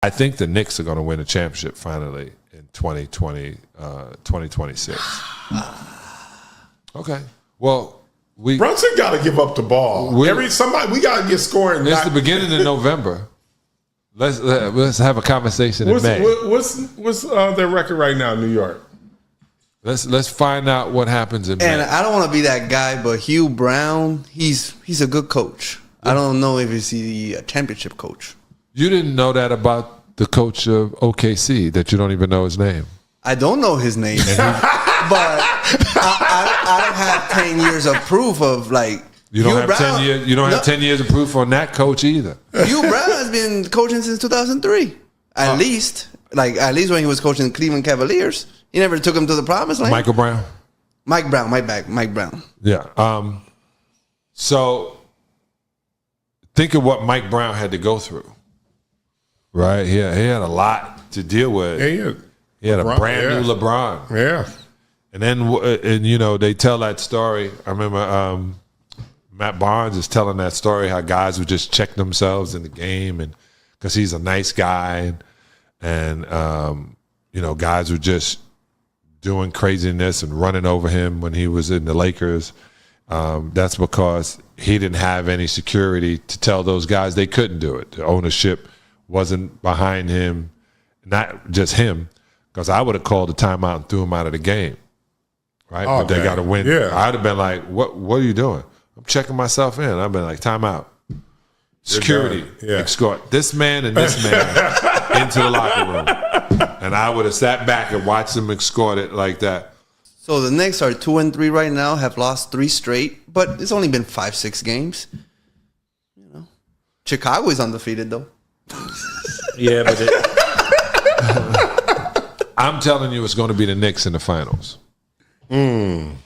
I think the Knicks are going to win a championship finally in 2026. Okay. Well, Brunson got to give up the ball. We got to get scoring. It's the beginning of November. Let's have a conversation in May. What's their record right now in New York? Let's find out what happens in May. And I don't want to be that guy, but Hugh Brown, he's a good coach. I don't know if he's the championship coach. You didn't know that about the coach of OKC, that you don't even know his name. I don't know his name, but I don't have 10 years of proof of like. You don't have 10 years. You don't have 10 years of proof on that coach either. Hugh Brown has been coaching since 2003, at least when he was coaching the Cleveland Cavaliers. He never took him to the promised land. Michael Brown. Mike Brown, Mike Brown. Yeah. So think of what Mike Brown had to go through. Right? He had a lot to deal with. Yeah, he had LeBron, a brand new LeBron. Yeah. And then, they tell that story. I remember Matt Barnes is telling that story, how guys would just check themselves in the game, and because he's a nice guy, and guys were just doing craziness and running over him when he was in the Lakers. That's because he didn't have any security to tell those guys they couldn't do it. The ownership wasn't behind him, not just him, because I would have called a timeout and threw him out of the game. Right? Oh, but they got to win. Yeah. I'd have been like, what are you doing? I'm checking myself in. I've been like, timeout. Security. Escort this man and this man into the locker room. And I would have sat back and watched them escort it like that. So the Knicks are 2-3 right now, have lost 3 straight, but it's only been 5-6 games. Chicago is undefeated though. Yeah, but I'm telling you, it's going to be the Knicks in the finals. I'm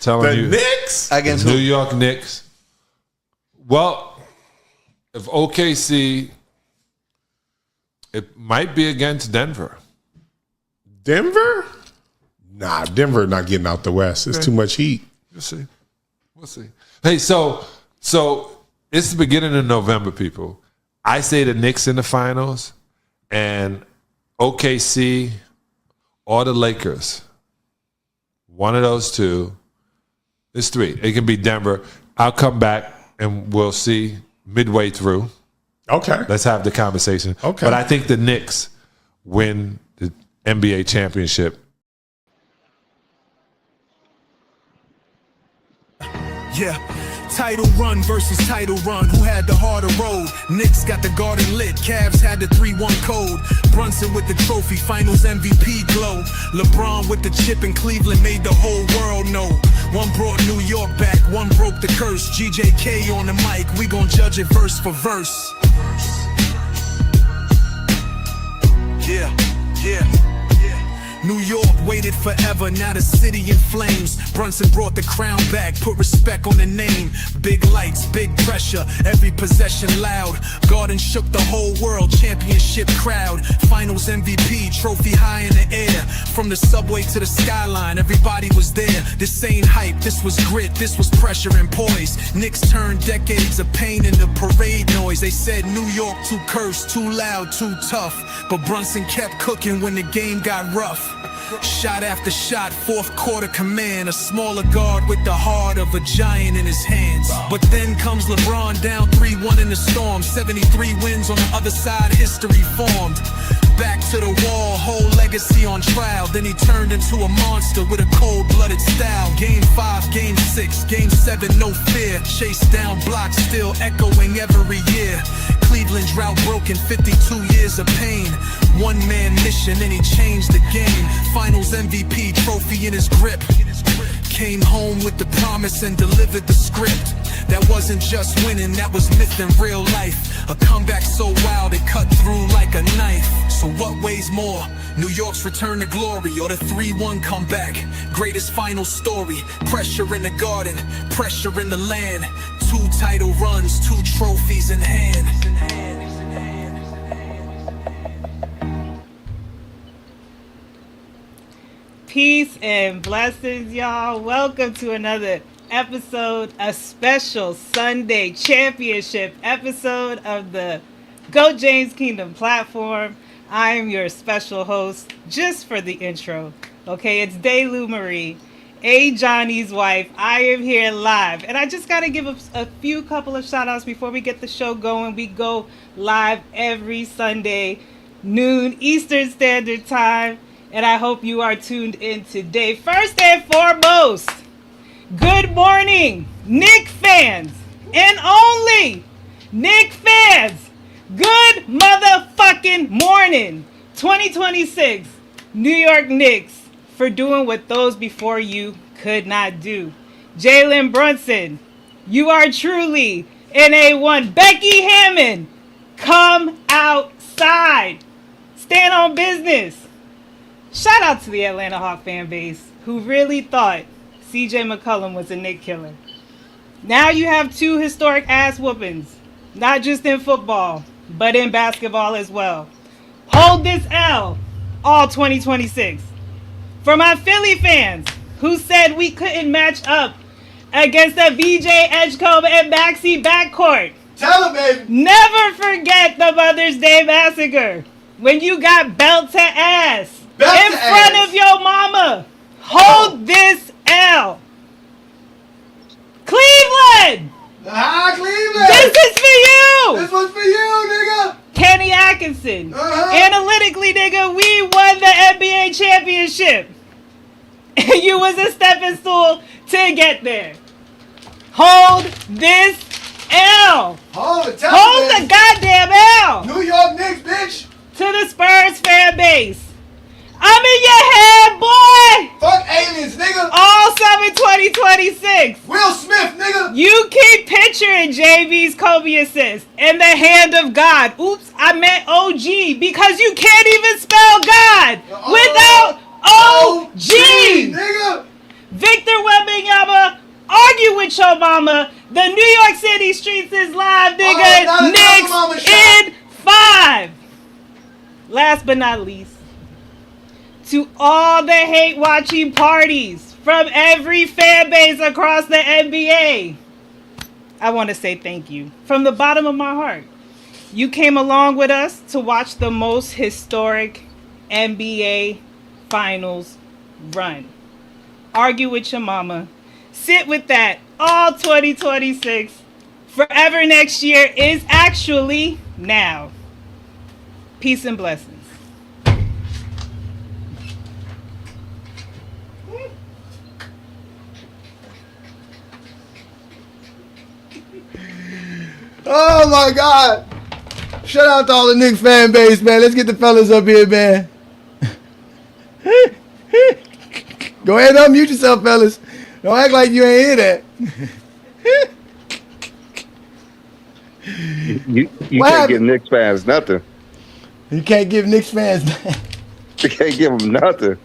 telling you, the Knicks against New York Knicks. Well, if OKC, it might be against Denver. Denver? Nah, Denver not getting out the West. It's too much heat. We'll see. Hey, so it's the beginning of November, people. I say the Knicks in the finals, and OKC or the Lakers. One of those two. It's 3. It can be Denver. I'll come back and we'll see midway through. Okay. Let's have the conversation. Okay. But I think the Knicks win the NBA championship. Yeah. Title run versus title run. Who had the harder road? Knicks got the garden lit. Cavs had the 3-1 code. Brunson with the trophy. Finals MVP glow. LeBron with the chip in Cleveland made the whole world know. One brought New York back. One broke the curse. GJK on the mic. We gon' judge it verse for verse. Yeah. New York waited forever, now the city in flames. Brunson brought the crown back, put respect on the name. Big lights, big pressure, every possession loud. Garden shook the whole world, championship crowd. Finals MVP, trophy high in the air. From the subway to the skyline, everybody was there. This ain't hype, this was grit, this was pressure and poise. Knicks turned decades of pain into parade noise. They said New York too cursed, too loud, too tough. But Brunson kept cooking when the game got rough. Shot after shot, fourth quarter command. A smaller guard with the heart of a giant in his hands. But then comes LeBron down 3-1 in the storm. 73 wins on the other side, history formed. Back to the wall, whole legacy on trial. Then he turned into a monster with a cold-blooded style. Game 5, Game 6, Game 7, no fear. Chased down blocks, still echoing every year. Cleveland drought broken, 52 years of pain. One-man mission and he changed the game. Finals MVP trophy in his grip. Came home with the promise and delivered the script. That wasn't just winning, that was myth in real life. A comeback so wild it cut through like a knife. So what weighs more? New York's return to glory or the 3-1 comeback? Greatest final story. Pressure in the garden, pressure in the land. 2 title runs, 2 trophies in hand. Peace and blessings, y'all. Welcome to another episode, a special Sunday championship episode of the Go James Kingdom platform. I am your special host just for the intro. Okay, it's Delu Marie, A. Johnny's wife. I am here live. And I just got to give a few couple of shout outs before we get the show going. We go live every Sunday, noon Eastern Standard Time. And I hope you are tuned in today. First and foremost, good morning, Knicks fans, and only Knicks fans. Good motherfucking morning. 2026, New York Knicks for doing what those before you could not do. Jalen Brunson, you are truly an A1. Becky Hammond, come outside. Stand on business. Shout out to the Atlanta Hawk fan base who really thought CJ McCollum was a Knick killer. Now you have two historic ass whoopings, not just in football, but in basketball as well. Hold this L all 2026. For my Philly fans who said we couldn't match up against the VJ Edgecombe and Maxey backcourt, Tell him, baby. never forget the Mother's Day Massacre when you got belt to ass in front of your mama. Hold this L. Cleveland! Cleveland! This is for you! This one's for you, nigga! Kenny Atkinson. Analytically, nigga, we won the NBA championship. And you was a stepping stool to get there. Hold this L. Hold it, tell Hold him, the goddamn L. New York Knicks, bitch! To the Spurs fan base. I'm in your head, boy. Fuck aliens, nigga! All summer 2026. Will Smith, nigga! You keep picturing JV's Kobe assist and the hand of God. Oops, I meant OG because you can't even spell God without OG. Nigga! Victor Wembanyama, argue with your mama. The New York City streets is live, nigga. not another mama Knicks shot. in 5. Last but not least, to all the hate-watching parties from every fan base across the NBA, I want to say thank you from the bottom of my heart. You came along with us to watch the most historic NBA Finals run. Argue with your mama. Sit with that. All 2026. Forever next year is actually now. Peace and blessings. Oh my God! Shout out to all the Knicks fan base, man. Let's get the fellas up here, man. Go ahead and unmute yourself, fellas. Don't act like you ain't hear that. You What can't happened? give Knicks fans nothing. You can't give Knicks fans that. You can't give them nothing.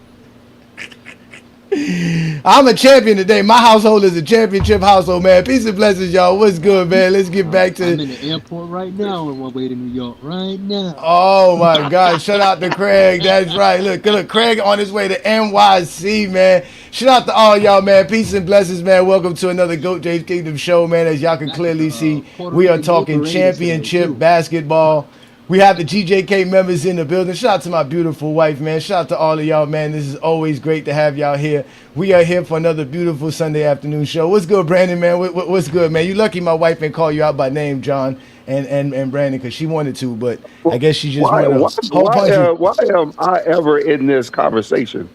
I'm a champion today. My household is a championship household, man. Peace and blessings, y'all. What's good, man? Let's get back I'm to. in the airport right now on my way to New York right now. Oh my God! Shout out to Craig. That's right. Look, Craig on his way to NYC, man. Shout out to all y'all, man. Peace and blessings, man. Welcome to another GOAT James Kingdom show, man. As y'all can clearly see, we are talking championship basketball. We have the GJK members in the building. Shout out to my beautiful wife, man. Shout out to all of y'all, man. This is always great to have y'all here. We are here for another beautiful Sunday afternoon show. What's good, Brandon, man? What's good, man? You lucky my wife didn't call you out by name, John and Brandon, because she wanted to, but I guess she just wanted to hole punch you. Why am I ever in this conversation?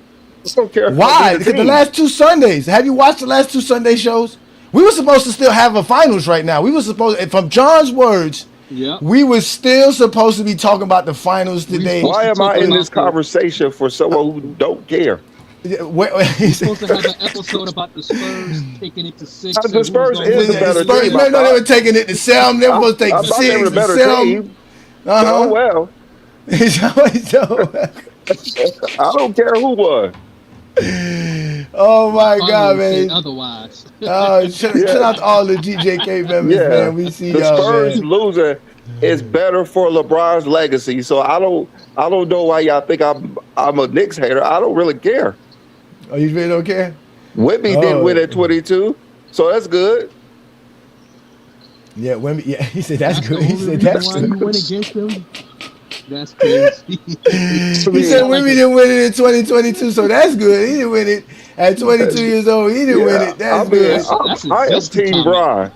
I don't care. Why? Because the last two Sundays. Have you watched the last two Sunday shows? We were supposed to still have a finals right now. We were supposed, from John's words, Yeah. we were still supposed to be talking about the finals today. Why am I in this conversation for someone who don't care? We're supposed to have an episode about the Spurs taking it to 6. The and who's Spurs gonna is win. a better Spurs, team. man, no, they were taking it to 7. They were supposed to take I thought they were 6 a better to 7. team. Oh well. I don't care who won. Oh my Finally God, say man! Otherwise, Shout out to all the GJK members, Yeah, man. We see the y'all, Spurs man. losing is better for LeBron's legacy. So I don't know why y'all think I'm a Knicks hater. I don't really care. Oh, you really don't care? Whitby didn't win at 22, so that's good. Yeah, Wemby. Yeah, he said that's That's good. the He only said reason that's why you good. went against them. That's crazy. He said Wemby didn't win it in 2022, so that's good. He didn't win it at 22 years old. He didn't win Yeah, it. That's good. That's a I am zesty Team comment.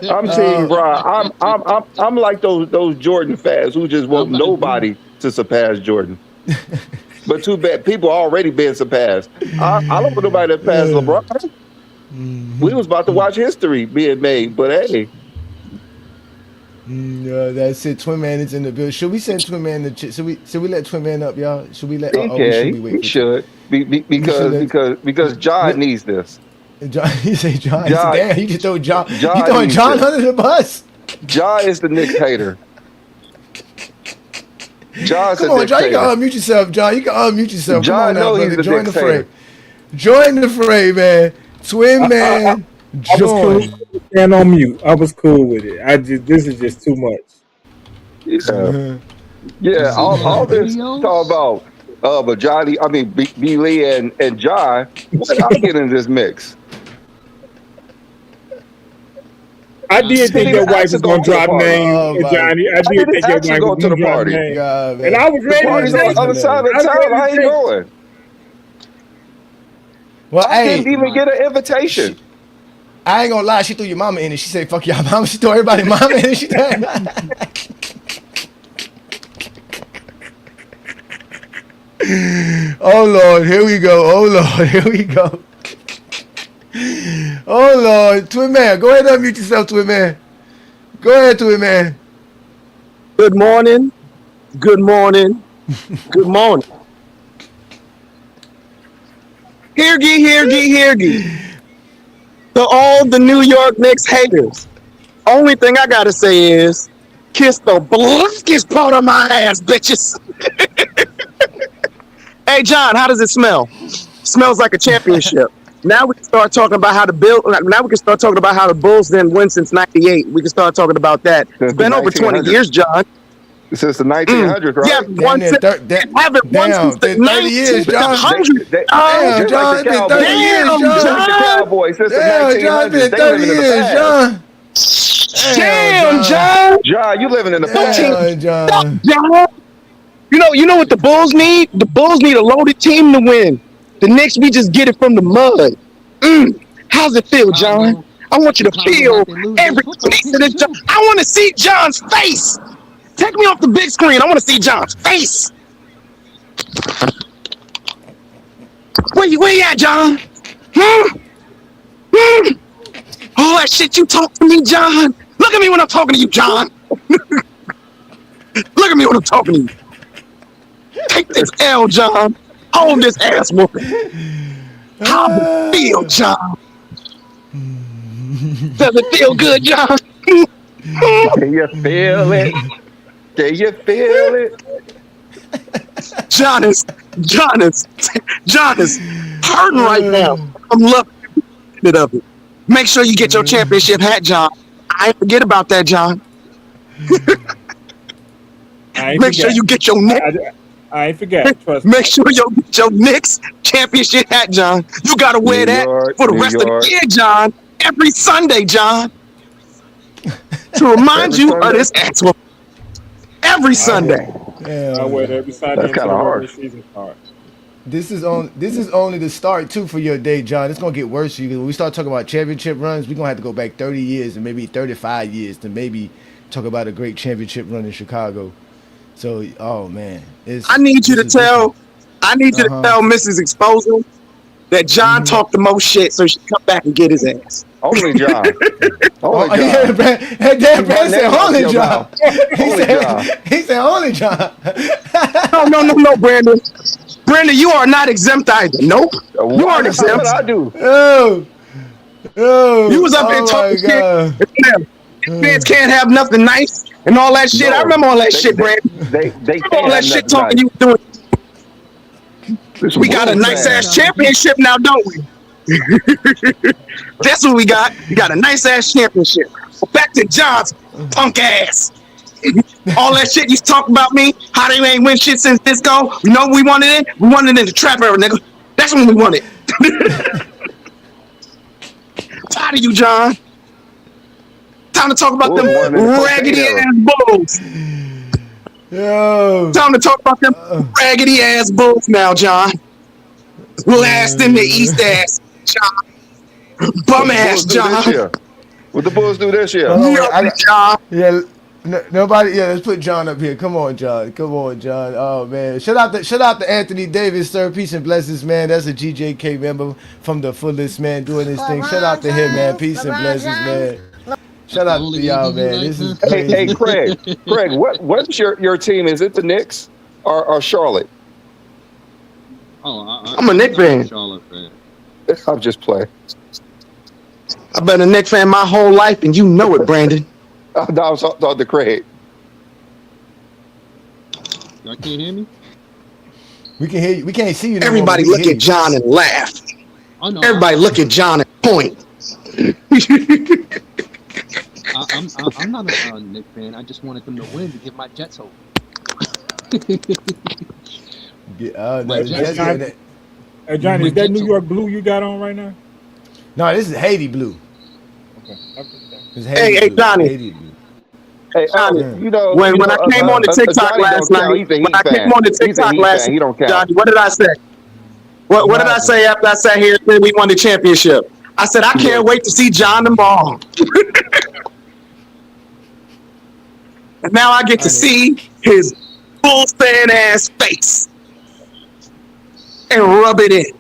Bron. I'm Team Bron. I'm like those Jordan fans who just I'm want about to agree. nobody to surpass Jordan. But too bad people already been surpassed. I don't want nobody to pass LeBron. We was about to watch history being made, but hey, That's it. Twin Man is in the bill. Should we send Twin Man the? Should we let Twin Man up, y'all? Should we let? he Should we can, wait he for? should, should because John needs this. John, he said John. He said, John, damn, he just throw John. He John throwing needs John this. under the bus. John is the Knicks hater. John's Come a on, Knicks John. You hater. can unmute yourself, John. You can unmute yourself. Come John on now, knows brother. he's the Join the Knicks fray. hater. Join the fray, man. Twin Man. I was cool Join. with it. Stand on mute. I was cool with it. This is just too much. Yeah, yeah. See All the this videos? talk about, but Johnny, I mean, B. Lee and John, I get in this mix. I did think your wife was gonna drop names, Oh, my- Johnny. I did think your actually wife go was to the gonna drop party. names. God, man. And I was ready to Party's on take the other side of I was town. ready to I ain't take- going. Well, I hey, didn't even get an invitation. I ain't gonna lie. She threw your mama in it. She said, "Fuck y'all mama." She threw everybody mama in it. She threw Oh Lord, here we go. Oh Lord, here we go. Oh Lord, Twin Man, go ahead and unmute yourself, Twin Man. Go ahead, Twin Man. Good morning. Good morning. Good morning. Hear ye. To all the New York Knicks haters, only thing I gotta say is, kiss the blackest part of my ass, bitches. Hey, John, how does it smell? Smells like a championship. Now we can start talking about how the Bulls didn't win since '98. We can start talking about that. It's been over 20 years, John. Since the 1900s, right? Yeah, Damn, haven't won since the 30 years, John. 1900s. Damn, Just John, like it's the been 30 years, Damn, John. Just like the Cowboys since Damn, the John, 1900s. it's been They 30 living in the years, past. John. Damn, John. John, you living in the past. Damn, John. John. You know what the Bulls need? The Bulls need a loaded team to win. The Knicks, we just get it from the mud. How's it feel, John? I want you to feel every piece of this. I want to see John's face. Take me off the big screen. I want to see John's face. Where you at, John? All that shit you talk to me, John. Look at me when I'm talking to you, John. Look at me when I'm talking to you. Take this L, John. Hold this ass whooping. How does it feel, John? Does it feel good, John? Can you feel it? Can you feel it? John is hurting right now. I'm loving it of it. Make sure you get your championship hat, John. I ain't forget about that, John. Make sure you get your Knicks. I ain't forget. Trust me. Make sure you get your Knicks championship hat, John. You gotta wear that for the rest of the year, John. Every Sunday, John. To remind you of this actual. Every Sunday. I wear it every Sunday That's until kinda the harsh. season starts. This is only the start too for your day, John. It's gonna get worse for you. When we start talking about championship runs, we're gonna have to go back 30 years and maybe 35 years to maybe talk about a great championship run in Chicago. So, oh man, I need you to tell Mrs. Exposure that John talked the most shit, so she come back and get his ass. Only John. Only John. Yeah, Brad said only John. Only John. He said only John. No, Brandon. Brandon, you are not exempt either. Nope. You aren't exempt. What I do? Oh, You was up there talking shit. Kids can't have nothing nice and all that shit. No, I remember all that shit, Brandon. They Remember all that can't shit have talking nothing you doing. nice. We got a nice ass championship now, don't we? That's what we got. We got a nice ass championship. But back to John's punk ass. All that shit you talk about me, how they ain't win shit since disco. You know what we wanted it? We wanted it in the trap era, nigga. That's when we wanted. Tired of you, John. Time to talk about them Bulls won in the cocaine raggedy era. ass Bulls. Yo. Time to talk about them raggedy ass Bulls now, John. Last in the East ass, John. Bum ass, John. What the Bulls do this year? John. Yeah. Nobody. Yeah, let's put John up here. Come on, John. Come on, John. Oh man, shout out to Anthony Davis, sir. Peace and blessings, man. That's a GJK member from the Fullest, man, doing his thing. Shout out to him, man. Peace and blessings, man. Shout out to y'all, man. This is crazy. Hey, Craig, what's your team? Is it the Knicks or Charlotte? Oh, I'm a Knicks fan. Charlotte fan. I'm just playing. I've been a Knicks fan my whole life, and you know it, Brandon. No, I was talking to Craig. Y'all can't hear me? We can hear you. We can't see you. Everybody look at John and laugh. Oh, no, Everybody look at John and point. I'm not a Knicks fan. I just wanted them to win to give my Jets hope. Hey, Johnny, is that New York blue you got on right now? No, this is Haiti blue. Okay. Hey, Johnny. Haiti blue. Hey, you know, when I came on the TikTok last night, he don't count. Johnny, what did I say? What did I say after I sat here and said we won the championship? I said I can't wait to see John the ball. And now I get to see his bull fan ass face and rub it in.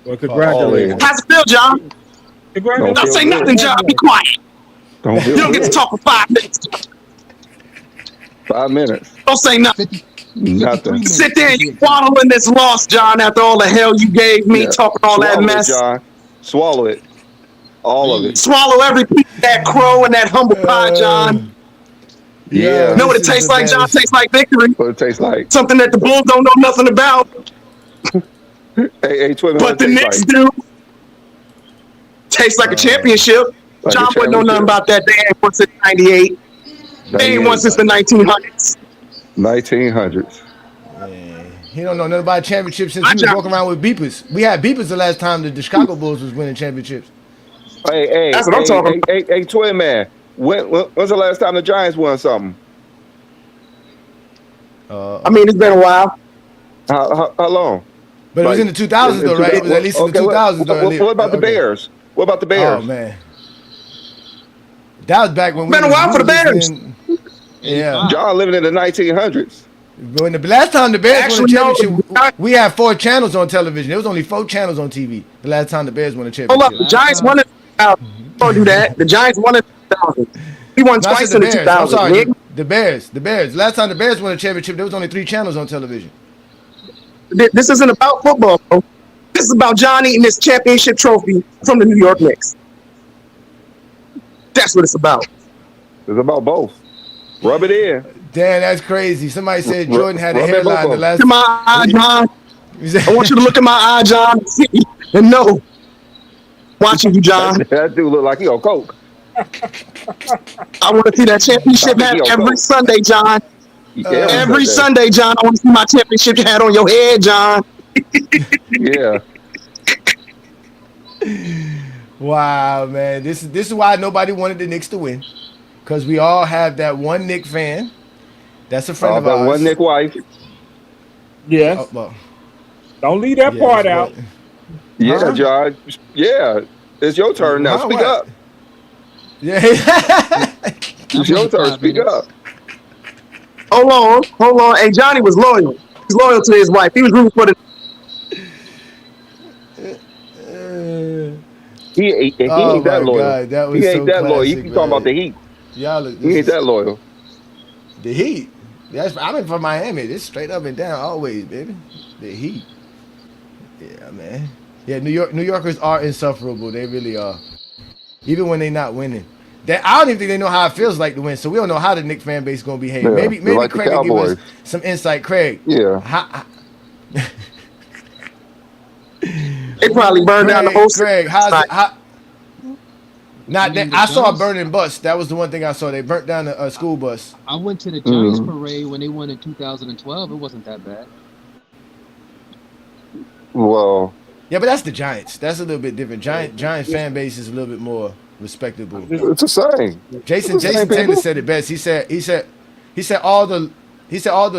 Well, congratulations. How's it feel, John? Congratulations. Don't say nothing, John. Be quiet. You don't get to talk for 5 minutes. 5 minutes. Don't say nothing. Nothing. Sit there and you waddle in this loss, John, after all the hell you gave me, talking all that mess. John. Swallow it. All of it. Swallow every piece of that crow and that humble pie, John. Yeah. You know what it tastes like, John? It tastes like victory. What it tastes like. Something that the Bulls don't know nothing about. Hey, Twin, but the Knicks do. Tastes like a championship. Like John wouldn't know nothing about that. They ain't won since 98. They ain't won since the 1900s. 1900s. He don't know nothing about championships since he was walking around with beepers. We had beepers the last time the Chicago Bulls was winning championships. Hey, that's what I'm talking about. Hey, Twin Man, when's the last time the Giants won something? I mean, it's been a while. How long? But it was in the 2000s, though, right? It was at least in the 2000s, though. What about the Bears? What about the Bears? Oh, man. That was back when we been a while for the Bears. Yeah. John living in the 1900s. When the last time the Bears won a championship, we had 4 channels on television. There was only 4 channels on TV the last time the Bears won a championship. Hold up, the Giants won it. Don't do that. The Giants won it in 2000. He won twice in the 2000s. I'm sorry, the Bears. Last time the Bears won a championship, there was only 3 channels on television. This isn't about football, bro. This is about John eating this championship trophy from the New York Knicks. That's what it's about. It's about both. Rub it in. Damn, that's crazy. Somebody said Jordan had a hairline the last. Look at my eye, John. I want you to look at my eye, John, and know. Watching you, John. That dude look like he on coke. I want to see that championship hat every Sunday, John. Every Sunday, John. I want to see my championship hat on your head, John. Yeah. Wow, man. This is why nobody wanted the Knicks to win. Because we all have that one Knicks fan. That's a friend of ours. One Knicks wife. Yes. Don't leave that part out. Yeah, John. Yeah. It's your turn now. Speak up. Yeah. It's your turn. Speak up. Hold on. Hey, Johnny was loyal. He's loyal to his wife. He was rooting for the. He ain't that loyal. God, he ain't that loyal. You talking about the Heat. Y'all look, he ain't that loyal. The Heat. I'm from Miami. It's straight up and down always, baby. The Heat. Yeah, man. Yeah, New Yorkers are insufferable. They really are. Even when they're not winning. I don't even think they know how it feels like to win. So we don't know how the Knicks fan base is gonna behave. Yeah, maybe like Craig can give us some insight. Craig. Yeah. They probably burned down the whole. Craig, I saw a burning bus. That was the one thing I saw. They burnt down a school bus. I went to the Giants parade when they won in 2012. It wasn't that bad. Well. Yeah, but that's the Giants. That's a little bit different. Giants fan base is a little bit more respectable. It's the same. Jason Taylor said it best. He said all the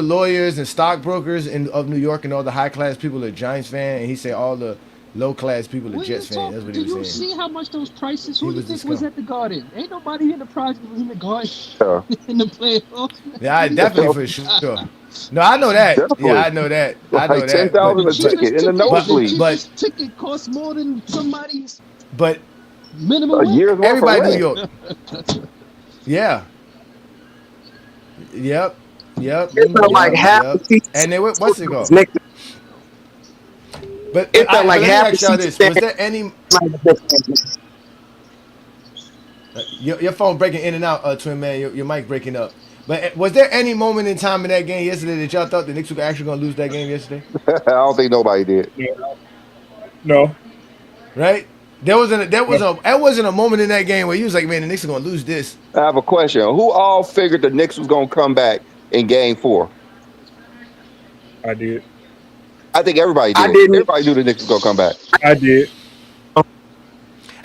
lawyers and stockbrokers of New York and all the high class people are Giants fan, and he said all the low class people are Jets fan. That's what he was saying. Did you see how much those prices? Who do you think was was at the Garden? Ain't nobody in the price was in the Garden Yeah. in the playoffs. Yeah, definitely for sure. No, I know that. Definitely. Yeah, I know that. I know Like that. $10,000 a ticket in the nosebleed. The cheapest ticket costs more than somebody's But minimum. A year's worth everybody of in rent. New York. Yeah. Yep. It felt like half the seats. And they went. What's it called? Next- But It felt like let me half ask the y'all seats this: was there any? Your phone breaking in and out, Twin Man. Your mic breaking up. But was there any moment in time in that game yesterday that y'all thought the Knicks were actually going to lose that game yesterday? I don't think nobody did. No. Right? There wasn't a moment in that game where you was like, man, the Knicks are going to lose this. I have a question. Who all figured the Knicks was going to come back in Game 4? I did. I think everybody did. I didn't. Everybody knew the Knicks was going to come back. I did. I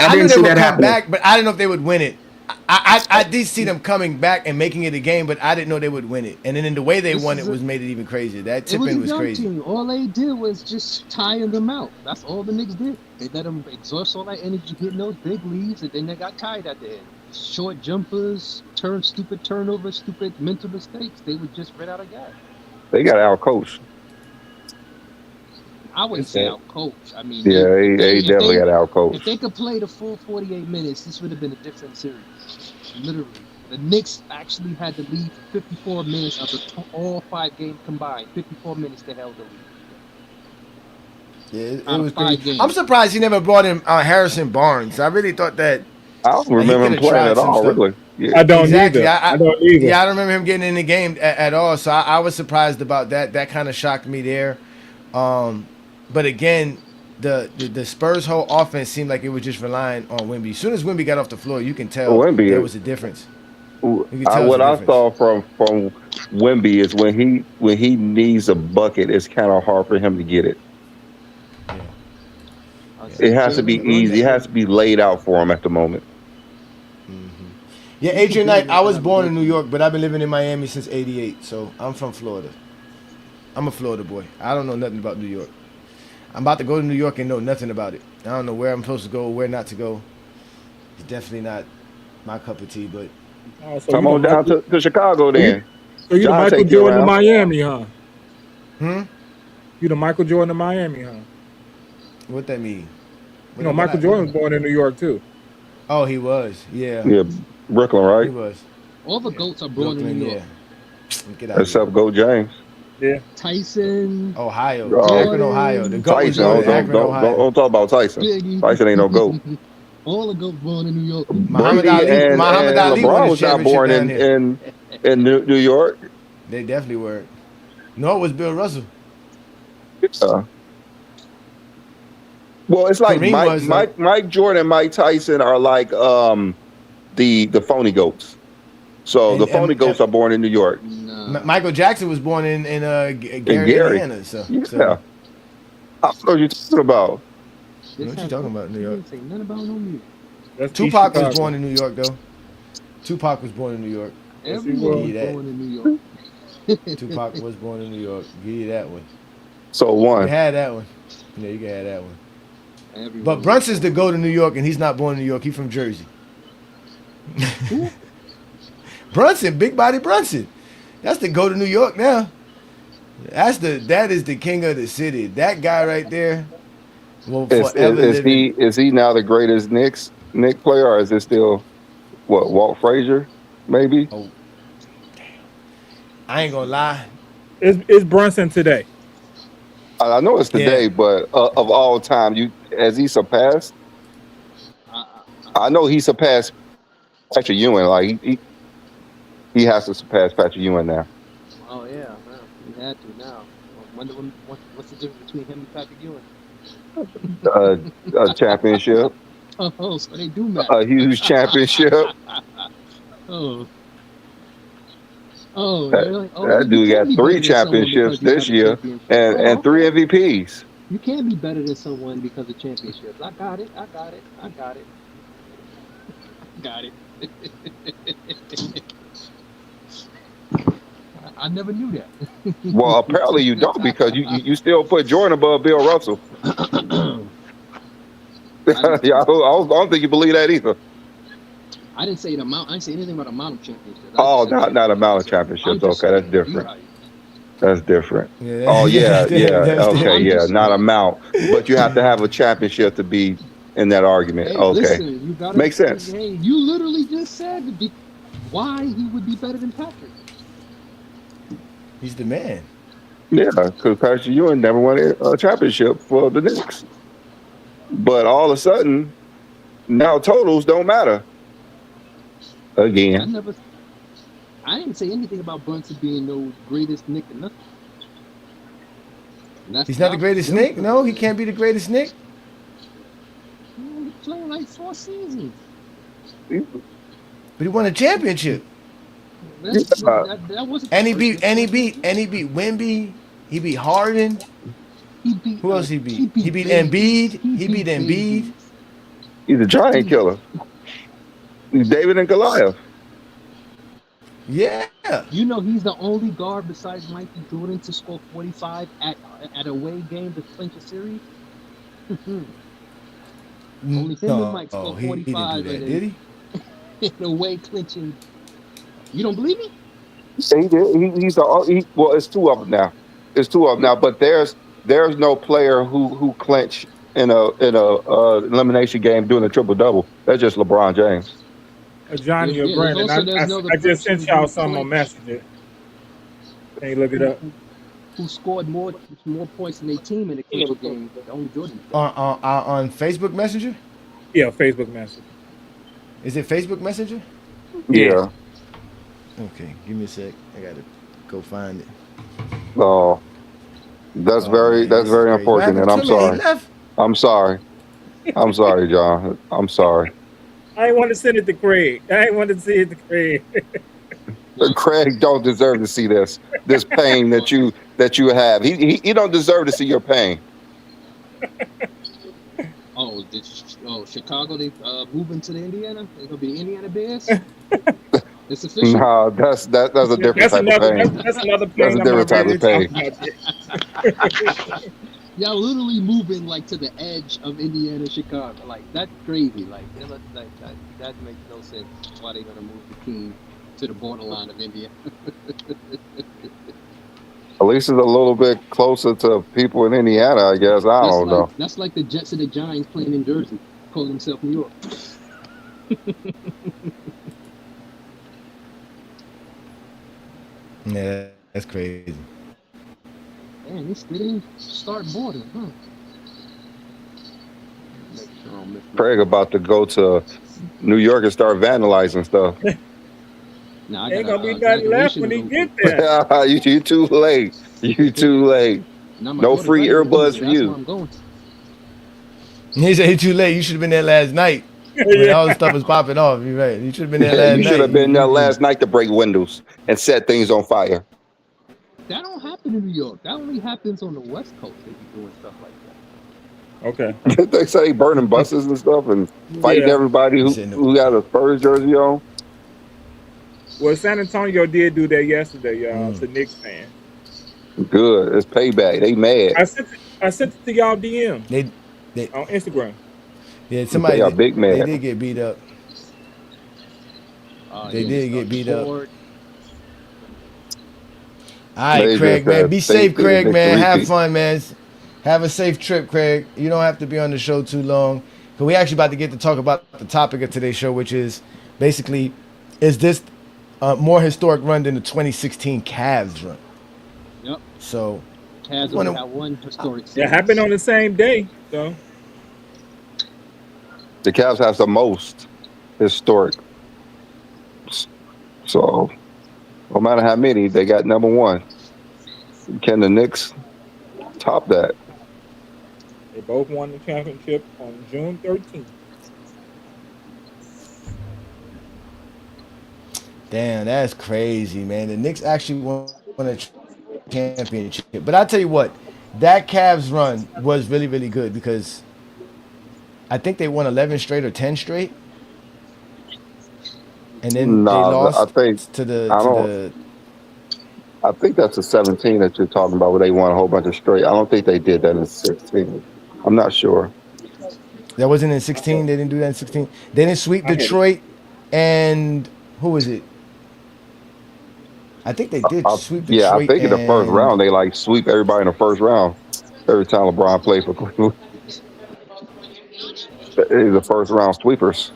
knew didn't they see would that come happening. back, but I didn't know if they would win it. I did see them coming back and making it a game, but I didn't know they would win it. And then in the way they won it was made it even crazier. That tip-in was crazy. Team. All they did was just tire them out. That's all the Knicks did. They let them exhaust all that energy hitting those big leads, and then they got tired at the end. Short jumpers, stupid turnovers, stupid mental mistakes. They would just run out of gas. They got out-coached. I wouldn't say out coach. I mean, Yeah, they definitely got out-coached. If they could play the full 48 minutes, this would have been a different series. Literally, the Knicks actually had the lead for 54 minutes of all 5 games combined. 54 minutes they held the lead. Yeah, it was crazy. I'm surprised he never brought in Harrison Barnes. I really thought that. I don't remember him playing at all, really. Yeah. I don't either. I don't either. Yeah, I don't remember him getting in the game at all. So I was surprised about that. That kind of shocked me there. But again, the Spurs' whole offense seemed like it was just relying on Wemby. As soon as Wemby got off the floor, you can tell there was a difference. What I saw from Wemby is when he needs a bucket, it's kind of hard for him to get it. Yeah. It has to be easy. It has to be laid out for him at the moment. Mm-hmm. Yeah, Adrian Knight, I was born in New York, but I've been living in Miami since '88, so I'm from Florida. I'm a Florida boy. I don't know nothing about New York. I'm about to go to New York and know nothing about it. I don't know where I'm supposed to go, where not to go. It's definitely not my cup of tea, but... So come on down to Chicago then. So you the Michael Jordan of Miami, huh? You the Michael Jordan of Miami, huh? What that mean? Michael Jordan was born in New York, too. Oh, he was. Yeah. Yeah, Brooklyn, right? He was. All the GOATs are born in New York. Get out except Go James. Yeah. Tyson. Ohio. Akron, Ohio. The GOAT was Tyson. Don't talk about Tyson. Biggie. Tyson ain't no GOAT. All the GOATs born in New York. Muhammad Ali LeBron was not born in New York. They definitely were. No, it was Bill Russell. Well, it's like Mike Jordan and Mike Tyson are like the phony goats. So the phony goats are born in New York. Michael Jackson was born in Gary, Indiana. So, yeah. I don't know what you're talking about. What you talking about, New York? Say nothing about no music. Tupac was born in New York, though. Tupac was born in New York. Everyone was born in New York. Tupac was born in New York. Give you that one. So one. You had that one. Yeah, you can have that one. Everyone but Brunson's the go to New York, and he's not born in New York. He's from Jersey. Brunson, big body Brunson. That's the go to New York now. That is the king of the city. That guy right there. Is he now the greatest Knicks player, or is it still Walt Frazier, maybe? Oh, damn. I ain't gonna lie. It's Brunson today. I know it's today, but of all time, has he surpassed? I know he surpassed Patrick Ewing. Like he has to surpass Patrick Ewing now. Oh yeah, man. He had to now. What's the difference between him and Patrick Ewing? A championship. Oh, so they do match. A huge championship. That dude got 3 championships this year and 3 MVPs. You can't be better than someone because of championships. I got it. Got it. I never knew that. Well, apparently you don't because you still put Jordan above Bill Russell. Yeah, I don't think you believe that either. I didn't say the amount. I didn't say anything about the amount of championships. I Oh, just said not amount of championships. I'm championships. just Okay, that's saying. You're different. right. That's different. Yeah, Oh yeah, yeah. that's Okay, I'm yeah. just Not saying. amount, but you have to have a championship to be in that argument. Hey, Okay, listen, you gotta. makes sense. Hey, you literally just said why he would be better than Patrick. he's the man. Yeah, because Patrick Ewing never won a championship for the Knicks, but all of a sudden now totals don't matter again. I didn't say anything about Brunson being no greatest Nick or nothing. He's not the greatest Nick? No, he can't be the greatest Nick. He played like 4 seasons. But he won a championship. That wasn't. And he beat Wemby. He beat Harden. Who else he beat? He beat Embiid. He beat Embiid. He's a giant killer. He's David and Goliath. Yeah. You know he's the only guard besides Michael Jordan to score 45 at a away game to clinch a series. Only him and Mike scored 45 he didn't do that, did he? in a way clinching. You don't believe me? He did. Well, it's two of them now. It's two of them now. But there's no player who clinch in a elimination game doing a triple double. That's just LeBron James. Johnny or Brandon, I just sent y'all something on Messenger. Can you look it up? Who scored more points than their team in the clinch game? Only Jordan. On Facebook Messenger? Yeah, Facebook Messenger. Is it Facebook Messenger? Yeah. Okay, give me a sec. I gotta go find it. Oh, that's very unfortunate. I'm sorry. I'm sorry. I'm sorry, John. I'm sorry. I didn't want to send it to Craig. Craig don't deserve to see this pain that you have. He don't deserve to see your pain. Chicago, they moving to the Indiana? They're gonna be Indiana Bears? It's official. No, that's a different type of pain. That's another pain. That's a different type of pain. Y'all literally moving like to the edge of Indiana, Chicago. Like that's crazy. Like that makes no sense. Why they gonna move the team to the borderline of India? At least it's a little bit closer to people in Indiana, I guess. I don't know. That's like the Jets and the Giants playing in Jersey, calling themselves New York. Yeah, that's crazy. Man, they didn't start boarding, huh? Craig about to go to New York and start vandalizing stuff. Ain't gonna be nothing left when he get there. You too late. You too late. No free earbuds for you. He said, "Hey, too late. You should have been there last night when all the stuff was popping off." You're right. You should have been there last night. You should have been there last night to break windows and set things on fire. That don't happen in New York. That only happens on the West Coast. They be doing stuff like that. Okay. They say burning buses and stuff and fighting everybody who got a Spurs jersey on. Well, San Antonio did do that yesterday, y'all. It's a Knicks fan. Good. It's payback. They mad. I sent it to y'all DM. They on Instagram. Yeah, somebody. They are big mad. They did get beat up. They did get beat up. All right, Craig, man. Be safe, Craig, man. Have fun, man. Have a safe trip, Craig. You don't have to be on the show too long. Because we actually about to get to talk about the topic of today's show, which is basically, is this more historic run than the 2016 Cavs run? Yep. So, Cavs only got one historic series. It happened on the same day, so. The Cavs have the most historic. So, no matter how many, they got number one. Can the Knicks top that? They both won the championship on June 13th. Damn, that's crazy, man. The Knicks actually won a championship. But I'll tell you what, that Cavs run was really, really good because I think they won 11 straight or 10 straight. and then they No, I lost think to the I to don't. the. I think that's the 17 that you're talking about, where they won a whole bunch of straight. I don't think they did that in 16. I'm not sure. That wasn't in 16. They didn't do that in 16. They didn't sweep I had it. Detroit, and who was it? I think they did sweep Yeah, I Detroit think in the first and. round they like sweep everybody in the first round. Every time LeBron played for Cleveland, it's the first round sweepers.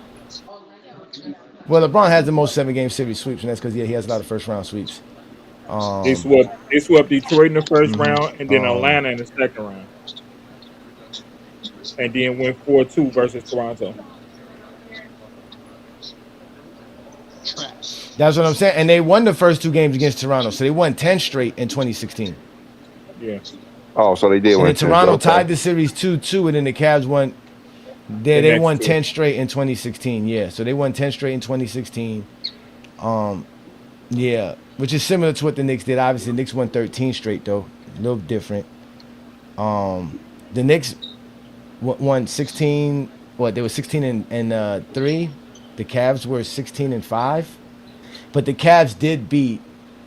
Well, LeBron has the most 7-game series sweeps, and that's because he has a lot of first round sweeps. They swept Detroit in the first round, and then Atlanta in the second round, and then went 4-2 versus Toronto. That's what I'm saying. And they won the first 2 games against Toronto, so they won 10 straight in 2016. Yeah. Oh, so they did And win then 10. Toronto Okay. tied the series 2-2, and then the Cavs won. They next won two. 10 straight in 2016. Yeah, so they won 10 straight in 2016. Yeah, which is similar to what the Knicks did. Obviously, the Knicks won 13 straight though, a little different. The Knicks won 16. What, they were 16 and 3. The Cavs were 16 and 5. But the Cavs did beat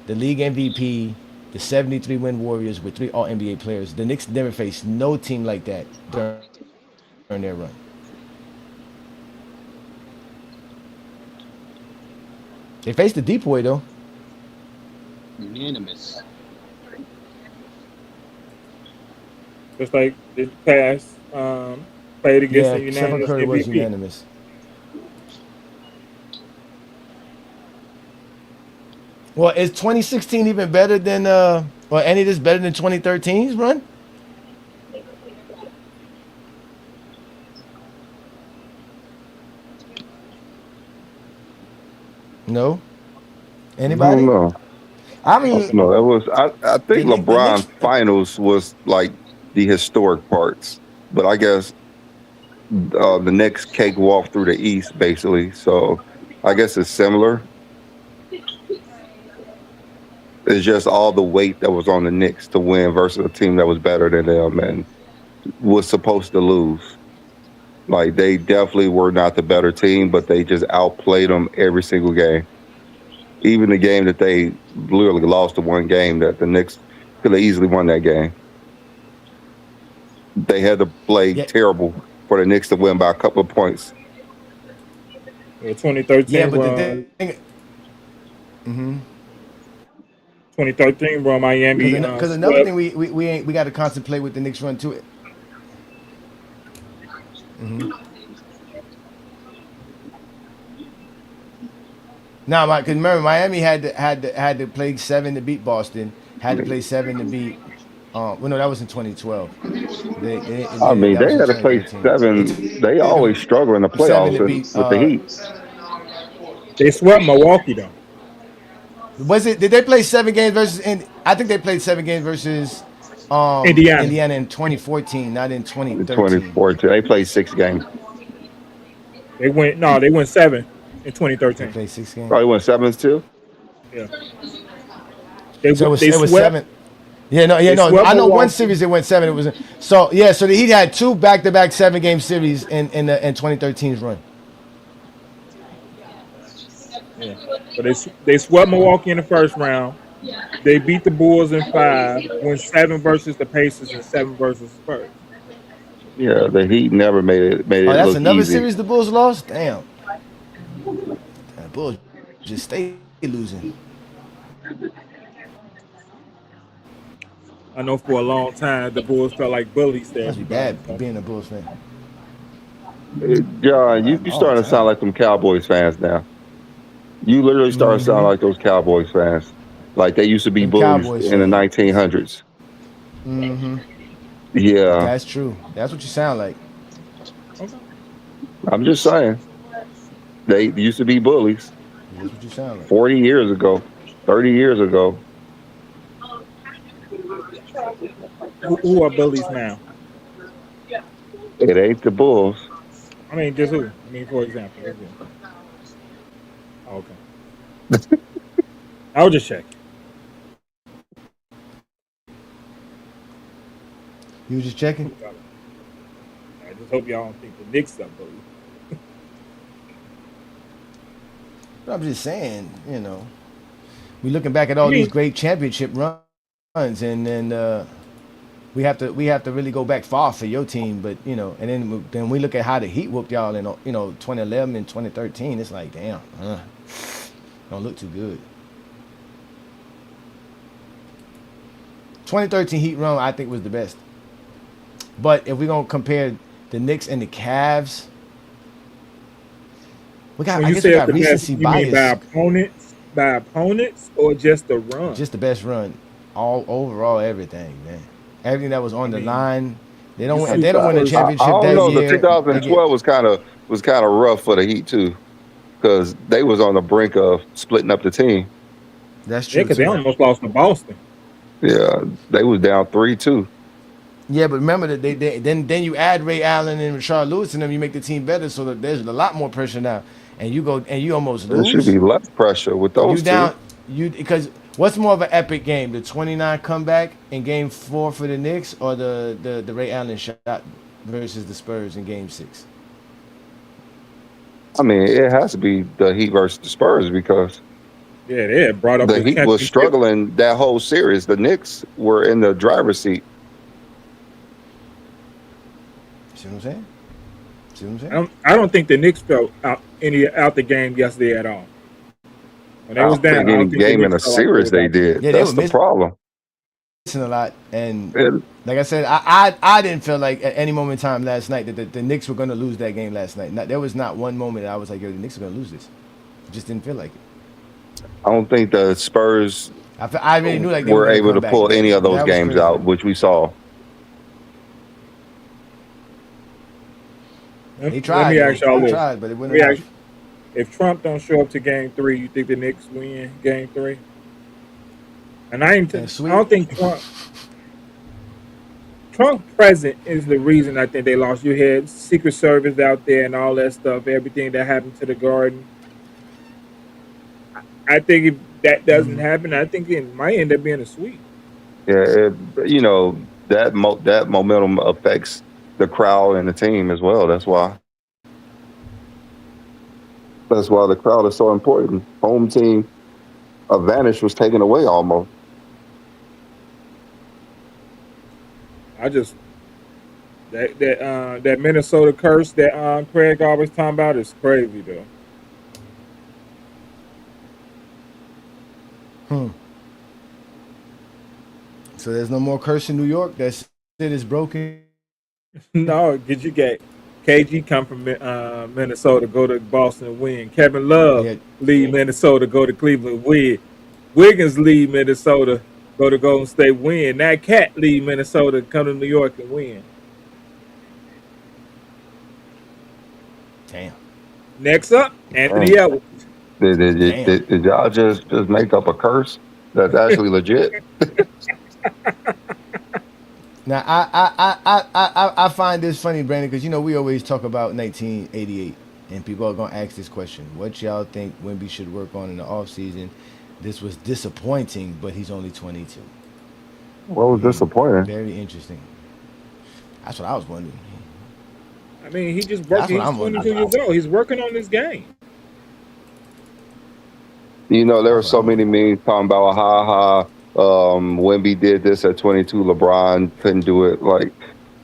the league MVP, the 73-win Warriors with 3 All-NBA players. The Knicks never faced no team like that during their run. They faced the deep boy though. Unanimous. Just like this past played against Yeah, the Stephen unanimous Curry was MVP. unanimous. Well, is 2016 even better than or any of this better than 2013's run? No. I Anybody? don't know. I mean, No, that was. I think the LeBron Knicks. finals was like the historic parts, but I guess the Knicks cakewalk through the East basically. So I guess it's similar. It's just all the weight that was on the Knicks to win versus a team that was better than them and was supposed to lose. Like they definitely were not the better team, but they just outplayed them every single game. Even the game that they literally lost to one game that the Knicks could have easily won that game. They had to play Yeah, terrible for the Knicks to win by a couple of points. The 2013 yeah, but the run, thing, 2013 run, Miami because another swept. thing we got to contemplate with the Knicks run too. Now, because remember, Miami had to play 7 to beat Boston. Had to play 7 to beat. Well, no, that was in 2012. I mean, That they was in had to play 2013. They 7. They always struggle in the took 7 playoffs to beat. with the Heat. They swept Milwaukee though. Was it? Did they play 7 games versus? I think they played 7 games versus Indiana. Indiana in 2014, not in In 2013. 2014, they played 6 games. They went 7 in They 2013. played 6 games. Probably won 7s too. Yeah. So They it was swept. 7. Yeah, no, They swept I know one Milwaukee. series it went 7. It was so yeah. So the Heat had 2 back-to-back 7-game series in 2013's run. Yeah. But they swept Milwaukee in the first round. They beat the Bulls in 5. Went 7 versus the Pacers and 7 versus Spurs. Yeah, the Heat never made it Oh, that's look another easy. series the Bulls lost. Damn, the Bulls just stay losing. I know for a long time the Bulls felt like bullies to Must be everybody. bad being a Bulls fan. John, you All starting the to sound time. like them Cowboys fans now. You literally starting to sound like those Cowboys fans. Like they used to be Them bullies Cowboys in the fans. 1900s. Yeah, That's true. That's what you sound like. I'm just saying. They used to be bullies That's what you sound like. 40 years ago, 30 years ago. Who are bullies now? It ain't the Bulls. I mean, just who? I mean, for example. Oh, okay. I was just checking. You was just checking. I just hope y'all don't think the Knicks are bullies. But I'm just saying, we looking back at all I these mean, great championship runs, and then we have to really go back far for your team. But and then we look at how the Heat whooped y'all in 2011 and 2013. It's like, damn, don't look too good. 2013 Heat run, I think, was the best. But if we're gonna compare the Knicks and the Cavs, when I you guess we say got the best, recency you mean bias. by opponents, or just the run? Just the best run, all overall, everything, man. Everything that was on I the mean, line. They don't you win. If see they don't win a first. I championship don't that know. The year, they get. 2012 was kind of rough for the Heat too, because they was on the brink of splitting up the team. That's Yeah, true because they too. almost lost to Boston. Yeah, they was down 3-2. Yeah, but remember that then you add Ray Allen and Rashard Lewis and them, you make the team better, so that there's a lot more pressure now, and you almost There should lose. be less pressure with You those two. down because what's more of an epic game, the 29 comeback in Game 4 for the Knicks, or the Ray Allen shot versus the Spurs in Game 6? I mean, it has to be the Heat versus the Spurs because Yeah, they had brought up the the Heat was championship. struggling that whole series. The Knicks were in the driver's seat. See what I'm saying? See what I'm I saying? don't think the Knicks felt out the game yesterday at all. When I they was don't down, think I any don't think the game in Knicks a felt like they series was they out the game. did. Yeah, they That's were the problem. missing a lot, and And like I said, I didn't feel like at any moment in time last night that the Knicks were going to lose that game last night. There was not one moment that I was like, yo, the Knicks are going to lose this. It just didn't feel like it. I don't think the Spurs I really knew like they were were going to able come to back pull any today. of those That was games crazy. out, which we saw. Let They me tried, ask though. y'all They this. tried, but it Let wasn't me ask enough. if Trump don't show up to Game 3, you think the Knicks win Game 3? And I And don't sweet. think Trump present is the reason I think they lost. You had Secret Service out there and all that stuff, everything that happened to the Garden. I think if that doesn't happen, I think it might end up being a sweep. Yeah, that momentum affects the crowd and the team as well. That's why the crowd is so important. Home team advantage was taken away almost. I just that Minnesota curse that Craig always talking about is crazy though. Hmm. So there's no more curse in New York. That shit is broken. No, did you get KG come from Minnesota, go to Boston, win. Kevin Love Yeah. leave Minnesota, go to Cleveland, win. Wiggins leave Minnesota, go to Golden State, win. That Cat leave Minnesota, come to New York and win. Damn. Next up, Anthony Dang. Edwards. Damn. Did y'all just make up a curse that's actually legit? Now I find this funny, Brandon, because we always talk about 1988, and people are gonna ask this question: what y'all think Wemby should work on in the offseason? This was disappointing, but he's only 22. What was disappointing? Very interesting. That's what I was wondering. I mean, he just That's working. what He's I'm 22 wondering. years old. He's working on this game. There were That's what so I'm many wondering. memes talking about Wemby did this at 22, LeBron couldn't do it.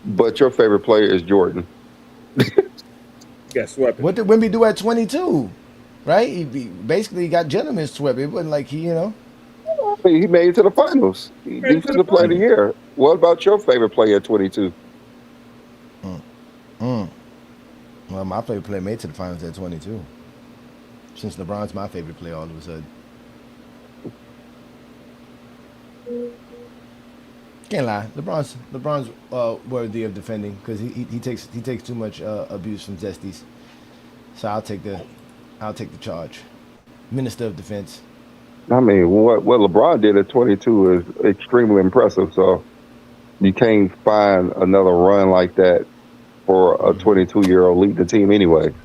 But your favorite player is Jordan. He got swept. What did Wemby do at 22? Right? He basically got gentleman swept. It wasn't like he. He made it to the finals. Made it to the Defensive player of the finals. year. What about your favorite player at 22? Mm, mm. Well, my favorite player made it to the finals at 22. Since LeBron's my favorite player, all of a sudden. Can't lie. LeBron's worthy of defending because he takes too much abuse from Zesties. So I'll take the charge. Minister of Defense. I mean, what LeBron did at 22 is extremely impressive. So you can't find another run like that for a 22-year-old lead the team anyway.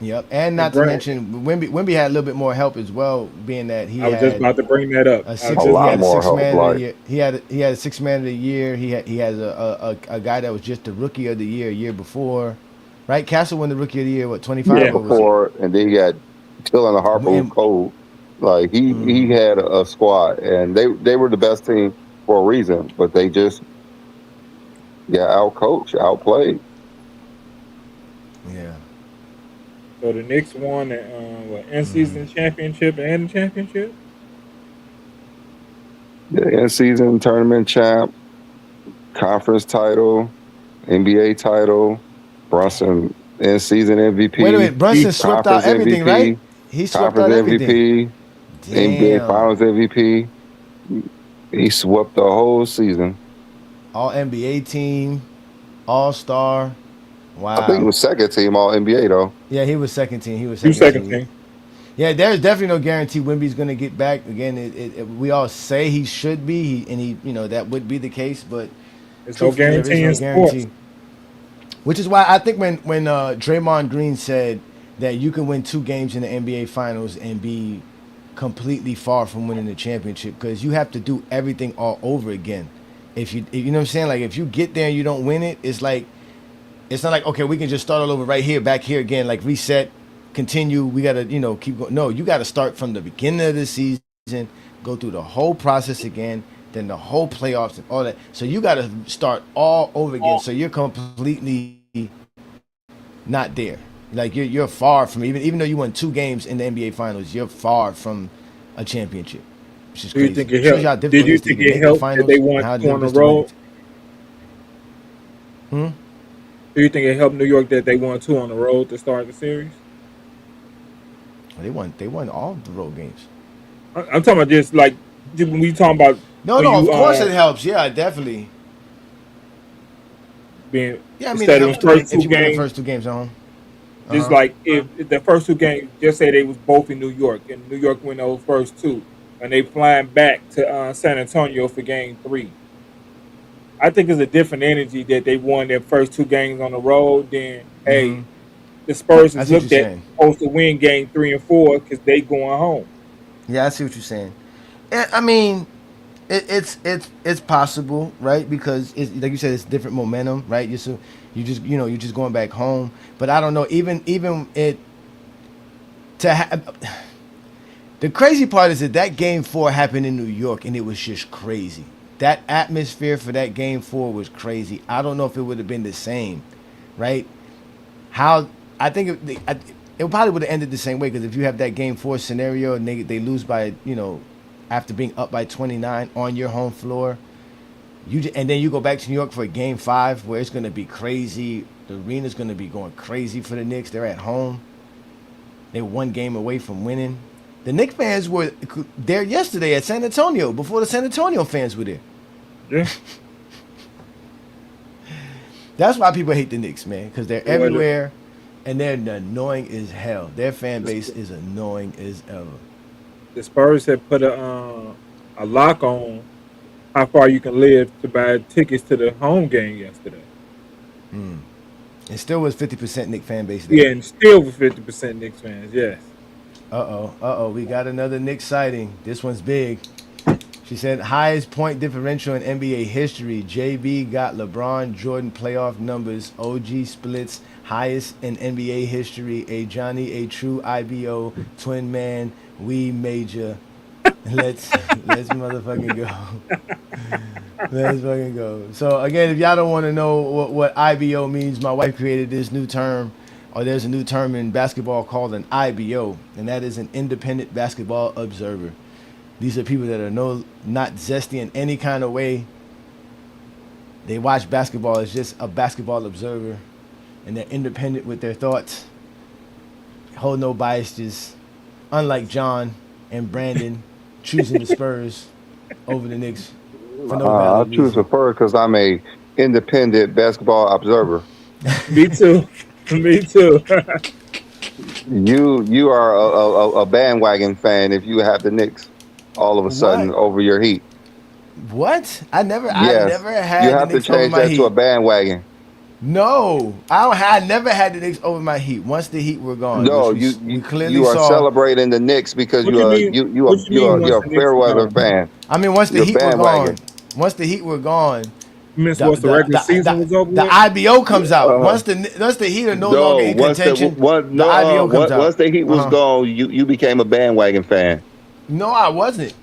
Yep, and And not to Brad, mention Wemby had a little bit more help as well, being that he I was just had about to bring that up. a I was six. A just He lot had a about more six help. man of the year. He had a 6 man of the year. He has a guy that was just the rookie of the year a year before, right? Castle won the rookie of the year. What to. 25 Yeah, Yeah, or was it? before, and then he got Till in the Harper code. Like he had a squad, and they were the best team for a reason, but they just out coached, outplayed. Yeah. So the Knicks won the in-season championship and the championship. The in-season tournament champ, conference title, NBA title, Brunson in-season MVP. Wait a minute, Brunson swept out everything, MVP, right? He swept out conference everything. MVP, NBA Finals MVP. He swept the whole season. All NBA team, All Star. Wow. I think it was second team All NBA though. Yeah, he was second team. He was second team. Yeah, there's definitely no guarantee Wemby's going to get back. Again, we all say he should be, and he, that would be the case, but there's no guarantee in sports. Which is why I think when Draymond Green said that you can win 2 games in the NBA Finals and be completely far from winning the championship, because you have to do everything all over again. If you know what I'm saying, like if you get there and you don't win it, it's like it's not like, okay, we can just start all over right here, back here again, like reset, continue. We gotta keep going. No, you gotta start from the beginning of the season, go through the whole process again, then the whole playoffs and all that. So you gotta start all over again. So you're completely not there. Like you're far from even though you won 2 games in the NBA Finals, you're far from a championship. Which is crazy. Do you think it helped? Did you think it helped that they won 2 on the road? Do you think it helped New York that they won 2 on the road to start the series? They won all the road games. I'm talking about just like when we talking about. No, of course it helps. Yeah, definitely. Being I mean, instead of the first 2 games at home. Just like if the first 2 games, just say they was both in New York, and New York win those first 2, and they flying back to San Antonio for game 3. I think it's a different energy that they won their first 2 games on the road. Then the Spurs is looked at supposed to win game 3 and 4 because they going home. Yeah, I see what you're saying. I mean, it's possible, right? Because it's, like you said, it's different momentum, right? You're just going back home. But I don't know. Even it the crazy part is that game 4 happened in New York, and it was just crazy. That atmosphere for that game 4 was crazy. I don't know if it would have been the same, right? I think it probably would have ended the same way, because if you have that game 4 scenario and they lose by, after being up by 29 on your home floor, and then you go back to New York for a game 5 where it's going to be crazy. The arena's going to be going crazy for the Knicks. They're at home. They're 1 game away from winning. The Knicks fans were there yesterday at San Antonio before the San Antonio fans were there. Yeah. That's why people hate the Knicks, man, because they're everywhere and they're annoying as hell. Their fan base is annoying as ever. The Spurs had put a lock on how far you can live to buy tickets to the home game yesterday. It still was 50% Knicks fan base there. Yeah, and still was 50% Knicks fans, yes. We got another Knicks sighting. This one's big. She said, highest point differential in NBA history. JB got LeBron Jordan playoff numbers. OG splits highest in NBA history. A Johnny, a true IBO, twin man, we major. Let's motherfucking go. Let's fucking go. So again, if y'all don't want to know what IBO means, my wife created this new term, or there's a new term in basketball called an IBO, and that is an independent basketball observer. These are people that are not zesty in any kind of way. They watch basketball as just a basketball observer, and they're independent with their thoughts, hold no biases, unlike John and Brandon choosing the Spurs over the Knicks for no valid I choose the Spurs because I'm a independent basketball observer. Me too. Me too. You are a bandwagon fan if you have the Knicks all of a sudden over your Heat. What? I never had you have the to Knicks over change my that Heat. to a bandwagon. No, I never had the Knicks over my Heat. Once the Heat were gone, No, we clearly you are saw. celebrating the Knicks because you're a fair weather fan. I mean, once the You're Heat were bandwagon. gone, Miss once the regular season was over. The with? IBO comes out once the Heat are no longer in contention. The IBO comes out. Once the Heat was gone, you became a bandwagon fan. No, I wasn't.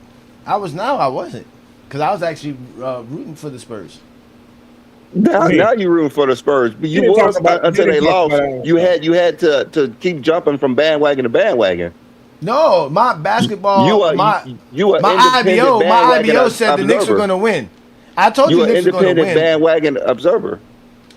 I wasn't, because I was actually rooting for the Spurs. Now you're rooting for the Spurs, but you was until they lost. You had to keep jumping from bandwagon to bandwagon. No, my basketball, my IBO said the Knicks were going to win. I told you the Knicks were going to win. You an independent bandwagon observer.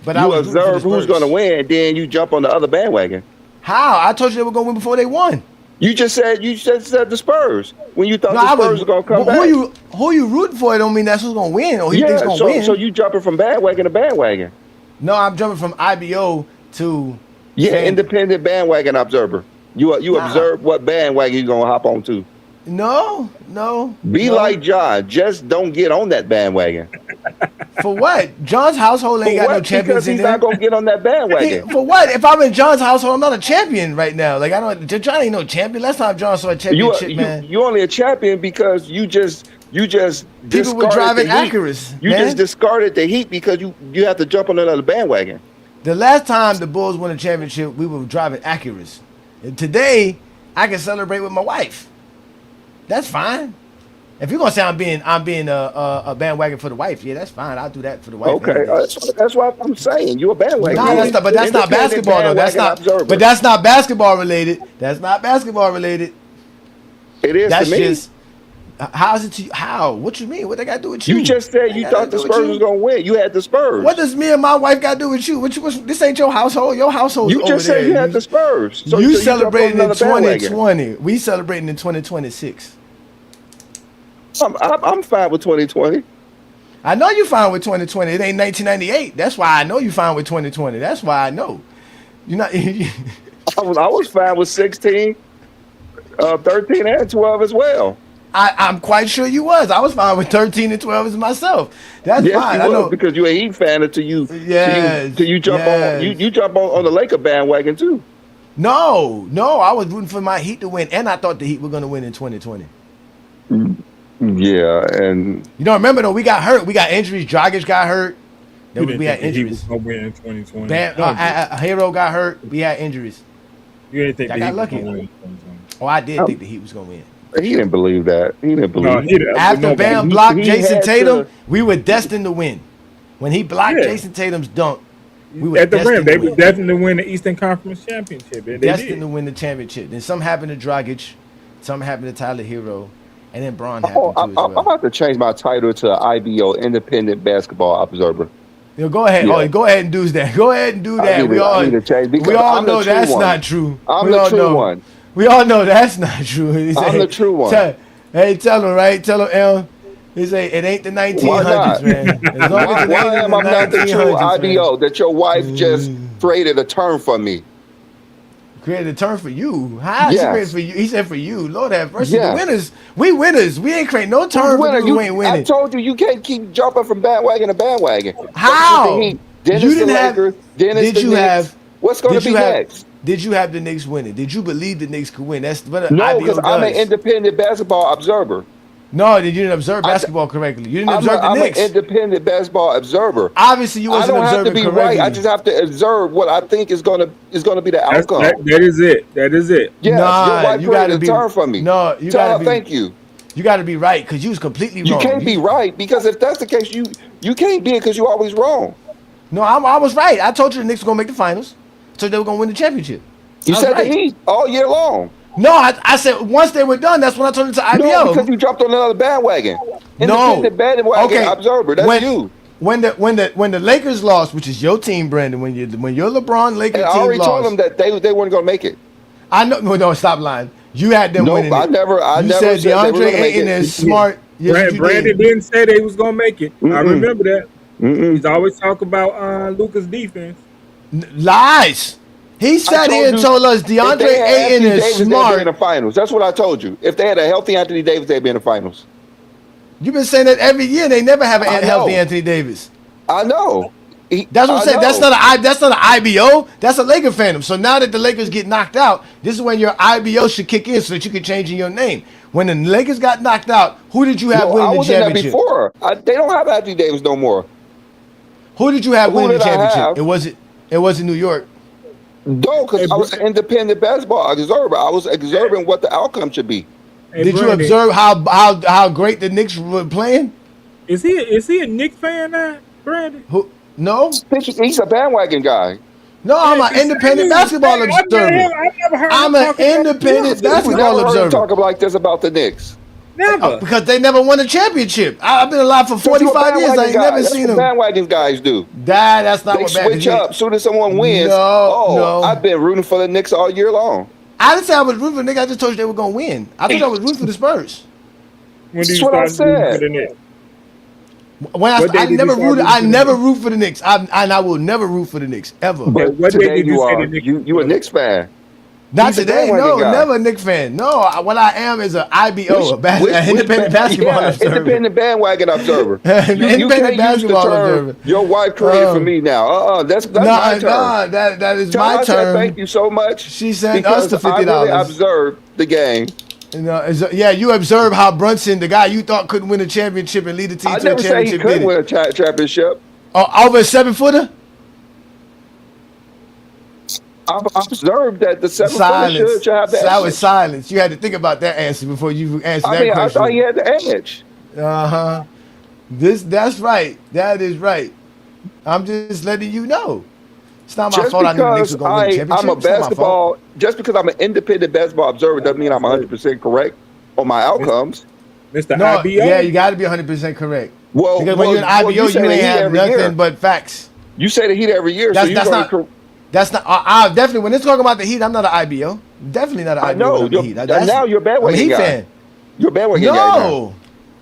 But you observe who's going to win, then you jump on the other bandwagon. How? I told you they were going to win before they won. You just said the Spurs when you thought the Spurs were going to come back. Who you rooting for? It don't mean that's who's going to win or who you think's going to win. So you jumping from bandwagon to bandwagon. No, I'm jumping from IBO to independent bandwagon observer. You observe what bandwagon you gonna hop on to. No. Be like John. Just don't get on that bandwagon. For what? John's household ain't got no champions because he's not gonna get on that bandwagon. For what? If I'm in John's household, I'm not a champion right now. Like John ain't no champion. Last time John saw a championship, man. You only a champion because you just people were driving Acuras. You just discarded the Heat because you have to jump on another bandwagon. The last time the Bulls won a championship, we were driving Acuras. And today, I can celebrate with my wife. That's fine. If you're gonna say I'm being a bandwagon for the wife, yeah, that's fine. I'll do that for the wife. Okay, that's what I'm saying. You're a bandwagon. No, but that's not basketball though. But that's not basketball related. That's not basketball related. It is. That's to me. just. How is it to you? How? What you mean? What they got to do with you? You just said you thought the Spurs was gonna win. You had the Spurs. What does me and my wife got to do with you? This ain't your household. Your household. You just said you had the Spurs. So you celebrating in 2020. We celebrating in 2026. I'm fine with 2020. I know you fine with 2020. It ain't 1998. That's why I know you fine with 2020. That's why I know. You're not. I was fine with 16, 13, and 12 as well. I'm quite sure you was. I was fine with 13 and 12 as myself. That's fine. I know because you're a Heat fan until you jump on you jump on the Laker bandwagon too. No, I was rooting for my Heat to win, and I thought the Heat were going to win in 2020. Yeah, and you don't remember though? We got hurt. We got injuries. Dragic got hurt. We had injuries. He was win in 2020. Hero got hurt. We had injuries. You didn't think I got lucky. Oh, I did think the Heat was going to win. He didn't believe that. He didn't believe it. After Bam blocked Jason Tatum, we were destined to win. When he blocked Jason Tatum's dunk, we were at the rim. They were destined to win the Eastern Conference Championship. Destined to win the championship. Then something happened to Dragic, something happened to Tyler Hero, and then Braun happened too as well. I'm about to change my title to IBO, Independent Basketball Observer. Go ahead. Yeah. Go ahead and do that. Go ahead and do that. We all know that's not true. I'm the true one. We all know that's not true. I'm the true one. Tell him, right? Tell him, L. He say it ain't the 1900s, man. As long as why am I not the true IBO that your wife just created a term for me? Created a term for you? How? Yes. She created for you. He said for you. Lord have mercy. Yes. We winners. We ain't create no term for you ain't winning. I told you can't keep jumping from bandwagon to bandwagon. How? Dennis the Lakers. Dennis the Knicks. What's going to be next? Did you have the Knicks winning? Did you believe the Knicks could win? That's what no, because I'm an independent basketball observer. No, you didn't observe basketball correctly. You didn't observe the Knicks. I'm an independent basketball observer. Obviously, you wasn't observing correctly. I don't have to be right. I just have to observe what I think is going to be the outcome. That is it. That is it. Yes, your wife created a term for me. No, you got to be. Thank you. You got to be right because you was completely wrong. You can't be right because if that's the case, you can't be it because you're always wrong. No, I was right. I told you the Knicks were going to make the finals, so they were going to win the championship. You said the Heat all year long. No, I said once they were done, that's when I turned into IBO. No, because you jumped on another bandwagon. Independent bandwagon observer. That's you. When the Lakers lost, which is your team, Brandon, when your LeBron Lakers team lost. I already told them that they weren't going to make it. I know. No, stop lying. You had them winning. I never said DeAndre Ayton is smart. Yes, Brandon didn't say they was going to make it. I remember that. He's always talk about Luka's defense. Lies. He sat here and told us DeAndre Ayton is smart. They'd be in the finals. That's what I told you. If they had a healthy Anthony Davis, they'd be in the finals. You've been saying that every year. They never have a healthy Anthony Davis. I know. That's what I'm saying. That's not an IBO. That's a Laker fandom. So now that the Lakers get knocked out, this is when your IBO should kick in so that you can change in your name. When the Lakers got knocked out, who did you have winning the championship? Before. They don't have Anthony Davis no more. Who did you have Who winning the did I championship? have? It wasn't New York. No, because I was an independent basketball observer. I was observing what the outcome should be. Hey, Did you Brandon, observe how great the Knicks were playing? Is he a Knicks fan now, Brandon? Who? No, He's a bandwagon guy. no. I'm an independent basketball I've observer. never heard I'm him an talk about independent the Knicks. We basketball never heard him observer. talking like this about the Knicks. Never. Because they never won a championship. I've been alive for 45 years. I ain't never That's seen what them. bandwagon guys do. That's not They what bad. switch up. Soon as someone wins, No. I've been rooting for the Knicks all year long. I didn't say I was rooting for the Knicks. I just told you they were gonna win. I thought I was rooting for the Spurs. When do you That's what I start rooting for said. the Knicks? When What day I did you never start rooted. rooting I for the never Knicks? root for the Knicks. I will never root for the Knicks ever. But what day today did you you say are. the Knicks- You a Knicks fan. Not He's a today. bandwagon No, guy. never a Knicks fan. No, what I am is an IBO, an independent basketball observer. Independent bandwagon observer. An You independent can't use the basketball term observer. your wife created for me now. That's my term. that is Tell her my I said term. thank you so much. She sent us because the I really $50. observed the game. Yeah, you observe how Brunson, the guy you thought couldn't win a championship and lead the team I to a never say he championship, couldn't did win it. a championship. Over a 7-footer? I've observed that the 7-footer should have the That was edge. silence. You had to think about that answer before you answered I that mean, I question. thought he had the edge. Uh-huh. That's right. That is right. I'm just letting you know. It's not my Just fault I knew the Knicks because were going to win the championship. I'm a It's not my fault. basketball, just because I'm an independent basketball observer doesn't mean I'm 100% correct on my outcomes. Mr. No, IBO? yeah, you got to be 100% correct. Well, Because when you're an IBO, you say you the ain't Heat have every nothing year. but facts. You say the Heat every year, so That's, you're that's going not. to. That's not. I definitely when it's talking about the Heat, I'm not an IBO. Definitely not an I IBO. know. when I'm the Heat. Now you're a bandwagon I'm a Heat guy. fan. You're a bandwagon guy now.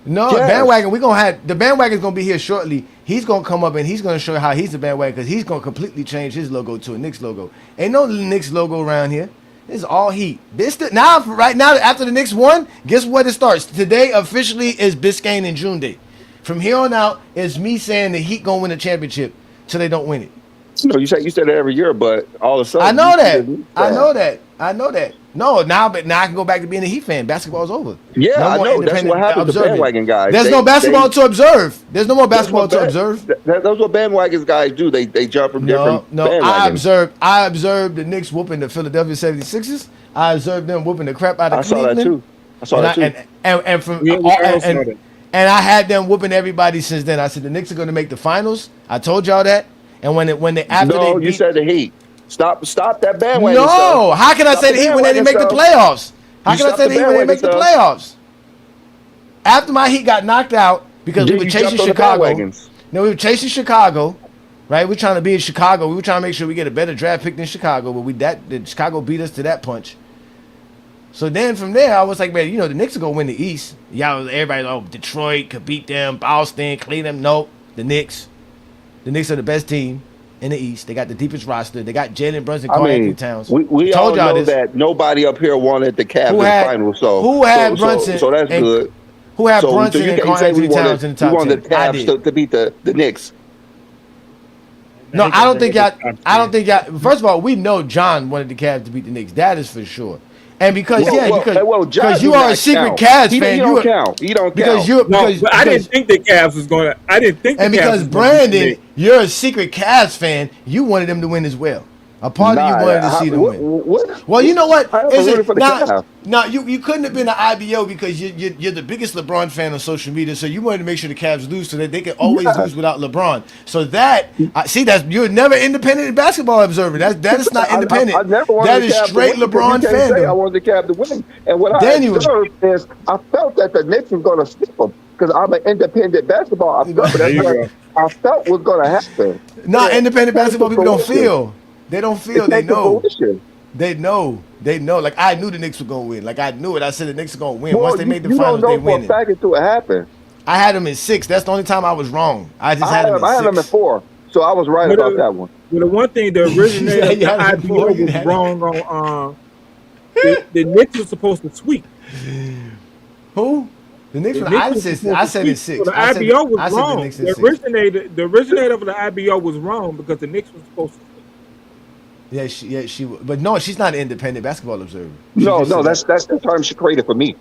No, Yes. bandwagon. We gonna have the bandwagon's gonna be here shortly. He's gonna come up and he's gonna show you how he's a bandwagon because he's gonna completely change his logo to a Knicks logo. Ain't no Knicks logo around here. It's all Heat. Right now, after the Knicks won, guess what? It starts today. Officially is Biscayne and June Day. From here on out, it's me saying the Heat gonna win a championship till they don't win it. No, you say it every year, but all of a sudden I know you that. see the Heat I fan. know that. I know that. No, but now I can go back to being a Heat fan. Basketball's over. Yeah, No I more know. That's independent what happens to observing. bandwagon guys. There's no basketball to observe. There's no more basketball to observe. That's what bandwagon guys do. They jump from different No. bandwagons. I observed the Knicks whooping the Philadelphia 76ers. I observed them whooping the crap out of I saw Cleveland. that too. I saw that too. And from Yeah, we all saw and, that. and I had them whooping everybody since then. I said the Knicks are going to make the finals. I told y'all that. And when No, you said the Heat. Stop that bandwagon no, stuff. how can I Stop say the Heat when they didn't make the bandwagon playoffs? How You can I stop say the the Heat when they didn't make the bandwagon playoffs? After my Heat got knocked out because Then we were you chasing jumped on the Chicago. bandwagons. No, we were chasing Chicago, right? We're trying to be in Chicago. We were trying to make sure we get a better draft pick than Chicago, but Chicago beat us to that punch. So then from there, I was like, man, the Knicks are gonna win the East. Everybody, Detroit could beat them, Boston, Cleveland. Nope, the Knicks. The Knicks are the best team in the East. They got the deepest roster. They got Jalen Brunson, Karl Anthony Towns. We all know that nobody up here wanted the Cavs in the finals. So who had Brunson? So that's good. Who had So Brunson you and can't Karl say Anthony Towns in the top 10? we wanted the Cavs to beat the Knicks. No, I don't think y'all. First of all, we know John wanted the Cavs to beat the Knicks. That is for sure. And because because you are a secret Cavs fan, He don't count. He don't because count. you No, but I didn't think the Cavs was going to. I didn't think. And the Cavs because was gonna beat the Brandon, Knicks. you're a secret Cavs fan, you wanted them to win as well. A part of you wanted to see them win. Well, you know what? I never rooted for the Cavs. No, you couldn't have been an IBO because you're the biggest LeBron fan on social media, so you wanted to make sure the Cavs lose so that they could always lose without LeBron. So that you're never independent basketball observer. That is not independent. I never wanted That the is Cavs to straight win, LeBron because you can't say I fandom. wanted the Cavs to win. And what Then I you- observed is I felt that the Knicks was going to skip them because I'm an independent basketball observer. There you That's what I felt was going to happen. Not independent That's basketball the people don't fruition. feel. They don't feel. It's They like the know. fruition. They know. Like I knew the Knicks were gonna win. Like I knew it. I said the Knicks are gonna win. Well, Once they made the you finals, don't they know for a win. fact until it happened. I had them in 6. That's the only time I was wrong. I just had them in 6. I had them at 4, so I was right But, about that one. Well, the one thing the originator of You the had it IBO before, you was had it. wrong on. The Knicks was supposed to sweep. Who? The Knicks. The I Knicks was said supposed I to said in sweep. 6. So the I said- IBO was I said wrong. the Knicks in The 6. originator of the IBO was wrong because the Knicks was supposed to. Yeah, she. But no, she's not an independent basketball observer. No, that's the term she created for me.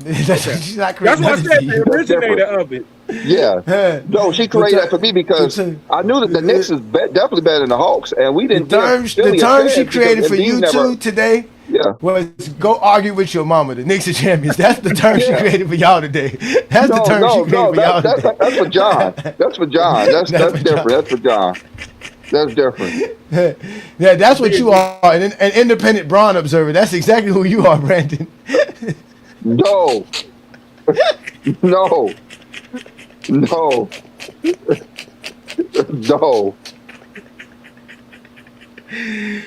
She's not That's creating what I nothing said. for you. The originator of it. Yeah. No, she created that for me because I knew that the Knicks is definitely better than the Hawks, and we didn't give the Philly a term she chance because created for Embiid you never. two today Yeah. was go argue with your mama. The Knicks are champions. That's the term she Yeah. created for y'all today. That's the term she created for y'all today. That's for John. That's for John. That's That's for different. John. That's for John. That's different. Yeah, that's what you are. An independent Braun observer. That's exactly who you are, Brandon. No. No. No. No.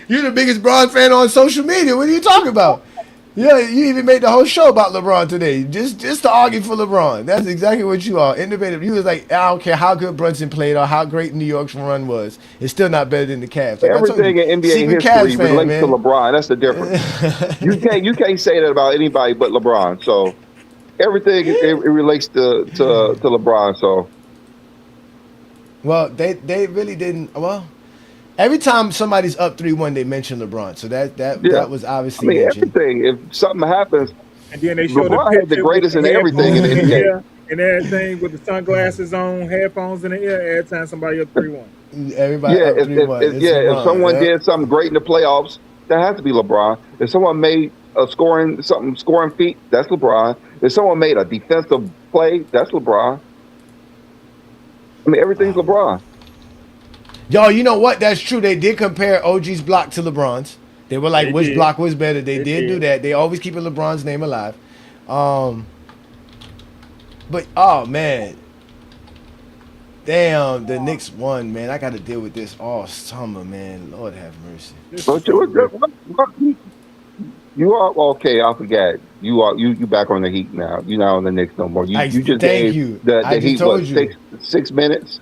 You're the biggest Braun fan on social media. What are you talking about? Yeah, you even made the whole show about LeBron today, just to argue for LeBron. That's exactly what you are. Independent. You was like, I don't care how good Brunson played or how great New York's run was. It's still not better than the Cavs. Like Everything in NBA secret history Cavs fan, relates man. to LeBron. That's the difference. You can't say that about anybody but LeBron. So everything it relates to LeBron. So Well, they really didn't. Well, every time somebody's up 3-1, they mention LeBron. So that was obviously mentioned. everything. If something happens, And then they showed LeBron the had the picture greatest with in the everything in the headphones NBA. ear and everything with the sunglasses on, headphones in the ear every time somebody up 3-1. Everybody Yeah, up 3-1. if someone did something great in the playoffs, that has to be LeBron. If someone made scoring feat, that's LeBron. If someone made a defensive play, that's LeBron. I mean, everything's LeBron. Yo, you know what? That's true. They did compare OG's block to LeBron's. They were like, They which did. block was better? They They did do did. that. They always keep LeBron's name alive. But oh man, damn, the Knicks won, man. I got to deal with this all summer, man. Lord have mercy. But you are okay. I forgot. You back on the Heat now. You're not on the Knicks no more. You just thank gave you. the I just Heat told what, you. 6 minutes.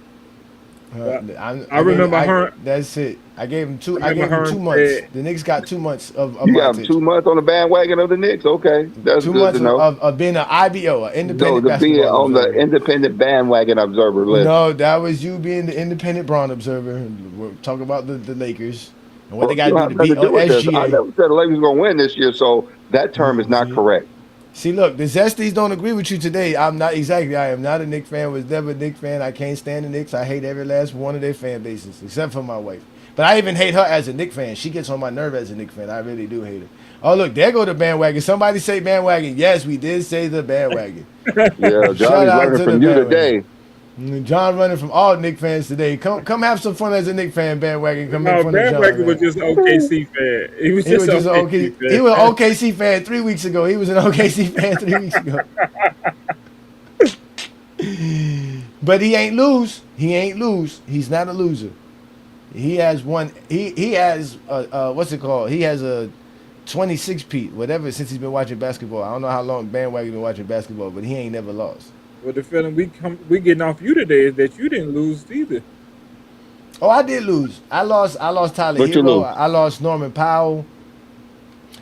I remember her. That's it. I gave him two. I I gave remember him 2 her months. said- The Knicks got 2 months of You my got attention. 2 months on the bandwagon of the Knicks. Okay, that's 2 good months to know. of being an IBO, an So independent to be basketball on the observer. independent bandwagon observer list. No, that was you being the independent Braun observer. We're talking about the Lakers and what they got You to don't do have to nothing beat to do with this. I SGA. never said the Lakers were going to win this year, so that term is not correct. See, look, the Zesties don't agree with you today. I'm not exactly. I am not a Knicks fan. Was never a Knicks fan. I can't stand the Knicks. I hate every last one of their fan bases, except for my wife. But I even hate her as a Knicks fan. She gets on my nerve as a Knicks fan. I really do hate her. Oh, look, there go the bandwagon. Somebody say bandwagon. Yes, we did say the bandwagon. Yeah, Shout Johnny's out learning to from the you bandwagon. today. John running from all Knicks fans today. Come have some fun as a Knicks fan, bandwagon. Come make No, fun of John. bandwagon Man. was just OKC fan. He was He was just just OKC okay. fan. He was an OKC fan 3 weeks ago. He was an OKC fan 3 weeks ago. But he ain't lose. He ain't lose. He's not a loser. He has one. He has what's it called? He has a 26-peat, whatever, since he's been watching basketball. I don't know how long bandwagon been watching basketball, but he ain't never lost. Well, the feeling we getting off you today is that you didn't lose either. Oh, I did lose. I lost Tyler What you Hero. lose? I lost Norman Powell.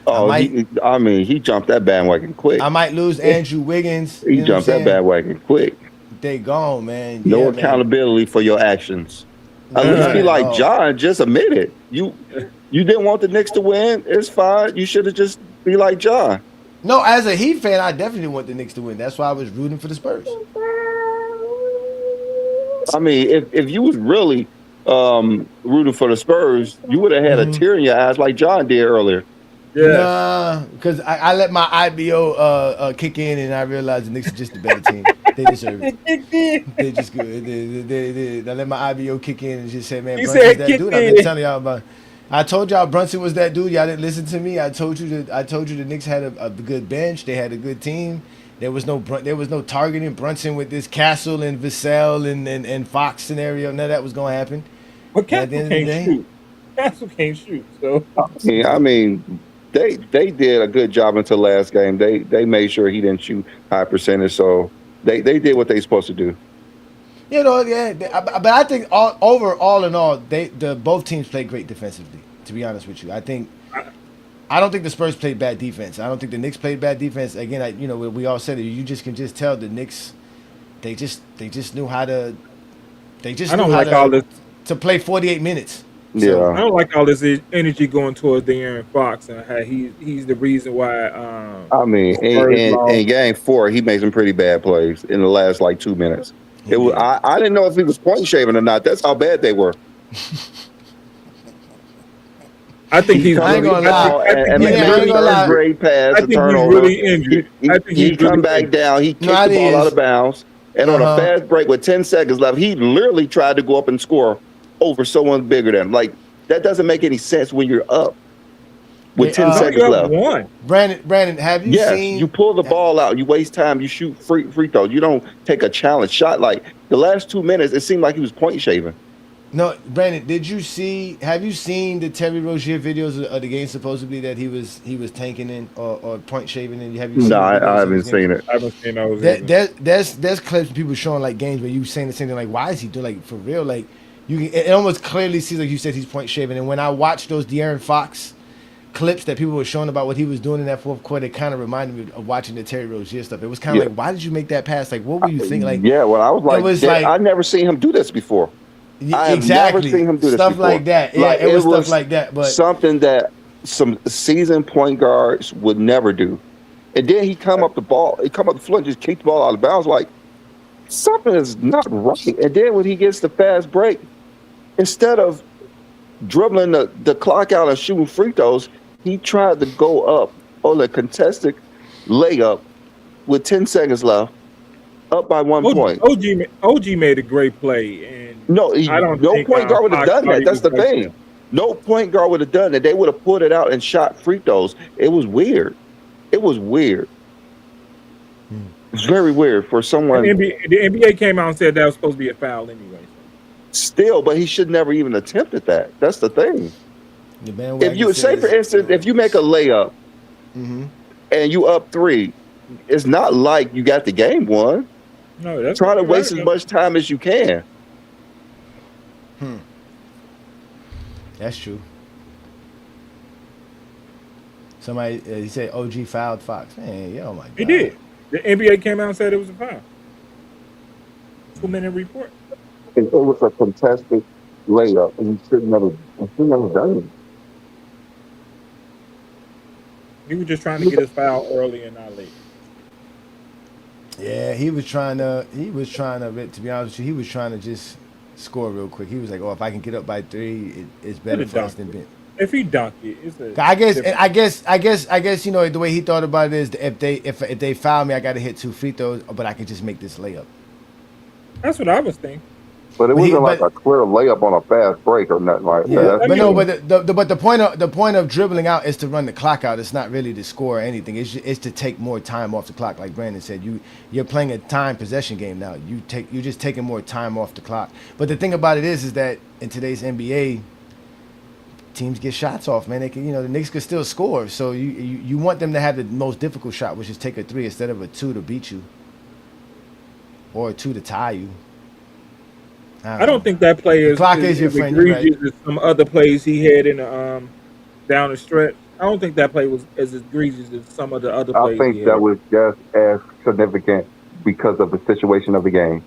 Oh, I he jumped that bandwagon quick. I might lose Andrew Wiggins. He You know jumped what I'm that saying? bandwagon quick. They gone, man. No Yeah, man. accountability for your actions. At least be like John. Just admit it. You didn't want the Knicks to win. It's fine. You should have just be like John. No, as a Heat fan, I definitely want the Knicks to win. That's why I was rooting for the Spurs. I mean, if you was really rooting for the Spurs, you would have had a tear in your eyes like John did earlier. Yeah. Nah, because I let my IBO kick in, and I realized the Knicks are just the better team. They deserve it. They just good. I let my IBO kick in and just say, man, He Brunson's said that kick dude. I've been in. telling y'all about. I told y'all Brunson was that dude. Y'all didn't listen to me. I told you the Knicks had a good bench. They had a good team. There was no targeting Brunson with this Castle and Vassell and Fox scenario. None of that was gonna happen. But At the Castle end of the can't day- shoot. Castle can't shoot. So I mean, they did a good job until last game. They made sure he didn't shoot high percentage, so they did what they supposed to do. You know, yeah, but I think all in all, both teams played great defensively. To be honest with you, I don't think the Spurs played bad defense. I don't think the Knicks played bad defense. Again, we all said it. You just can just tell the Knicks, they just knew how to. They just I don't knew how like all this. to play 48 minutes. I Yeah, don't like all this energy going towards De'Aaron Fox and how he's the reason why. I mean, Spurs lost. in game 4, he made some pretty bad plays in the last like 2 minutes. It was. I didn't know if he was point shaving or not. That's how bad they were. I think he's. I ain't Really, gonna lie. And Yeah, I make ain't a gonna lie. third grade pass, I a think he's turnover. really injured. I think He he's come really back injured. down. He kicked No, the he ball out is. of bounds, and on a Uh-huh. fast break with 10 seconds left, he literally tried to go up and score over someone bigger than him. Like that doesn't make any sense when you're up with Hey, 10 No, you seconds have left. one. Brandon, have you Yes, seen? you pull the ball out, you waste time, you shoot free throws. You don't take a challenge shot. Like the last 2 minutes, it seemed like he was point shaving. No, Brandon, did you see? Have you seen the Terry Rozier videos of the game supposedly that he was tanking in or point shaving in? Have you seen No, the videos I of haven't his games? seen it. I haven't seen those either. There's clips of people showing like games where you saying the same thing, like, why is he doing, like, for real? Like, it almost clearly seems like you said he's point shaving. And when I watched those De'Aaron Fox clips that people were showing about what he was doing in that fourth quarter, it kind of reminded me of watching the Terry Rozier stuff. It was kind of Yeah. like, why did you make that pass? Like, what were you thinking? Like, Yeah, well, I was like, it was like, I never seen him do this before. I have never exactly seen him do this stuff before. like that. Yeah, Like, it was stuff like that. But something that some seasoned point guards would never do. And then he come up the floor and just kick the ball out of bounds. Like something is not right. And then when he gets the fast break, instead of dribbling the clock out and shooting free throws, he tried to go up on a contested layup with 10 seconds left, up by 1 point. OG made a great play, and No, I don't no think point guard would have Fox done thought that. he That's was the like thing. that. No point guard would have done that. They would have pulled it out and shot free throws. It was weird. It was weird. It's very weird for And someone the NBA came out and said that was supposed to be a foul anyway. still, but he should never even attempted that. That's the thing. the If bandwagon you say, for says, instance, if you make a layup Mhm. and you up 3, it's not like you got the game won. No, that's Try to you're waste right. as much time as you can. That's true. Somebody he said OG fouled Fox. Man, oh my god. He did. The NBA came out and said it was a foul. 2-minute report. It was a contested layup, and he should never done it. He was just trying to get his foul early and not late. Yeah, he was trying to. To be honest with you, he was trying to just score real quick. He was like, "Oh, if I can get up by 3, it's better Could've for us dunked than it. being." If he dunked it, it's a I different- guess. You know, the way he thought about it is, if they foul me, I got to hit 2 free throws, but I can just make this layup. That's what I was thinking. But it But he- wasn't like but- a clear layup on a fast break or nothing like Yeah, that. but no, but the point of dribbling out is to run the clock out. It's not really to score or anything. It's to take more time off the clock. Like Brandon said, you're playing a time possession game now. You're just taking more time off the clock. But the thing about it is that in today's NBA, teams get shots off. Man, they can, the Knicks can still score. So you want them to have the most difficult shot, which is take a 3 instead of a 2 to beat you, or a 2 to tie you. I don't think that play is Clock is your friend, you're egregious as some other plays he had in the down the stretch. I don't think that play was as egregious as some of the other I plays. think he that had. was just as significant because of the situation of the game.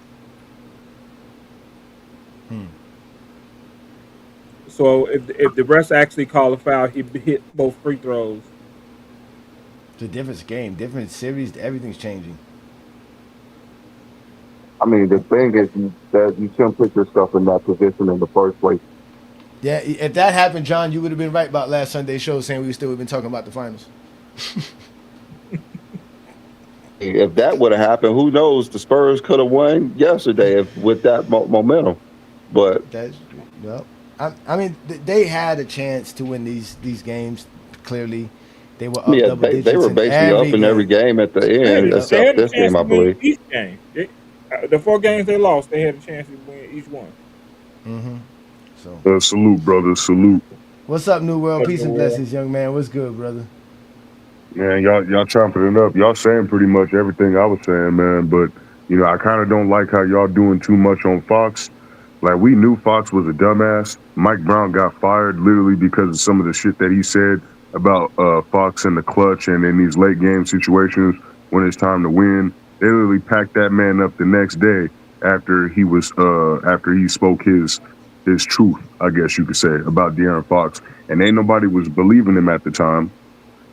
So if the refs actually call a foul, he hit both free throws. It's a different game, different series. Everything's changing. I mean, the thing is that you shouldn't put yourself in that position in the first place. Yeah, if that happened, John, you would have been right about last Sunday's show, saying we still would have been talking about the finals. If that would have happened, who knows? The Spurs could have won yesterday with that momentum. But That's well. I mean, they had a chance to win these games. Clearly, they were up double digits. they were basically up in every game at the end, They except had a this chance game, I to win believe. each game. The 4 games they lost, they had a chance to win each one. Mm-hmm. So, Salute, brother. Salute. what's up, New World? What's Peace up, and New World? blessings, young man. What's good, brother? Man, y'all chomping it up. Y'all saying pretty much everything I was saying, man. But, I kind of don't like how y'all doing too much on Fox. Like, we knew Fox was a dumbass. Mike Brown got fired literally because of some of the shit that he said about Fox in the clutch and in these late game situations when it's time to win. They literally packed that man up the next day after he spoke his truth, I guess you could say, about De'Aaron Fox. And ain't nobody was believing him at the time.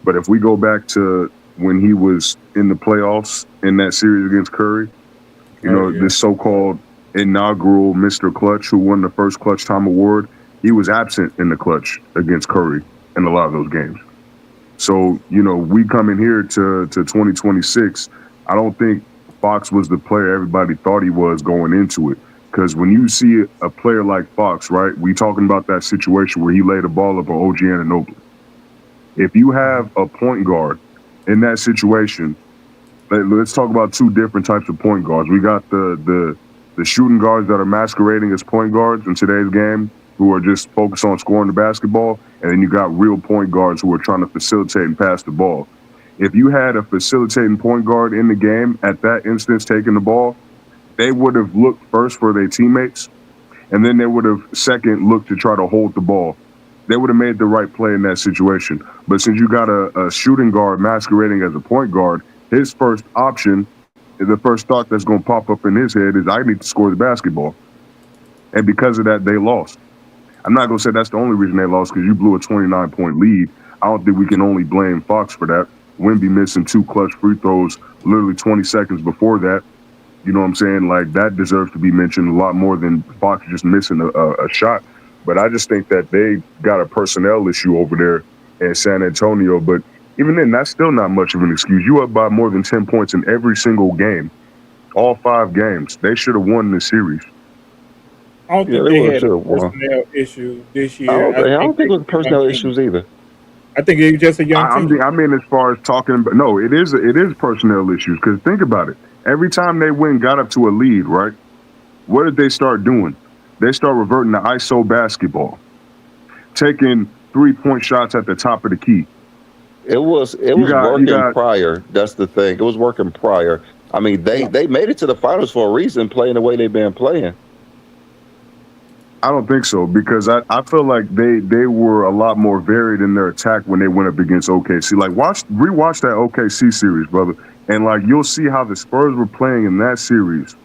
But if we go back to when he was in the playoffs in that series against Curry, You know, this so-called inaugural Mr. Clutch who won the first Clutch Time Award, he was absent in the clutch against Curry in a lot of those games. So, you know, we come in here to 2026. I don't think Fox was the player everybody thought he was going into it. Because when you see a player like Fox, right, we talking about that situation where he laid the ball up on OG Anunoby. If you have a point guard in that situation, let's talk about two different types of point guards. We got the shooting guards that are masquerading as point guards in today's game, who are just focused on scoring the basketball, and then you got real point guards who are trying to facilitate and pass the ball. If you had a facilitating point guard in the game at that instance taking the ball, they would have looked first for their teammates, and then they would have second looked to try to hold the ball. They would have made the right play in that situation. But since you got a shooting guard masquerading as a point guard, his first option, the first thought that's going to pop up in his head is, I need to score the basketball. And because of that, they lost. I'm not going to say that's the only reason they lost, because you blew a 29-point lead. I don't think we can only blame Fox for that. Wemby missing 2 clutch free throws literally 20 seconds before that. You know what I'm saying? Like, that deserves to be mentioned a lot more than Fox just missing a shot. But I just think that they got a personnel issue over there in San Antonio. But even then, that's still not much of an excuse. You up by more than 10 points in every single game, all 5 games. They should have won the series. I don't think they had a personnel issue this year. I don't think it was personnel issues either. I think it was just a young team. I mean, as far as talking about, no, it is personnel issues. Because think about it. Every time they got up to a lead, right? What did they start doing? They start reverting to ISO basketball, taking 3-point shots at the top of the key. It was working prior. That's the thing. It was working prior. I mean, they made it to the finals for a reason, playing the way they've been playing. I don't think so, because I feel like they were a lot more varied in their attack when they went up against OKC. Like, rewatch that OKC series, brother, and like you'll see how the Spurs were playing in that series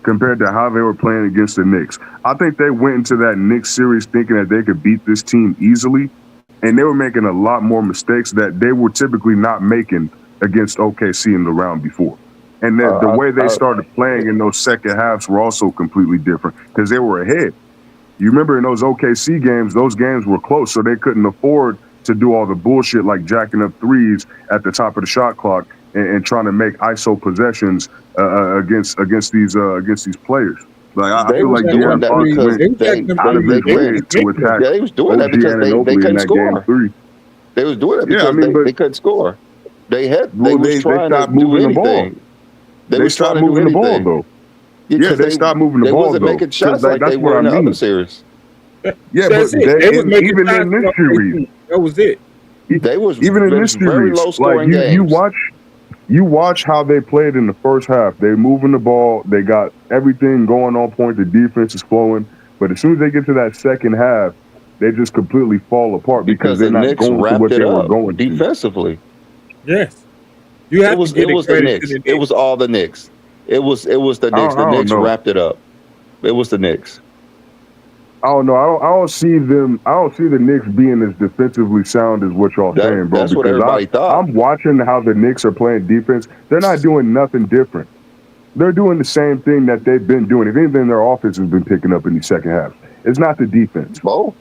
compared to how they were playing against the Knicks. I think they went into that Knicks series thinking that they could beat this team easily, and they were making a lot more mistakes that they were typically not making against OKC in the round before. And the way they started playing in those second halves were also completely different because they were ahead. You remember in those OKC games, those games were close, so they couldn't afford to do all the bullshit like jacking up threes at the top of the shot clock and trying to make ISO possessions against these players. Like I feel like they was doing that because they couldn't score. They was doing it because they couldn't score. They stopped moving the ball. They stopped moving the ball though. Yeah, they stopped moving the ball. They wasn't making shots like that's they were in the other series. Yeah, but even in this series, that was it. They was even in this series, like you watch how they played in the first half. They're moving the ball. They got everything going on point. The defense is flowing. But as soon as they get to that second half, they just completely fall apart because they're not going to what they were going defensively. Yes, it was the Knicks. It was all the Knicks. It was the Knicks. The Knicks wrapped it up. It was the Knicks. I don't know. I don't see them. I don't see the Knicks being as defensively sound as what y'all saying, bro. That's what everybody thought. I'm watching how the Knicks are playing defense. They're not doing nothing different. They're doing the same thing that they've been doing. If anything, their offense has been picking up in the second half. It's not the defense. Oh.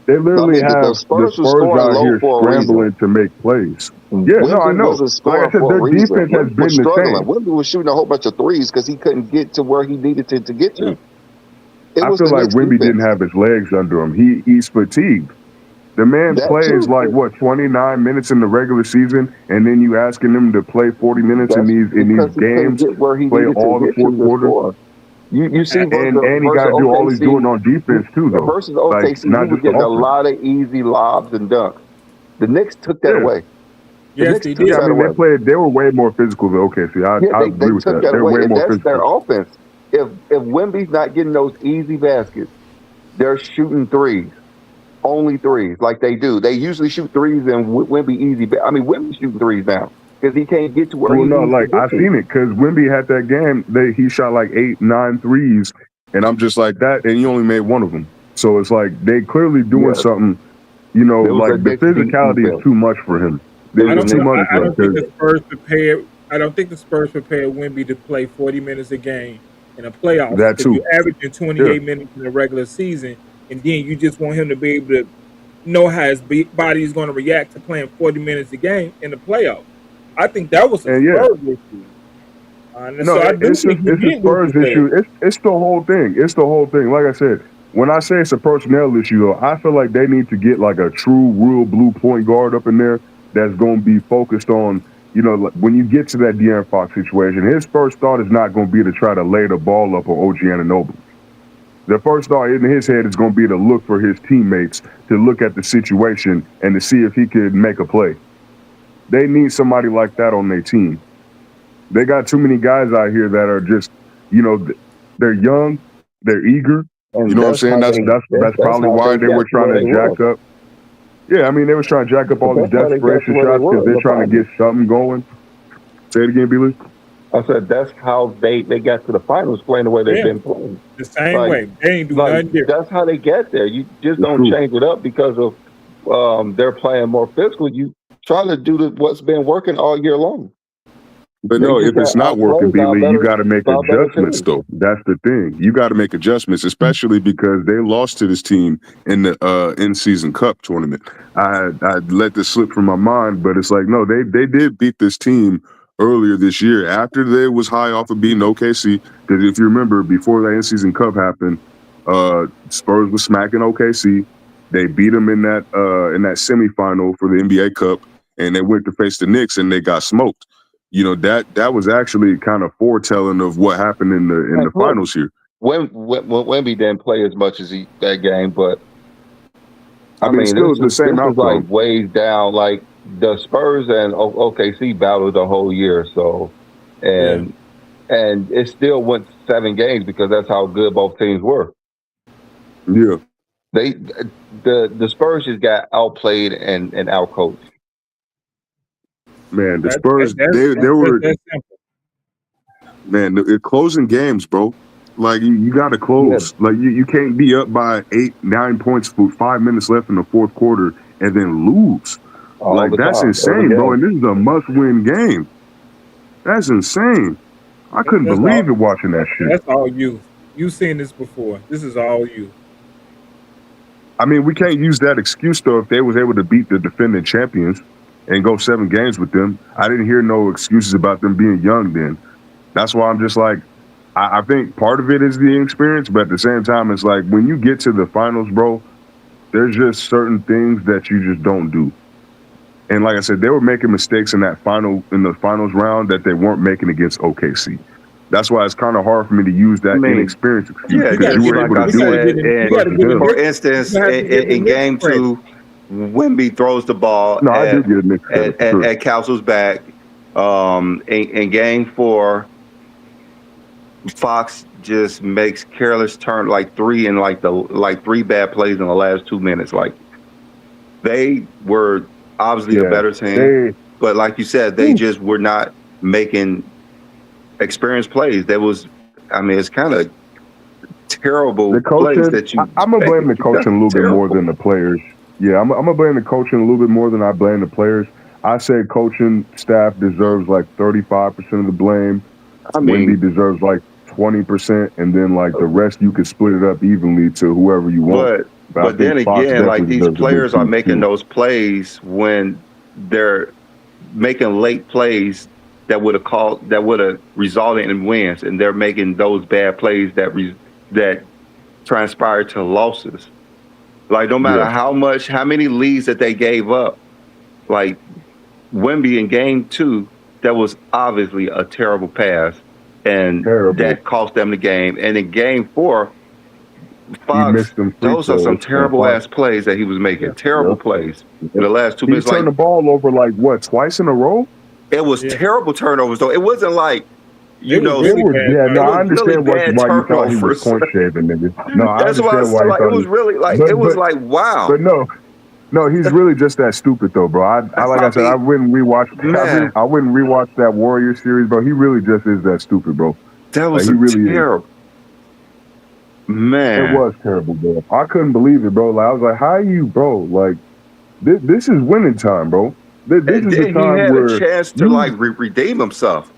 They literally have the Spurs out here scrambling to make plays. Yeah, no, I know. Like I said, their defense has been the same. Wemby was shooting a whole bunch of threes because he couldn't get to where he needed to get to. I feel like Wemby didn't have his legs under him. He's fatigued. The man plays like 29 minutes in the regular season, and then you asking him to play 40 minutes in these games, play all the fourth quarter. You see, and he got to do all he's doing on defense too, though. Versus OKC, he was getting a lot of easy lobs and dunks. The Knicks took that away. Yes, they did. I mean, they were way more physical than OKC. I agree with that. They're way more physical. Their offense. If Wemby's not getting those easy baskets, they're shooting threes, only threes, like they do. They usually shoot threes and Wemby easy. I mean, Wemby's shooting threes now because he can't get to where. Well, no, like I've seen it because Wemby had that game. He shot like 8-9 threes, and I'm just like that, and he only made one of them. So it's like they clearly doing something. You know, like the physicality is too much for him. I don't think the Spurs I don't think the Spurs prepared Wemby to play 40 minutes a game in a playoff That because too. you're averaging Yeah. 28 minutes in the regular season, and then you just want him to be able to know how his body is going to react to playing 40 minutes a game in the playoffs. I think that was a And yeah. Spurs issue. And No, so I do it's think he a did lose Spurs his leg. issue. It's the whole thing. It's the whole thing. Like I said, when I say it's a personnel issue, though, I feel like they need to get like a true, real blue point guard up in there that's going to be focused on, you know, like when you get to that De'Aaron Fox situation, his first thought is not going to be to try to lay the ball up on OG Anunoby. The first thought in his head is going to be to look for his teammates, to look at the situation and to see if he could make a play. They need somebody like that on their team. They got too many guys out here that are just, you know, they're young, they're eager. And You know what I'm saying? That's probably how why they were trying to jack up. Yeah, I mean, they was trying to jack up all these That's how they got desperation to where they shots were because in they're the trying to get something going. Say it again, Billy. I said that's how they got to the finals playing the way they've Yeah. been playing. The same Like- way. They ain't do Like nothing different. that's how they get there. You just That's don't true. change it up because of they're playing more physical. You try to do what's been working all year long. But They no, just if it's got not working, outplayed by Billy, you better- got to make by better adjustments, teams. though. That's the thing. You got to make adjustments, especially because they lost to this team in the in-season cup tournament. I let this slip from my mind, but it's like, no, they did beat this team earlier this year after they was high off of beating OKC. Because if you remember, before that in-season cup happened, Spurs was smacking OKC. They beat them in that semifinal for the NBA Cup, and they went to face the Knicks, and they got smoked. You know, that was actually kind of foretelling of what happened in the finals here. When Wemby didn't play as much as that game, but I mean, still this the same this is outcome. like ways down. Like the Spurs and OKC battled the whole year, so and it still went 7 games because that's how good both teams were. Yeah. The Spurs just got outplayed and outcoached. Man, the Spurs, they were, that's simple. man, they're closing games, bro. Like, you got to close. Yeah. Like, you can't be up by 8-9 points with 5 minutes left in the fourth quarter and then lose. All Like, the that's time, insane, every bro. game. And this is a must-win game. That's insane. I couldn't That's believe all- it watching that shit. That's all you. You've seen this before. This is all you. I mean, we can't use that excuse, though, if they was able to beat the defending champions and go 7 games with them. I didn't hear no excuses about them being young then. That's why I'm just like, I think part of it is the experience, but at the same time, it's like when you get to the finals, bro, there's just certain things that you just don't do. And like I said, they were making mistakes in the finals round that they weren't making against OKC. That's why it's kind of hard for me to use that inexperience excuse Yeah, because you were able to do it. For instance, in game 2, Wemby throws the ball No, I do get it mixed up, sure. at Council's back. In game 4, Fox just makes careless turn like 3 and 3 bad plays in the last 2 minutes. Like they were obviously the better team, but like you said, they just were not making experienced plays. It's kind of terrible plays that you. I'm gonna blame the coaching a little bit more than the players. Yeah, I'm gonna blame the coaching a little bit more than I blame the players. I say coaching staff deserves like 35% of the blame. Wemby deserves like 20%, and then like the rest you could split it up evenly to whoever you want. But then again, like these players are making those plays when they're making late plays that would have resulted in wins, and they're making those bad plays that transpired to losses. Like no matter how many leads that they gave up, like Wemby in game 2, that was obviously a terrible pass, and that cost them the game. And in game 4, Fox, those are some terrible ass plays that he was making. Terrible plays in the last 2 minutes. He turned the ball over like what, twice in a row? It was terrible turnovers though. It wasn't like I understand why you thought he was point shaving, nigga. No, I understand why you thought it was really like but, it was like wow. But no, he's really just that stupid though, bro. I wouldn't rewatch. I wouldn't rewatch that Warrior series, bro. He really just is that stupid, bro. That was terrible. Man, it was terrible, bro. I couldn't believe it, bro. Like, I was like, how you, bro? Like, this is winning time, bro. This And is the then he time had a where chance to redeem himself.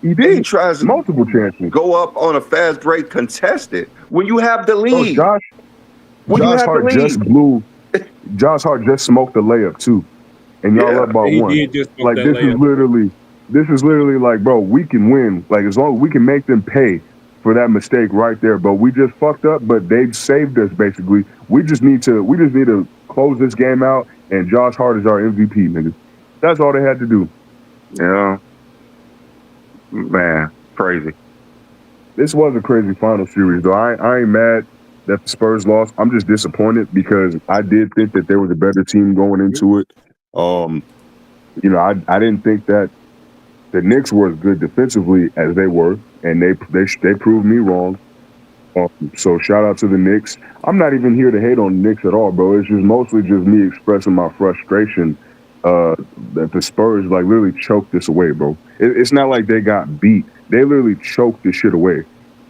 he And did he tries to multiple chances. go up on a fast break contested when you have the lead. Josh Hart just smoked the layup too, and y'all up by He one. did just smoke Like that this is literally like, bro, we can win. Like as long as we can make them pay for that mistake right there. But we just fucked up. But they've saved us basically. We just need to close this game out. And Josh Hart is our MVP, nigga. That's all they had to do. Yeah, man, crazy. This was a crazy final series, though. I ain't mad that the Spurs lost. I'm just disappointed because I did think that they were the better team going into it. You know, I didn't think that the Knicks were as good defensively as they were, and they proved me wrong. So shout out to the Knicks. I'm not even here to hate on the Knicks at all, bro. It's just mostly just me expressing my frustration that the Spurs like literally choked this away, bro. It's not like they got beat. They literally choked this shit away.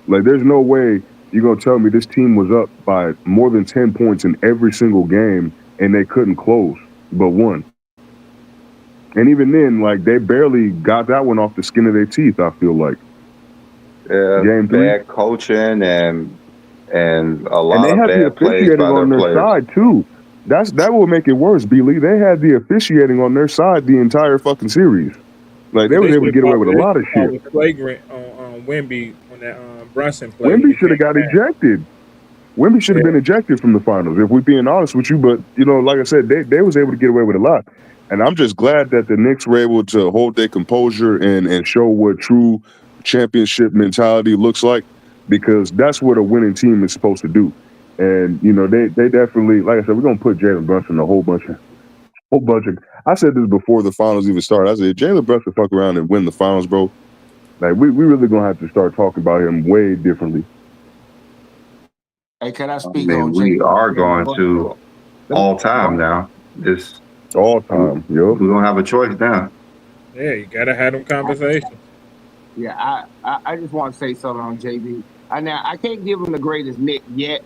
Like there's no way you're gonna tell me this team was up by more than 10 points in every single game and they couldn't close but one. And even then, like they barely got that one off the skin of their teeth, I feel like. Game bad coaching and a lot of bad plays by on their their players. side too. That will make it worse, B-Lee. They had the officiating on their side the entire fucking series. Like they was able to get away with a lot of shit. Was flagrant on Wemby on that Brunson play. Wemby should have got ejected. Wemby should have been ejected from the finals, if we're being honest with you. But you know, like I said, they was able to get away with a lot. And I'm just glad that the Knicks were able to hold their composure and show what true championship mentality looks like, because that's what a winning team is supposed to do. And you know, they definitely, like I said, we're gonna put Jalen Brunson a whole bunch of. I said this before the finals even started. I said Jalen Brunson fuck around and win the finals, bro. Like we really gonna have to start talking about him way differently. Hey, can I I speak mean, on we Jalen? are going to all time now. This all time, yo. We don't have a choice now. Yeah, you gotta have them conversations. Yeah, I just want to say something on JB. Now I can't give him the greatest Nick yet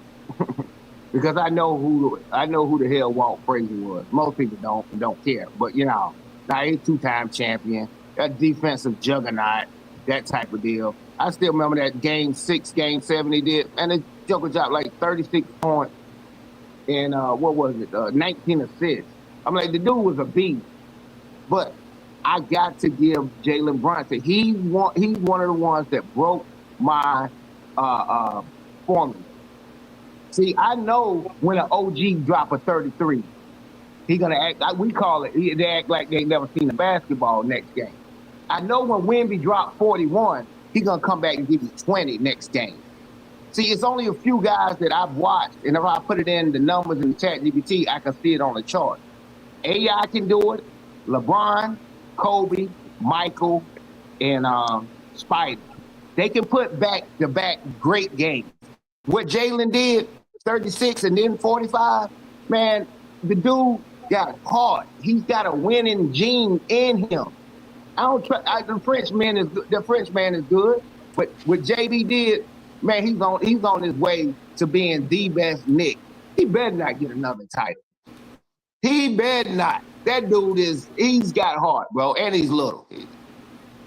because I know who the hell Walt Frazier was. Most people don't care, but you know, now he's 2-time champion, that defensive juggernaut, that type of deal. I still remember that game 6, game 7 he did, and the Joker dropped like 36 points and 19 assists. I'm like, the dude was a beast, but I got to give Jalen Brunson. He's one of the ones that broke my formula. See, I know when an OG drop a 33, he gonna act like we call it. They act like they never seen a basketball next game. I know when Wemby dropped 41, he gonna come back and give you 20 next game. See, it's only a few guys that I've watched, and if I put it in the numbers in the ChatGPT, I can see it on the chart. AI can do it. LeBron, Kobe, Michael, and Spider. They can put back-to-back great games. What Jalen did, 36 and then 45, man, the dude got hard. He's got a winning gene in him. The Frenchman is good, but what JB did, man, he's on his way to being the best Knick. He better not get another title. He better not. That dude he's got heart, bro, and he's little.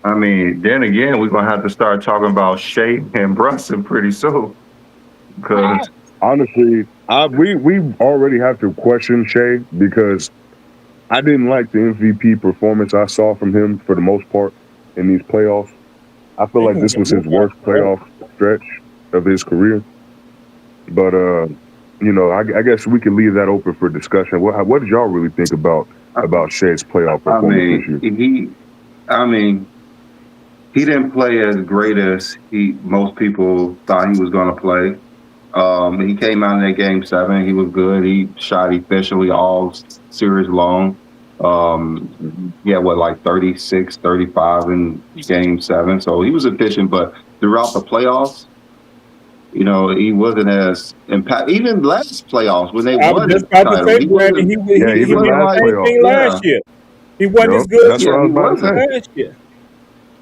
I mean, then again, we're gonna have to start talking about Shea and Brunson pretty soon. Because honestly, we already have to question Shea because I didn't like the MVP performance I saw from him for the most part in these playoffs. I feel like this was his worst playoff stretch of his career. But you know, I guess we can leave that open for discussion. What did y'all really think about Shea's playoff performance this year? He didn't play as great as most people thought he was going to play. He came out in that game 7. He was good. He shot efficiently all series long. Like 36, 35 in game 7. So he was efficient, but throughout the playoffs, you know, he wasn't as impact. Even last playoffs when they won the title, he wasn't. He wasn't like last year. He wasn't as good. That's what I was about to say. Last year.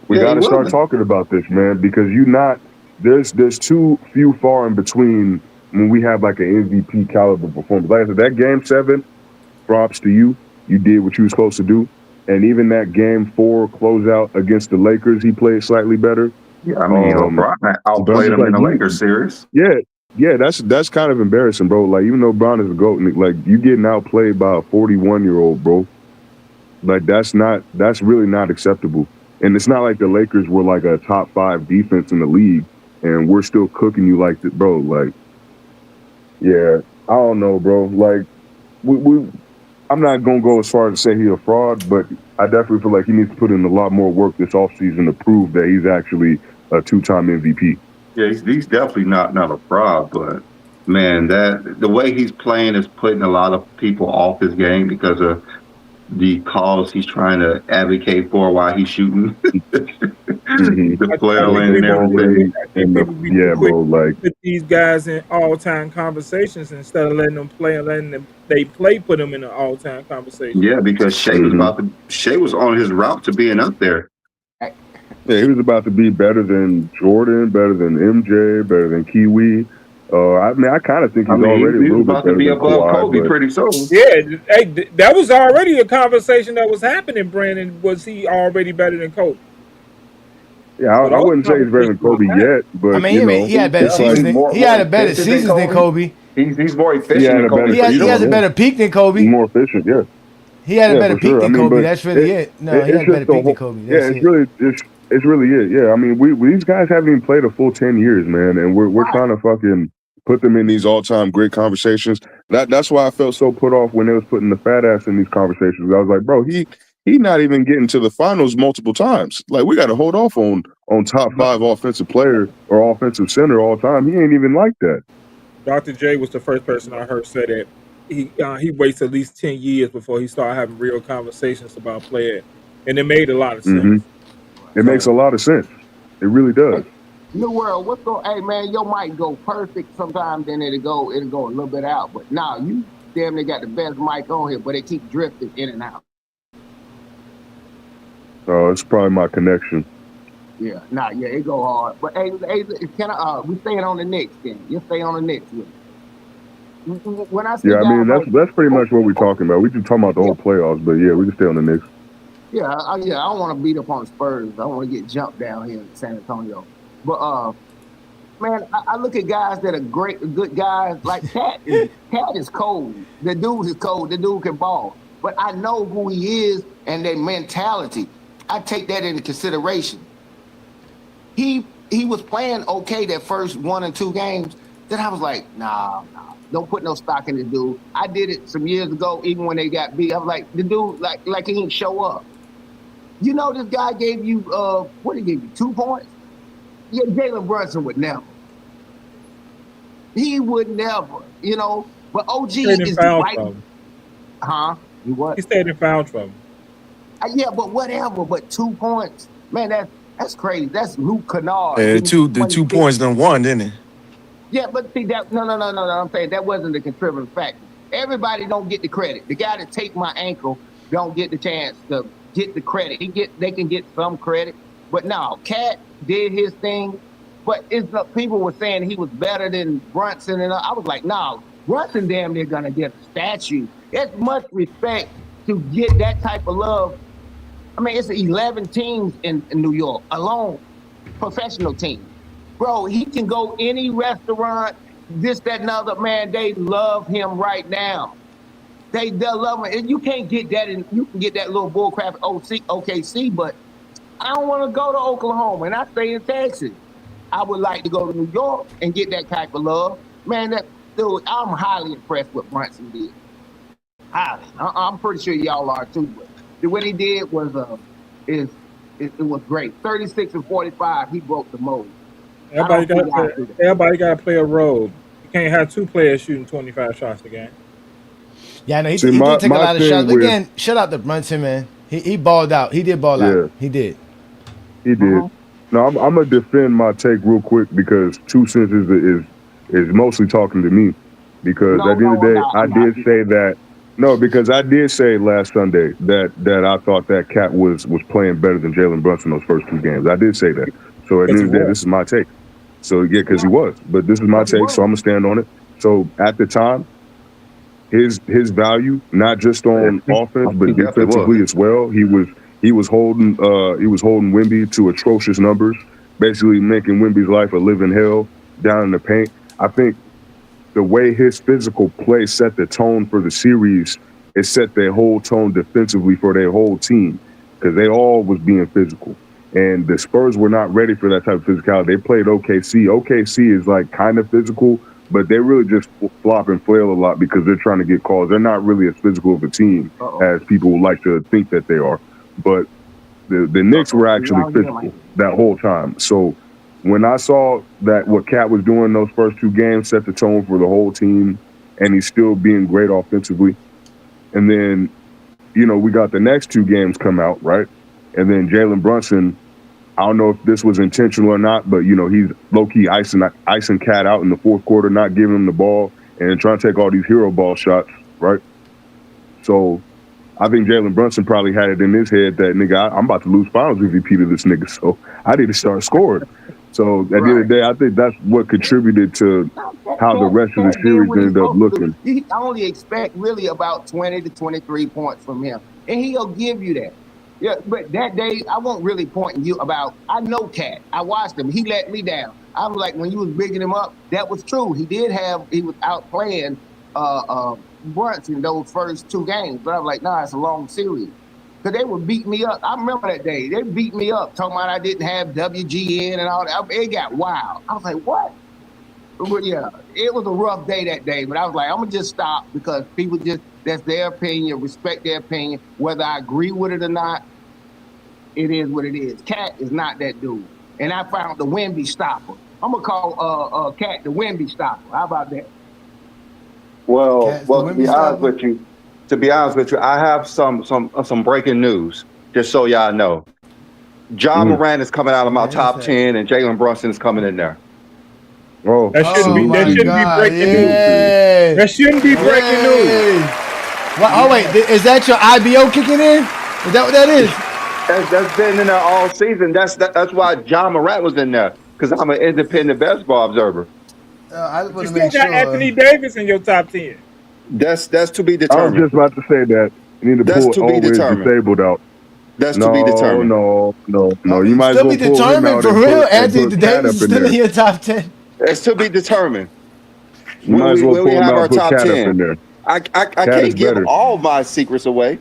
We got to start talking about this, man, because there's too few far in between when we have like an MVP caliber performance. Like I said, that game 7, props to you. You did what you were supposed to do. And even that game 4 closeout against the Lakers, he played slightly better. Yeah, I mean, LeBron outplayed him in the Lakers series. Yeah, that's kind of embarrassing, bro. Like, even though Brown is a GOAT, like, you getting outplayed by a 41-year-old, bro. Like, that's really not acceptable. And it's not like the Lakers were like a top 5 defense in the league, and we're still cooking you like that, bro. Like, yeah, I don't know, bro. Like, I'm not gonna go as far as to say he's a fraud, but I definitely feel like he needs to put in a lot more work this offseason to prove that he's actually a 2-time MVP. Yeah, he's definitely not a fraud, but man, that the way he's playing is putting a lot of people off his game because of the calls he's trying to advocate for while he's shooting. The player lane and everything. Bro, like, put these guys in all-time conversations instead of letting them play and letting they put them in an all-time conversation. Yeah, because Shea was on his route to being up there. Yeah, he was about to be better than Jordan, better than MJ, better than Kiwi. I mean, I kind of think he's already a little bit better than Kawhi, Kobe pretty soon. Yeah, hey, that was already a conversation that was happening, Brandon. Was he already better than Kobe? Yeah, I wouldn't say he's better than Kobe yet, but I mean, he had better seasons. He had a better seasons than Kobe. He's more efficient than Kobe. He has a better peak than Kobe. He's more efficient, yeah. He had a better peak than Kobe. That's really it. No, he had a better peak than Kobe. It's really it. Yeah, I mean, these guys haven't even played a full 10 years, man, and we're trying to fucking put them in these all-time great conversations. That's why I felt so put off when they was putting the fat ass in these conversations. I was like, bro, he not even getting to the finals multiple times. Like, we got to hold off on top 5 offensive player or offensive center all time. He ain't even like that. Dr. J was the first person I heard say that he waits at least 10 years before he started having real conversations about playing, and it made a lot of sense. Mm-hmm. It makes a lot of sense. It really does. New World, what's going? Hey man, your mic go perfect sometimes, then it'll go a little bit out. But now you damn near got the best mic on here, but it keep drifting in and out. It's probably my connection. Yeah, it go hard. But hey, we staying on the Knicks then? You stay on the Knicks with me. When I I mean that's pretty much what we're talking about. We just talking about the whole playoffs, but yeah, we can stay on the Knicks. Yeah, I don't want to beat up on Spurs. I don't want to get jumped down here in San Antonio. But man, I look at guys that are good guys. Like Cat is cold. The dude is cold. The dude can ball. But I know who he is and their mentality. I take that into consideration. He was playing okay that first 1 and 2 games. Then I was like, nah, don't put no stock in the dude. I did it some years ago, even when they got beat. I was like, the dude, like he didn't show up. You know, this guy gave you, what did he give you, 2 points? Yeah, Jalen Brunson would never. He would never, you know. But OG is right. Huh? You what? He stayed in foul trouble. Yeah, but whatever. But 2 points, man, that's crazy. That's Luke Kennard. Yeah, the 2 points done won, didn't it? Yeah, but see that no. I'm saying that wasn't the contributing factor. Everybody don't get the credit. The guy that take my ankle don't get the chance to get the credit. They can get some credit, but no, Cat did his thing. But people were saying he was better than Brunson, and I was like, no, Brunson damn near gonna get a statue. It's much respect to get that type of love. I mean, it's 11 teams in New York alone, professional teams. Bro, he can go any restaurant, this, that, and other. Man, they love him right now. They love him. And you can't get that you can get that little bullcrap OKC, but I don't want to go to Oklahoma, and I stay in Texas. I would like to go to New York and get that type of love. Man, dude, I'm highly impressed with Brunson did. Highly. I'm pretty sure y'all are too, but what he did was it was great. 36 and 45, he broke the mold. Everybody got to play a role. You can't have 2 players shooting 25 shots a game. Yeah, I know. He did take a lot of shots. Again, shout out to Brunson, man. He balled out. He did ball out. He did. He did. No, I'm gonna defend my take real quick because 2 Cents is mostly talking to me. Because at the end of the day, I did say that. No, because I did say last Sunday that I thought that Cat was playing better than Jalen Brunson those first 2 games. I did say that. So at the end of the day, this is my take. So yeah, because he was. But this is my take, so I'm gonna stand on it. So at the time, his value, not just on offense but He definitely defensively was. as well. He was holding Wemby to atrocious numbers, basically making Wemby's life a living hell down in the paint. I think the way his physical play set the tone for the series, it set their whole tone defensively for their whole team because they all was being physical. And the Spurs were not ready for that type of physicality. They played OKC. OKC is like kind of physical, but they really just flop and flail a lot because they're trying to get calls. They're not really as physical of a team as people would like to think that they are. But the Knicks were actually physical that whole time. So when I saw that what Cat was doing those first two games set the tone for the whole team, and he's still being great offensively. And then, we got the next two games come out, right? And then Jalen Brunson, I don't know if this was intentional or not, but, he's low-key icing Cat out in the fourth quarter, not giving him the ball, and trying to take all these hero ball shots, right? So I think Jalen Brunson probably had it in his head that, nigga, I'm about to lose finals MVP to this nigga, so I need to start scoring. So at the end of the day, I think that's what contributed to how the rest of the series ended up looking. I only expect really about 20 to 23 points from him, and he'll give you that. Yeah, but that day, I won't really point you about. I know Cat. I watched him. He let me down. I was like, when you was bigging him up, that was true. He was outplaying Brunson those first two games. But I was like, nah, it's a long series. Because they would beat me up. I remember that day. They beat me up, talking about I didn't have WGN and all that. It got wild. I was like, what? But yeah, it was a rough day that day. But I was like, I'm going to just stop because people that's their opinion, respect their opinion. Whether I agree with it or not, it is what it is. Cat is not that dude. And I found the Wemby stopper. I'm going to call Cat the Wemby stopper. How about that? Well, to be honest with you, I have some breaking news, just so y'all know. Ja Morant is coming out of my top 10, and Jalen Brunson is coming in there. Oh, that shouldn't be breaking news. That shouldn't be breaking news. Well, wait, is that your IBO kicking in? Is that what that is? That's been in there all season. That's why Ja Morant was in there, because I'm an independent basketball observer. You still got Anthony Davis in your top 10. That's to be determined. I was just about to say that. You need to pull always disabled out. That's to be determined. No. You might still as well be determined for real. Anthony Davis is still in your top 10. It's to be determined. You might as well pull him out and put Cat up in there. I can't give all my secrets away.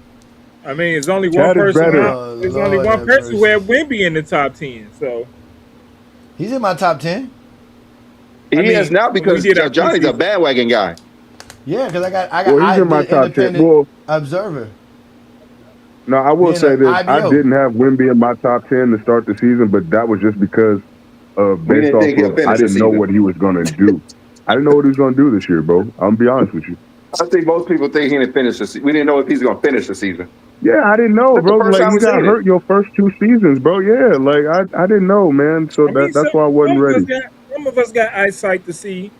I mean, it's only one person. There's only one person who had Wemby in the top 10. So he's in my top 10. He is now because Johnny's a bandwagon guy. Yeah, because I got he's in my top 10. Observer. No, I will say this. I didn't have Wemby in my top 10 to start the season, but that was just because based off of I didn't know what he was going to do. I didn't know what he was going to do this year, bro. I'm going to be honest with you. I think most people think he didn't finish the season. We didn't know if he's going to finish the season. Yeah, I didn't know, bro. Like, you got hurt your first two seasons, bro. Yeah, like, I didn't know, man. So that's why I wasn't ready. Some of us got eyesight to see,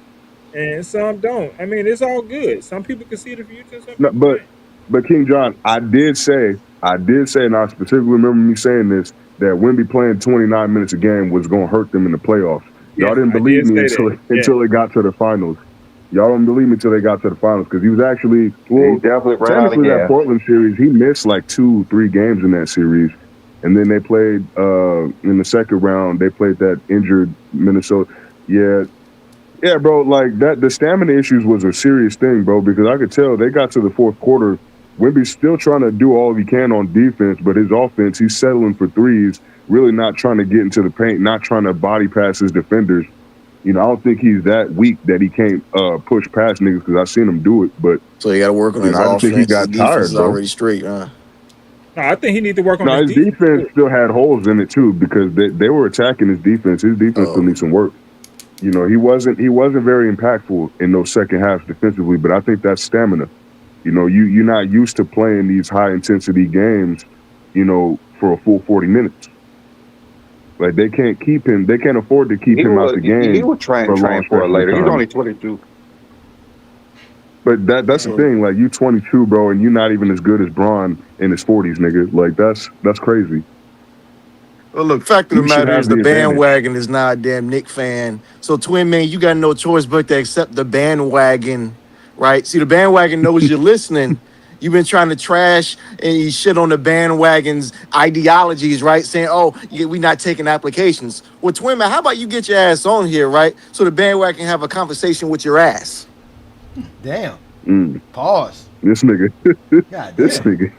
and some don't. I mean, it's all good. Some people can see the future. But King John, I did say, and I specifically remember me saying this, that Wemby playing 29 minutes a game was going to hurt them in the playoffs. Y'all didn't believe me until it got to the finals. Y'all don't believe me until they got to the finals because he was actually technically that Portland series. He missed like 2-3 games in that series, and then they played in the second round. They played that injured Minnesota. Yeah, bro. Like that, the stamina issues was a serious thing, bro. Because I could tell they got to the fourth quarter. Wemby's still trying to do all he can on defense, but his offense, he's settling for threes, really not trying to get into the paint, not trying to body pass his defenders. I don't think he's that weak that he can't push past niggas because I've seen him do it. But so you got to work on his offense. I think he got tired, is already straight, huh? No, I think he needs to work on his defense. Still had holes in it too because they were attacking his defense. His defense still needs some work. He wasn't very impactful in those second halves defensively. But I think that's stamina. You're not used to playing these high intensity games, for a full 40 minutes. Like they can't keep him. They can't afford to keep him out the game. He would train for it later. He's only 22. But that's the thing. Like you 22, bro, and you're not even as good as Bron in his 40s, nigga. Like that's crazy. Well, look, fact of the matter is the bandwagon is not a damn Knicks fan. So, Twin Man, you got no choice but to accept the bandwagon right? See, the bandwagon knows you're listening. You've been trying to trash and you shit on the bandwagon's ideologies, right? Saying, oh, we not taking applications. Well, Twin Man, how about you get your ass on here, right? So the bandwagon can have a conversation with your ass. Damn. Mm. Pause. This nigga. God This damn. nigga.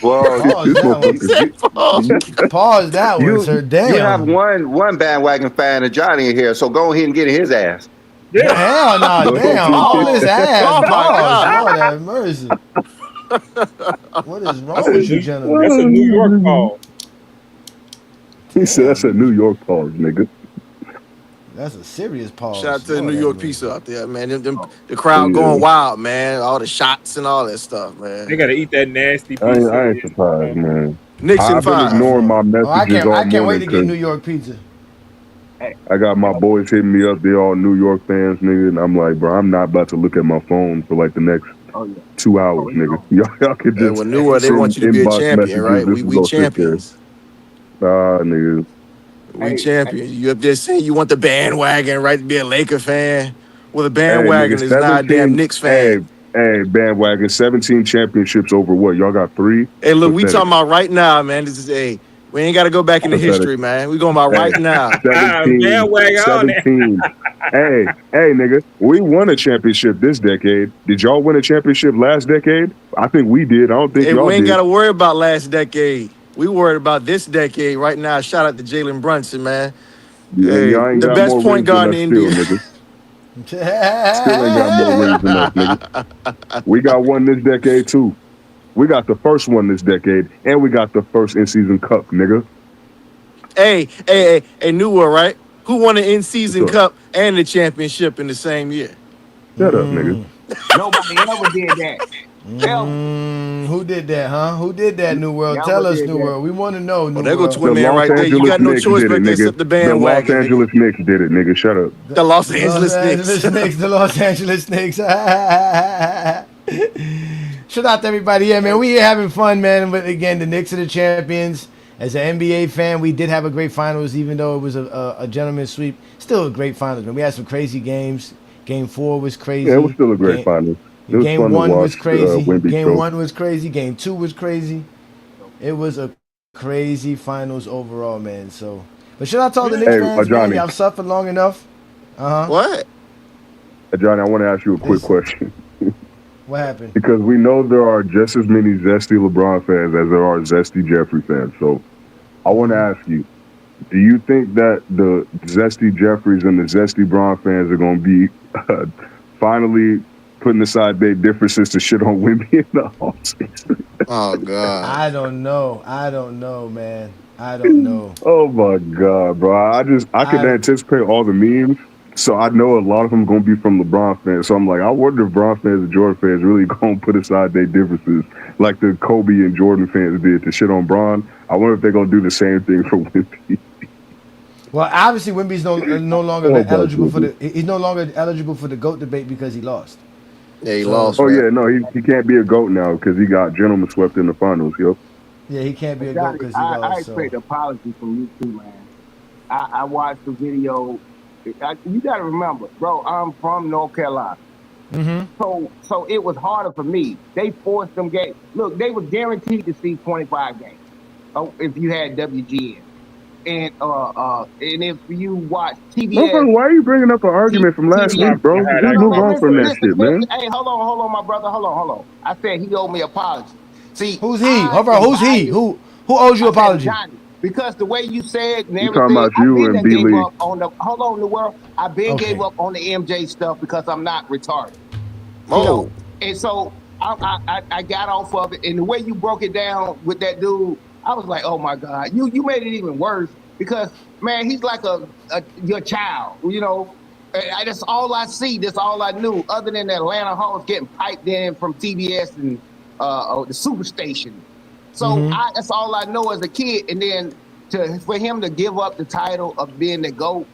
Well, Pause that one. Pause that one, sir. Damn. You have one bandwagon fan of Johnny in here, so go ahead and get in his ass. Yeah. Hell no, damn. All this ass. Oh, my Pause. God. Lord have mercy. What is wrong with you, gentlemen? That's a New York call. He said that's a New York pause, nigga. That's a serious pause. Shout out to the Lord New have York mercy. pizza out there, man. The crowd going wild, man. All the shots and all that stuff, man. They gotta eat that nasty I pizza. ain't surprised, man. Knicks in I've been 5. ignoring my messages I can't all wait to morning get New because York pizza. I got my boys hitting me up. They're all New York fans, nigga, and I'm like, bro, I'm not about to look at my phone for like the next 2 hours, nigga. Y'all could Hey, just well, New York, they want you to be a inbox champion, messages. right? This is We gonna sit there. champions. Nah, nigga. We champions. You up there saying you want the bandwagon, right, to be a Laker fan? Well, the Hey, bandwagon nigga, is not a damn Knicks fan. Hey, bandwagon, 17 championships over what? Y'all got 3? Hey, look, we Pathetic. talking about right now, man. This is we ain't got to go back into Pathetic. history, man. We going about right now. 17. Bandwagon on it. 17. hey, nigga, we won a championship this decade. Did y'all win a championship last decade? I think we did. I don't think Hey, y'all we ain't did. got to worry about last decade. We worried about this decade right now. Shout out to Jalen Brunson, man. Yeah, Hey, y'all ain't the got best more point rings than guard us in India. still, nigga. Still ain't got more rings than us, nigga. We got one this decade, too. We got the first one this decade, and we got the first in-season cup, nigga. Hey, New World, right? Who won the in-season What's up? cup and the championship in the same year? Shut up, nigga. Nobody ever did that. Who did that, huh? Who did that, New World? Never Tell us, did New that. World. We want to know, New There go World. Twin The Man Los right there. You Angeles got no Knicks choice did but it, to nigga. accept the The bandwagon. Los Angeles Knicks did it, nigga. Shut up. The Los Angeles Knicks. The Los Angeles Knicks. Shout out to everybody. Yeah, man, we here having fun, man. But again, the Knicks are the champions. As an NBA fan, we did have a great finals, even though it was a gentleman's sweep. Still a great finals, man. We had some crazy games. Game 4 was crazy. Yeah, it was still a great finals. It was Game fun to 1 was watch, crazy. Wemby Game choke. 1 was crazy. Game 2 was crazy. It was a crazy finals overall, man. So, but shout out to all the Knicks Hey, fans, man. Johnny. Y'all suffered long enough. What? Johnny, I want to ask you a quick question. What happened? Because we know there are just as many zesty LeBron fans as there are zesty Jeffrey fans. So I want to ask you, do you think that the zesty Jeffries and the zesty Bron fans are going to be finally putting aside their differences to shit on Wemby in the offseason? Oh, God. I don't know, man. I don't know. Oh, my God, bro. I can anticipate all the memes. So I know a lot of them going to be from LeBron fans. So I'm like, I wonder if Bron fans and Jordan fans really going to put aside their differences like the Kobe and Jordan fans did to shit on Bron. I wonder if they're going to do the same thing for Wemby. Well, obviously, Wemby's no longer Oh, my eligible for goodness. he's no longer eligible for the GOAT debate because he lost. Yeah, he lost. Oh, yeah, no, he can't be a GOAT now because he got gentlemen swept in the finals, yo. Yeah, he can't be a Johnny, GOAT because he I lost. expect an apology from you too, man. I watched the video. You got to remember, bro, I'm from North Carolina. So it was harder for me. They forced them games. Look, they were guaranteed to see 25 games if you had WGN. And if you watch TBS. Motherfucker, why are you bringing up an argument from last week, bro? Just move on from that shit, man. Hey, hold on, my brother. Hold on. I said he owed me an apology. See, who's he? Hold on, who's he? Who owes you an apology? Johnny. Because the way you said and You everything, talking about you and B. Lee. hold on, the world. I've been gave up on the MJ stuff because I'm not retarded. Oh. You know? And so I got off of it. And the way you broke it down with that dude, I was like, oh my God, you made it even worse because man, he's like your child, you know. That's all I see. That's all I knew. Other than the Atlanta Hawks getting piped in from TBS and the Superstation. So that's all I know as a kid. And then for him to give up the title of being the GOAT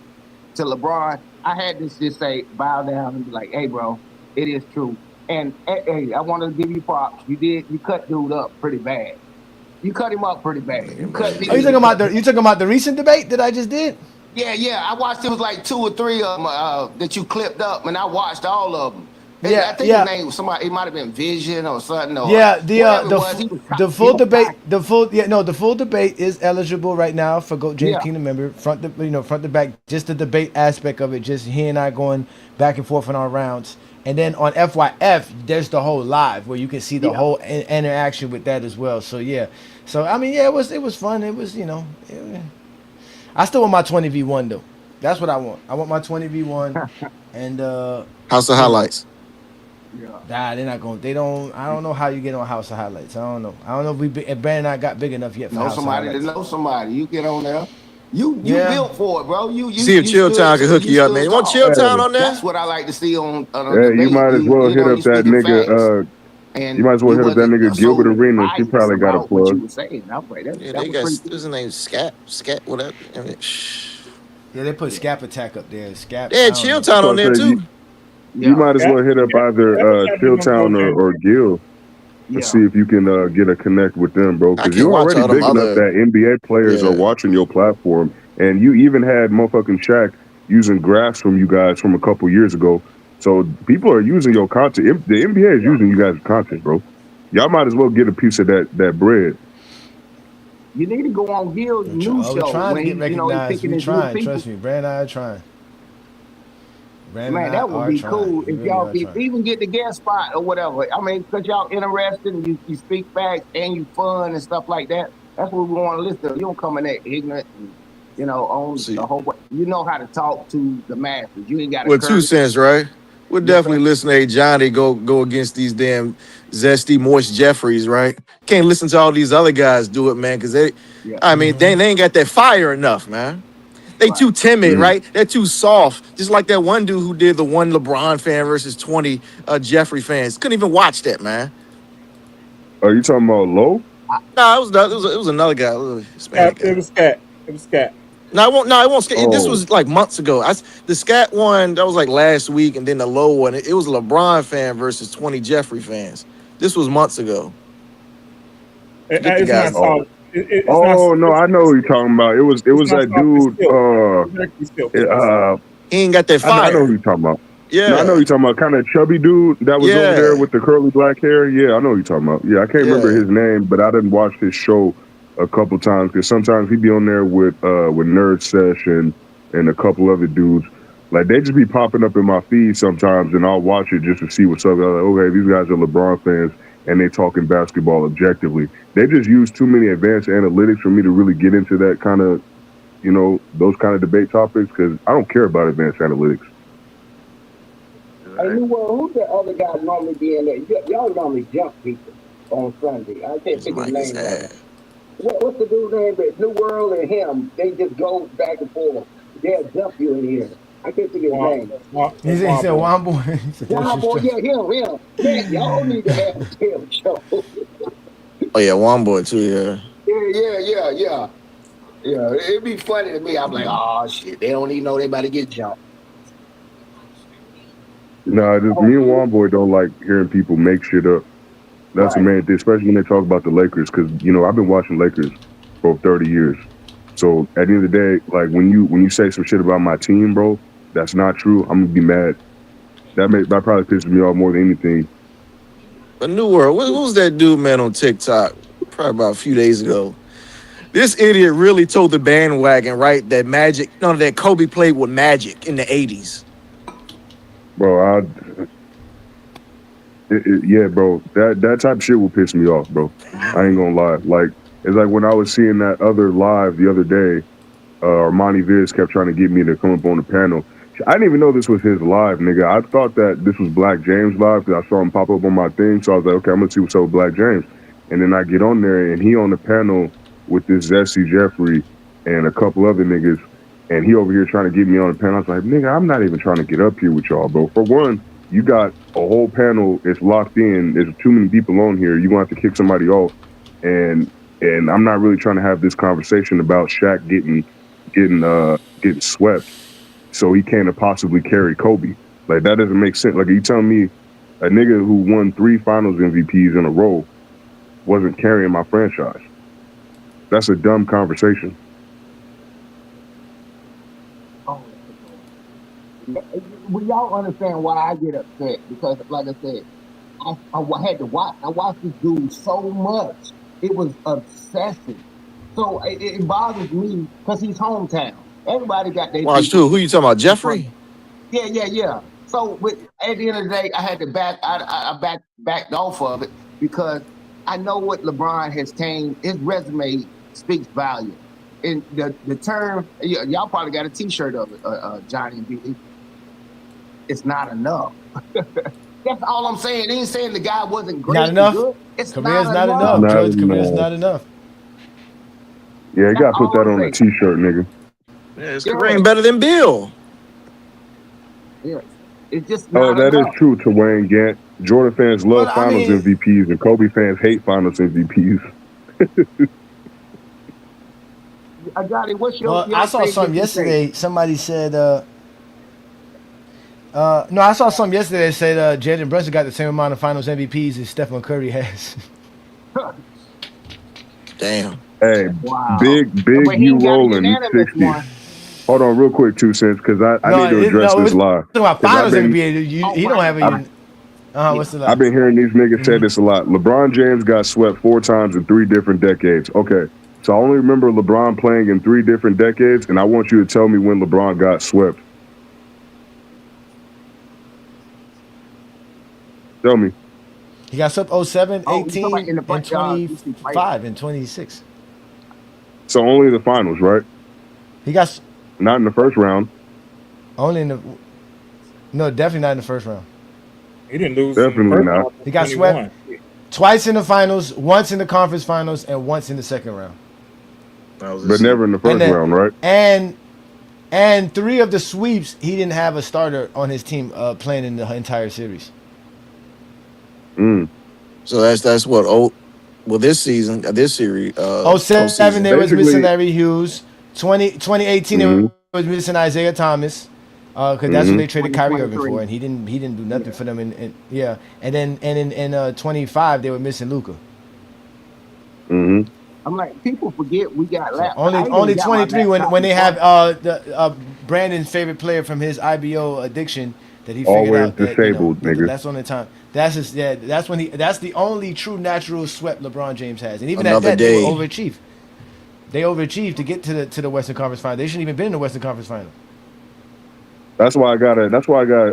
to LeBron, I had to just say, bow down and be like, hey, bro, it is true. And hey, I want to give you props. You cut dude up pretty bad. You cut him up pretty bad. You talking about the recent debate that I just did? Yeah. I watched. It was like 2 or 3 of them that you clipped up, and I watched all of them. Yeah, I think his name was somebody. It might have been Vision or something. Or Yeah, whatever it was. He was the he full was debate, tight. the full debate is eligible right now for Goat James Yeah. Kingdom member front to back. Just the debate aspect of it, just he and I going back and forth on our rounds, and then on FYF there's the whole live where you can see the Yeah. whole interaction with that as well. So yeah, so I mean yeah, it was fun. It was I still want my 20v1 though. That's what I want. I want my 20v1, and House of Highlights. Yeah. Nah, they're not going. They don't. I don't know how you get on House of Highlights. I don't know. I don't know if Brandon and I got big enough yet for Know House somebody of that Highlights. knows somebody. You get on there. You Yeah. built for it, bro. You See if Chill Town can hook you up, man. You want Chill Town on there? That's what I like to see on a Hey, debate. you might as well hit up you that speaking facts. nigga. And You might as well you hit up that wasn't nigga Gilbert so Arenas. He biased probably got a about what you plug. were saying. I'm like, Yeah, that they was got pretty what's his name? Scat, whatever. I mean, Yeah, they put Scap Attack up there. Scap. yeah, I don't Chill know. Town So on I there said too. you might as well hit up either Chilltown or Gil Yeah. to see if you can get a connect with them, bro. I Because can't you're watch already all them big enough other. that NBA players are Yeah. watching your platform, and you even had motherfucking Shaq using graphs from you guys from a couple years ago. So people are using your content. The NBA is using you guys' content, bro. Y'all might as well get a piece of that bread. You need to go on Gil's new We're show trying to when get he recognized. picking We his new trying. people. Trust me, Brandon and I are trying. Brandon Man, and I that would are be trying. cool We if really y'all are could trying. even get the guest spot or whatever. I mean, because y'all interested and you speak facts and you fun and stuff like that. That's what we want to listen to. You don't come in there ignorant and, on See. the whole. You know how to talk to the masses. You ain't got to With 2 curse. cents, right? We'll definitely listen to Johnny go against these damn zesty, moist Jeffries, right? Can't listen to all these other guys do it, man, because they ain't got that fire enough, man. They too timid, right? They're too soft. Just like that one dude who did the one LeBron fan versus 20 Jeffrey fans. Couldn't even watch that, man. Are you talking about Low? No, it was another guy, a little Hispanic guy. It was Scat. It was Scat. No, it won't. This Oh. was like months ago. The Scat one that was like last week, and then the Low one. It was a LeBron fan versus 20 Jeffrey fans. This was months ago. Get the It's guys. not solid. It's Oh not. no, I know who you're talking about. It was not that soft, it's dude. silk. It's actually silk. It's not soft. He ain't got that I know fire. who you're talking about. Yeah. No, I know who you're talking about. Kind of chubby dude that was over there Yeah. with the curly black hair. Yeah, I know who you're talking about. Yeah, I can't remember his name, but I didn't watch his show a couple times because sometimes he'd be on there with Nerd Session and a couple other dudes. Like they just be popping up in my feed sometimes, and I'll watch it just to see what's up. I'm like, okay, these guys are LeBron fans, and they talking basketball objectively. They just use too many advanced analytics for me to really get into that kind of, those kind of debate topics because I don't care about advanced analytics. Hey, New World, who's the other guy normally be in there? Y'all normally jump people on Sunday. I can't think of his name right. What's the dude's name? But New World and him, they just go back and forth. They'll jump you in here. I can't think of his name. He said Wombo. Wombo, yeah, him. Man, y'all need to have a damn show. Oh yeah, one boy too. Yeah. Yeah. It'd be funny to me. I'm like, oh shit, they don't even know they about to get jumped. No, just me and Warmboy don't like hearing people make shit up. That's the main thing, especially when they talk about the Lakers, because I've been watching Lakers for 30 years. So at the end of the day, like when you say some shit about my team, bro, that's not true. I'm gonna be mad. That probably pisses me off more than anything. But New World, what was that dude, man, on TikTok? Probably about a few days ago. This idiot really told the bandwagon, right, that Kobe played with Magic in the 80s. Bro, yeah, bro, that type of shit will piss me off, bro. I ain't gonna lie. Like, it's like when I was seeing that other live the other day, Armani Viz kept trying to get me to come up on the panel. I didn't even know this was his live, nigga. I thought that this was Black James live because I saw him pop up on my thing. So I was like, okay, I'm gonna see what's up with Black James. And then I get on there and he on the panel with this Zesty Jeffrey and a couple other niggas. And he over here trying to get me on the panel. I was like, nigga, I'm not even trying to get up here with y'all, bro. For one, you got a whole panel. It's locked in. There's too many people on here. You're going to have to kick somebody off. And I'm not really trying to have this conversation about Shaq getting swept so he can't possibly carry Kobe. Like, that doesn't make sense. Like, are you telling me a nigga who won 3 finals MVPs in a row wasn't carrying my franchise? That's a dumb conversation. Will y'all understand why I get upset? Because, like I said, I had to watch. I watched this dude so much. It was obsessive. So it bothers me because he's hometown. Everybody got their Watch people. too. Who you talking about? Jeffrey? Yeah. So, but at the end of the day, I had to backed off of it because I know what LeBron has came. His resume speaks volume. And the term, y'all probably got a T-shirt of it, Johnny and Billy. It's not enough. That's all I'm saying. It ain't saying the guy wasn't great. Not enough. Good. It's Career's not not enough. enough. George, career's not enough. Yeah, you That's gotta put all that I'm on a saying. T-shirt, nigga. Yeah, his career ain't better than Bill. Yeah, it's just not That is enough. true to Wayne Gant. Jordan fans love Well, I Finals mean- MVPs, and Kobe fans hate Finals MVPs. Johnny, what's your Well, I saw favorite something to yesterday. Somebody said, no, I saw something yesterday that said Jalen Brunson got the same amount of Finals MVPs as Stephen Curry has. Damn. Hey, Wow. big But he you ain't got a rolling unanimous 60. one. Hold on, real quick, 2 cents, because I No, need to address it this was lie. talking about 'Cause Finals MVP. He don't have a. What's the lie? I've been hearing these niggas say this a lot. LeBron James got swept 4 times in 3 different decades. Okay, so I only remember LeBron playing in 3 different decades, and I want you to tell me when LeBron got swept. Tell me. He got swept 07, Oh, you talking 18, about in the and 25, and 26. So only the finals, right? He got not in the first round. Only in the no, definitely not in the first round. He didn't lose. Definitely not. He got swept twice in the finals, once in the conference finals, and once in the second round. But never in the first round, right? And 3 of the sweeps, he didn't have a starter on his team playing in the entire series. So that's what this season, this series. 07, they was missing Larry Hughes. 2018, Mhm. they was missing Isaiah Thomas. Because that's what they traded Kyrie Irving for, and he didn't do nothing for them. And then in 25 they were missing Luka. I'm like, people forget we got So laptops. only 23 when they have Brandon's favorite player from his IBO addiction that he figured Always out that, disabled, nigga. that's on the time. That's the only true natural swept LeBron James has, and even Another at that day. they were overachieved. They overachieved to get to the Western Conference Final. They shouldn't even been in the Western Conference Final. That's why I gotta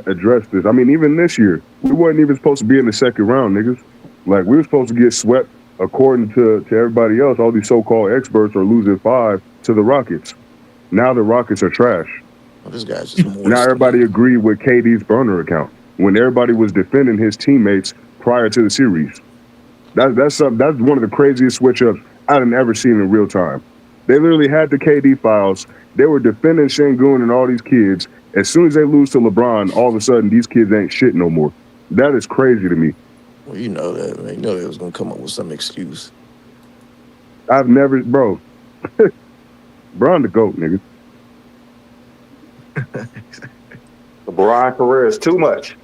address this. I mean, even this year, we wasn't even supposed to be in the second round, niggas. Like, we were supposed to get swept according to everybody else. All these so-called experts are losing 5 to the Rockets. Now the Rockets are trash. Well, this guy's just more. Now everybody agreed with KD's burner account when everybody was defending his teammates prior to the series. That's one of the craziest switch-ups I've ever seen in real time. They literally had the KD files. They were defending Şengün and all these kids. As soon as they lose to LeBron, all of a sudden these kids ain't shit no more. That is crazy to me. Well, you know that, man. You know they was gonna come up with some excuse. I've never, bro. LeBron the GOAT, nigga. LeBron career is too much.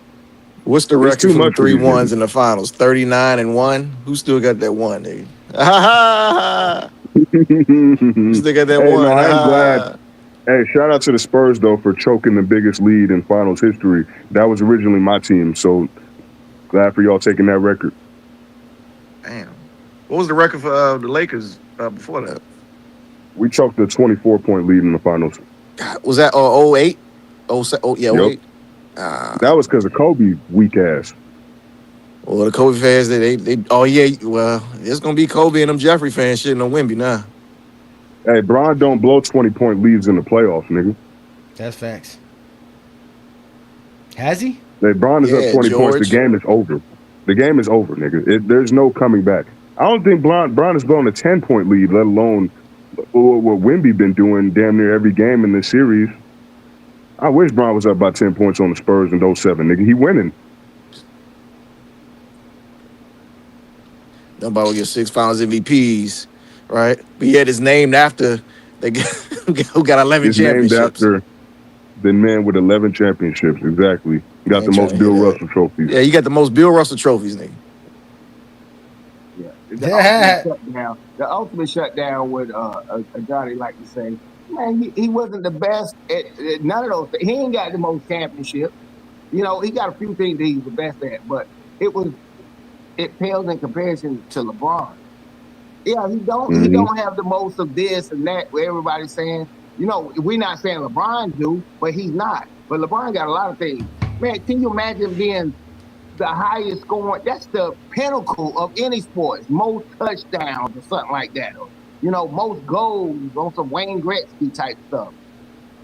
What's the It's record too for the much for 3 these ones niggas. in the finals? 39-1. Who still got that one, nigga? Who still got that Hey, one? no, I am glad. Hey, shout out to the Spurs though for choking the biggest lead in finals history. That was originally my team, so glad for y'all taking that record. Damn. What was the record for the Lakers before that? We choked the 24-point lead in the finals. Was that 08? Yeah, 08. Yep. That was because of Kobe weak ass. Well, the Kobe fans, it's gonna be Kobe and them Jeffrey fans shitting on Wemby now. Hey, Bron don't blow 20-point leads in the playoffs, nigga. That's facts. Has he? Hey, Bron is up 20 points. The game is over. The game is over, nigga. There's no coming back. I don't think Bron has blown a 10-point lead, let alone what Wemby been doing damn near every game in this series. I wish Bron was up by 10 points on the Spurs in 07, nigga. He winning. Nobody will get 6 finals MVPs, right? But yet it's named after who got 11 It's named championships. after the man with 11 championships, exactly. He got the most Bill Russell trophies. Yeah, you got the most Bill Russell trophies, nigga. The ultimate shutdown with Johnny like to say, Man, he wasn't the best at none of those things. He ain't got the most championships. You know, he got a few things that he's the best at, but it pales in comparison to LeBron. Yeah, he Mm-hmm. don't have the most of this and that. Where everybody's saying, you know, we're not saying LeBron do, but he's not. But LeBron got a lot of things. Man, can you imagine being the highest scoring? That's the pinnacle of any sport. Most touchdowns or something like that. Or, you know, most goals on some Wayne Gretzky type stuff.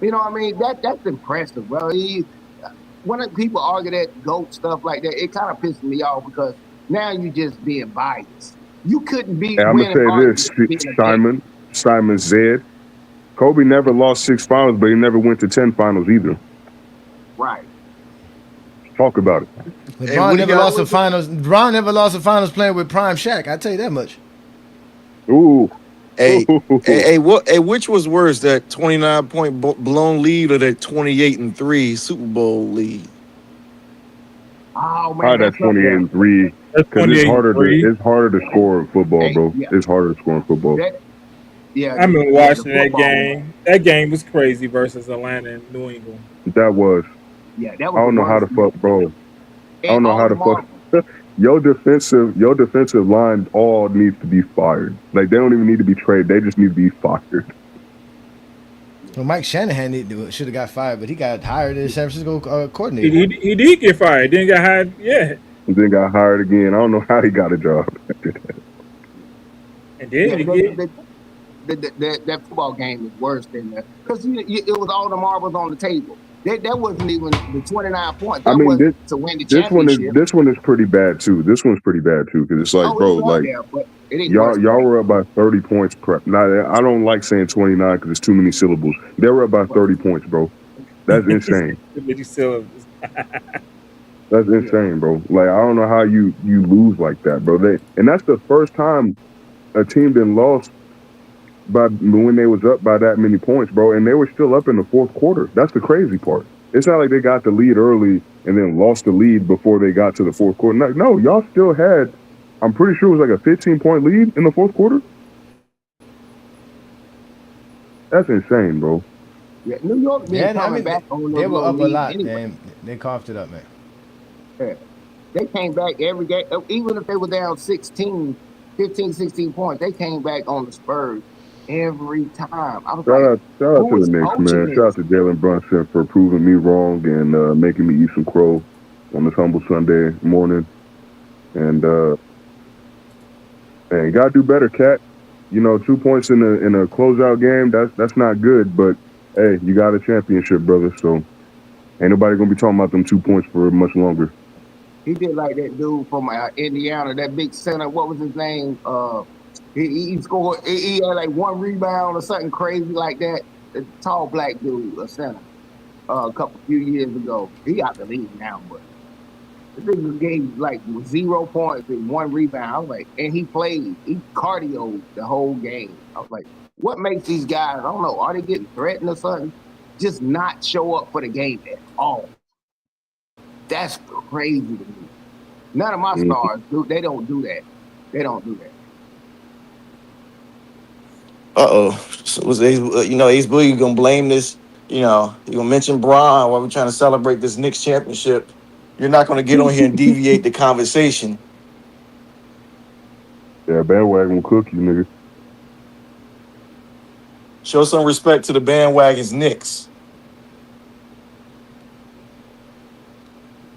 You know what I mean? That's impressive, bro. When people argue that GOAT stuff like that, it kind of pisses me off because now you just being biased. You couldn't be And I'm gonna winning say arguments this, being a GOAT. Simon Zed. Kobe never lost 6 finals, but he never went to 10 finals either. Right. Talk about it. LeBron never lost the finals. LeBron never lost the finals playing with Prime Shaq. I tell you that much. Ooh. Hey, which was worse, that 29-point blown lead or that 28-3 Super Bowl lead? Oh man, Probably that 28-3 because it's harder to score in football, bro. Yeah. It's harder to score in football. Yeah, I've been watching that game. That game was crazy versus Atlanta and New England. That was. Yeah, that was. I don't know how to fuck, bro. I don't know how to fuck. Your defensive line all needs to be fired. Like they don't even need to be traded. They just need to be fired. Well, Mike Shanahan should have got fired, but he got hired as San Francisco coordinator. He did get fired. Didn't get hired yet. And then got hired again. I don't know how he got a job. And then that football game was worse than that because it was all the marbles on the table. That wasn't even the 29 points. That was to win the championship. This one is pretty bad too. This one's pretty bad too because it's like, bro, like y'all were up by 30 points. Now I don't like saying 29 because it's too many syllables. They were up by 30 points, bro. That's insane. That's insane, bro. Like I don't know how you lose like that, bro. And that's the first time a team been lost by when they was up by that many points, bro, and they were still up in the fourth quarter. That's the crazy part. It's not like they got the lead early and then lost the lead before they got to the fourth quarter. No, y'all still had, I'm pretty sure it was like a 15-point lead in the fourth quarter. That's insane, bro. Yeah, New York been coming back on they were up a lot, anyway. man. They coughed it up, man. Yeah. They came back every game, even if they were down 15, 16 points, they came back on the Spurs every time. I was shout out to the Knicks, man. Shout out to Jalen Brunson for proving me wrong and making me eat some crow on this humble Sunday morning. And man, you gotta do better, Cat. You know, 2 points in a closeout game, that's not good, but hey, you got a championship, brother. So ain't nobody gonna be talking about them 2 points for much longer. He did like that dude from Indiana, that big center. What was his name? He scored. He had like 1 rebound or something crazy like that. The tall black dude, a center, a few years ago. He got the league now, but the nigga gave like 0 points and 1 rebound. I was like, and he cardioed the whole game. I was like, what makes these guys? I don't know. Are they getting threatened or something? Just not show up for the game at all. That's crazy to me. None of my stars do. They don't do that. They don't do that. So was Ace Boogie gonna blame this? You know, you gonna mention Bron while we're trying to celebrate this Knicks championship. You're not gonna get on here and deviate the conversation. Yeah, bandwagon will cook you, nigga. Show some respect to the bandwagon's Knicks.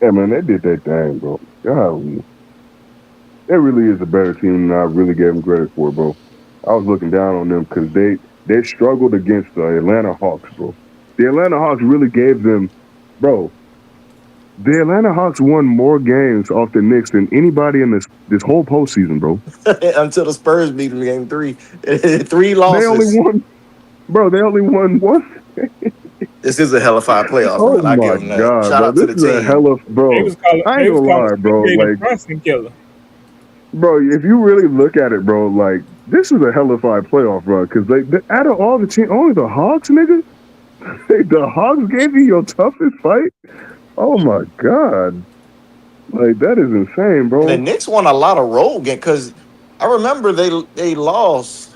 Yeah, man, they did that thing, bro. God, it really is a better team than I really gave them credit for, bro. I was looking down on them because they struggled against the Atlanta Hawks, bro. The Atlanta Hawks really gave them, bro. The Atlanta Hawks won more games off the Knicks than anybody in this whole postseason, bro. Until the Spurs beat them in game 3. 3 losses. They only won one. This is a hell of a playoff. Oh I give them that. Shout out to the team. A hell of, bro. I ain't gonna lie, bro. Like, killer. Bro, if you really look at it, bro, like this is a hell of a playoff, bro. Because out of all the teams, only the Hawks, nigga. The Hawks gave you your toughest fight. Oh my god, like that is insane, bro. And the Knicks won a lot of road games because I remember they lost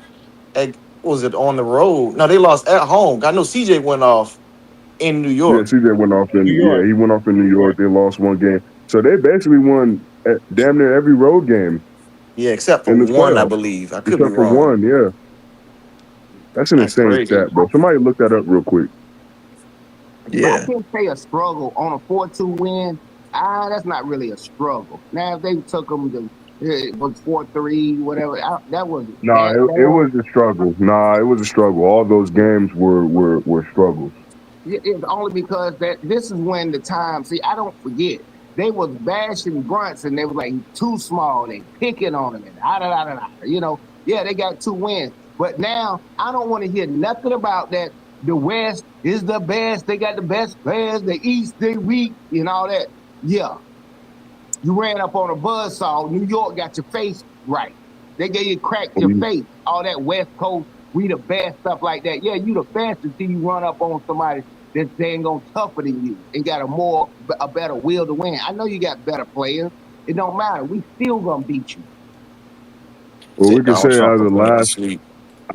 was it on the road? No, they lost at home. I know CJ went off in New Yeah, York. CJ went off New York. he went off in New York. They lost one game. So they basically won damn near every road game Yeah, except for in this one, I playoff, believe. I could be except for wrong. one. Yeah, that's an That's insane crazy. stat, bro. Somebody look that up real quick. But I Yeah. can't say a struggle on a 4-2 win. That's not really a struggle. Now, if they took them to it was 4-3, whatever, that was Nah, that it bad. was a struggle. Nah, it was a struggle. All those games were struggles. It's only because that this is when the time. See, I don't forget they was bashing Brunson. They was like too small. They picking on him and Yeah, they got 2 wins, but now I don't want to hear nothing about that. The West is the best. They got the best players. The East they weak and all that. Yeah, you ran up on a buzzsaw. New York got your face right. They gave you cracked your face. All that West Coast, we the best, stuff like that. Yeah, you the best until you run up on somebody that's dang on tougher than you and got a better will to win. I know you got better players. It don't matter. We still gonna beat you. Well, we can say Donald Trump will put me to sleep.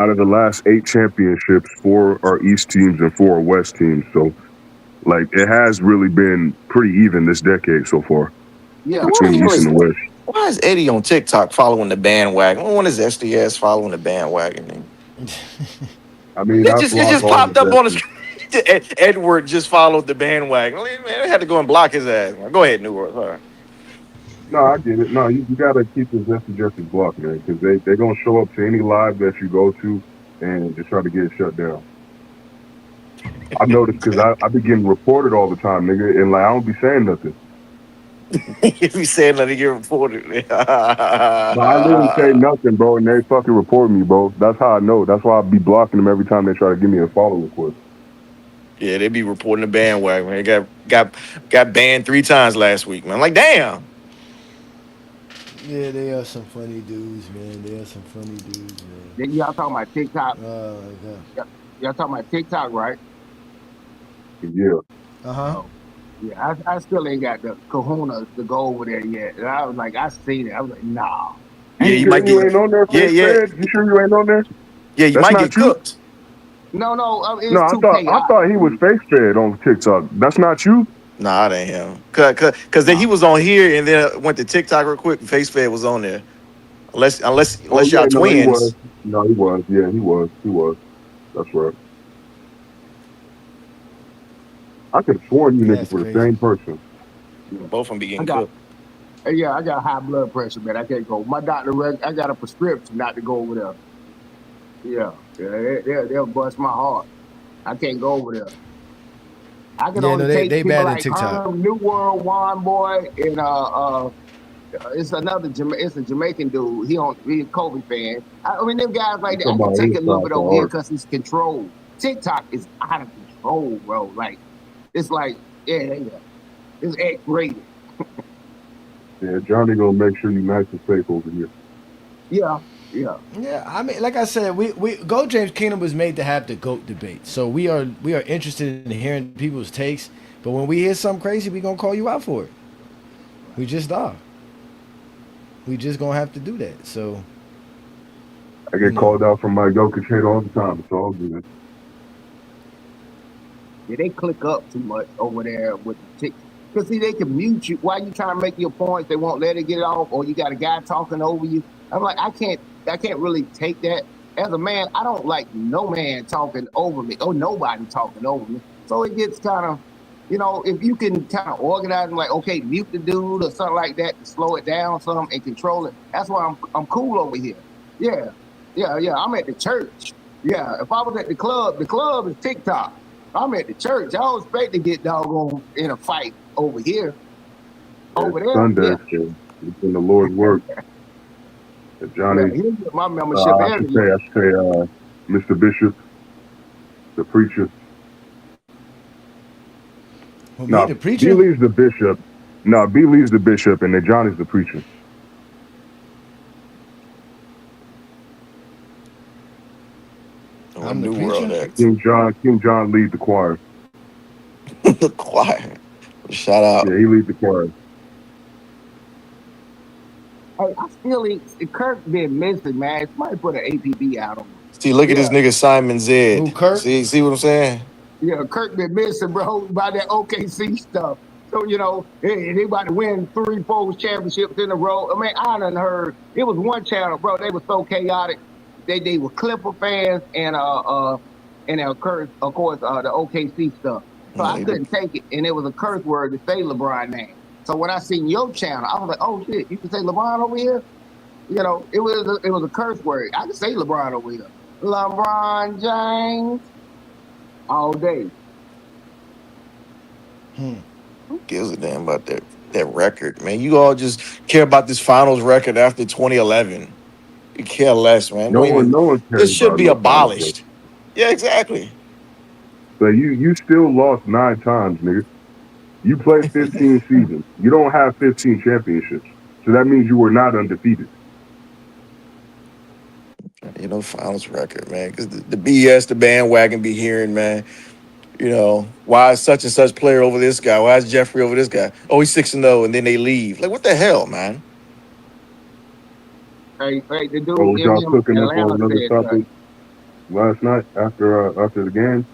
out of the last 8 championships, 4 are East teams and 4 are West teams. So, like, it has really been pretty even this decade so far Yeah. between the East and the West. Why is Eddie on TikTok following the bandwagon? When is SDS following the bandwagon? I mean, I It block just all popped the up on the best. screen. Edward just followed the bandwagon. Man, I had to go and block his ass. Go ahead, New World. Sorry. No, I get it. No, you got to keep the Jesse blocked, man, because they're going to show up to any live that you go to and just try to get it shut down. I noticed because I be getting reported all the time, nigga, and like I don't be saying nothing. If he said nothing, get reported. No, I literally say nothing, bro, and they fucking report me, bro. That's how I know. That's why I be blocking them every time they try to give me a follow request. Yeah, they be reporting the bandwagon. Man. They got banned 3 times last week, man. I'm like, damn. Yeah, they are some funny dudes, man. They are some funny dudes, man. Then y'all talking about TikTok. Oh my god. Y'all talking about TikTok, right? Yeah. Uh-huh. Oh, yeah, I still ain't got the kahunas to go over there yet. And I was like, I seen it. I was like, nah. Yeah, you sure might you get. ain't on there, Yeah, yeah. Fed? You sure you ain't on there? Yeah, you That's might not get you? cooked. No, it's No, I 2K. thought he was face fed on TikTok. That's not you? Nah, it ain't him. Cause then he was on here and then went to TikTok real quick. And FaceFed was on there. Unless Oh yeah, y'all no, he was. twins. No, he was. Yeah, he was. He was. That's right. I could have sworn you niggas That's were the crazy. same person. Both of them be getting I got cooked. I got high blood pressure, man. I can't go. My doctor, I got a prescription not to go over there. Yeah, they'll bust my heart. I can't go over there. I can Yeah, only no, they take people bad at like TikTok. New World, Juan Boy, and it's it's a Jamaican dude. He's a Kobe fan. I mean, them guys like that. I Talking can about take a little inside bit the over here art. because it's controlled. TikTok is out of control, bro. Like it's like it's X-rated. Yeah, Johnny gonna make sure you nice and safe over here. Yeah. Yeah, I mean, like I said, we Go James Kingdom was made to have the GOAT debate. So we are interested in hearing people's takes. But when we hear something crazy, we gonna call you out for it. We just are. We just gonna have to do that. So I get called out from my Jokic hate all the time. It's all good. Yeah, they click up too much over there with the tick. Because see, they can mute you while you trying to make your points. They won't let it get off, or you got a guy talking over you. I'm like, I can't really take that. As a man, I don't like no man talking over me or nobody talking over me. So it gets kind of, if you can kind of organize and like, okay, mute the dude or something like that to slow it down some and control it. That's why I'm cool over here. Yeah. I'm at the church. Yeah, if I was at the club is TikTok. I'm at the church. I don't expect to get doggone in a fight over here. Over there, Sunday, yeah. so it's in the Lord's work. Johnny, He'll get my membership I every should month. say, Mr. Bishop, the preacher. Who, No, me, the B preacher? Lee's the bishop. No, B Lee's the bishop, and then Johnny's the preacher. I'm the New preacher? World X. King John leads the choir. The choir. Shout out. Yeah, he leads the choir. Hey, I still Kirk been missing, man. Somebody put an APB out on him. See, look at this Yeah. nigga Simon Zed. Who, Kirk? See what I'm saying? Yeah, Kirk been missing, bro, by that OKC stuff. So, they about to win 3-4 championships in a row. I mean, I done heard it was one channel, bro. They were so chaotic. They were Clipper fans and Kirk, of course, the OKC stuff. So I couldn't take it, and it was a curse word to say LeBron name. So when I seen your channel, I was like, oh shit, you can say LeBron over here? It was a curse word. I can say LeBron over here. LeBron James all day. Who gives a damn about that record, man? You all just care about this finals record after 2011. You care less, man. No one This cares should about be no finals, bro. abolished. Yeah, exactly. But you still lost 9 times, nigga. You played 15 seasons. You don't have 15 championships. So that means you were not undefeated. Finals record, man. Because the BS, the bandwagon be hearing, man. Why is such and such player over this guy? Why is Jeffrey over this guy? Oh, he's 6-0, and then they leave. Like, what the hell, man? Hey, the dude Was y'all in cooking up Atlanta on another said topic last night after the game?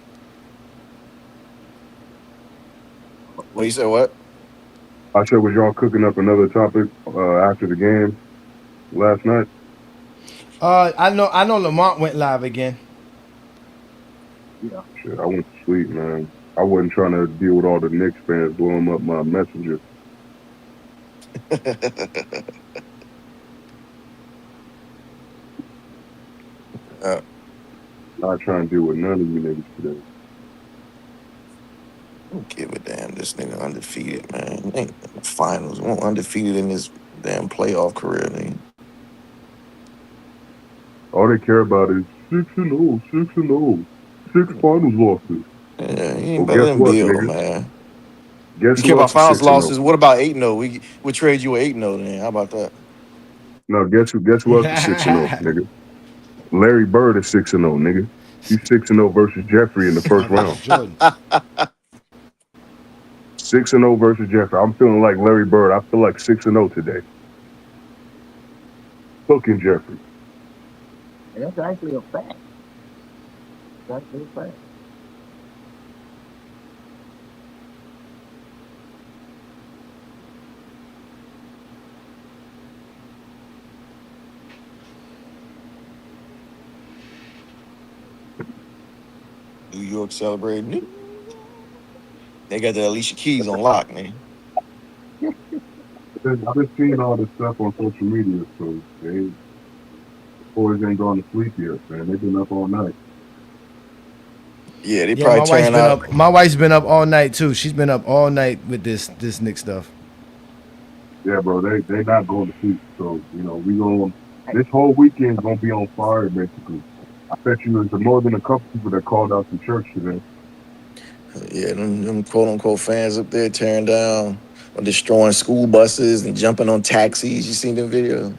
Well, you said what? I said, was y'all cooking up another topic after the game last night? I know Lamont went live again. Yeah. Shit, I went to sleep, man. I wasn't trying to deal with all the Knicks fans blowing up my messenger. Not trying to deal with none of you niggas today. Don't give a damn. This nigga undefeated, man. He ain't in the finals. He won't undefeated in his damn playoff career, nigga. All they care about is 6-0, 6-0, 6 finals losses. Yeah, he ain't Well, better guess than what, Bill, nigga? man. Guess You care who about else is finals 6-0? losses? What about 8-0? We trade you a 8-0 then. How about that? No, guess who else is 6-0, nigga? Larry Bird is 6-0, nigga. He's 6-0 versus Jeffrey in the first round. 6-0 versus Jeffrey. I'm feeling like Larry Bird. I feel like 6-0 today. Cooking Jeffrey. That's actually a fact. That's a fact. New York celebrating. They got the Alicia Keys on lock, man. I've been seeing all this stuff on social media, so the boys ain't gone to sleep yet, man. They've been up all night. Yeah, they Yeah, probably tearing out. My wife's been up all night too. She's been up all night with this Knicks stuff. Yeah, bro, they not going to sleep. So, we going this whole weekend gonna be on fire, basically. I bet you there's more than a couple people that called out to church today. Yeah, them quote unquote fans up there tearing down or destroying school buses and jumping on taxis. You seen them video?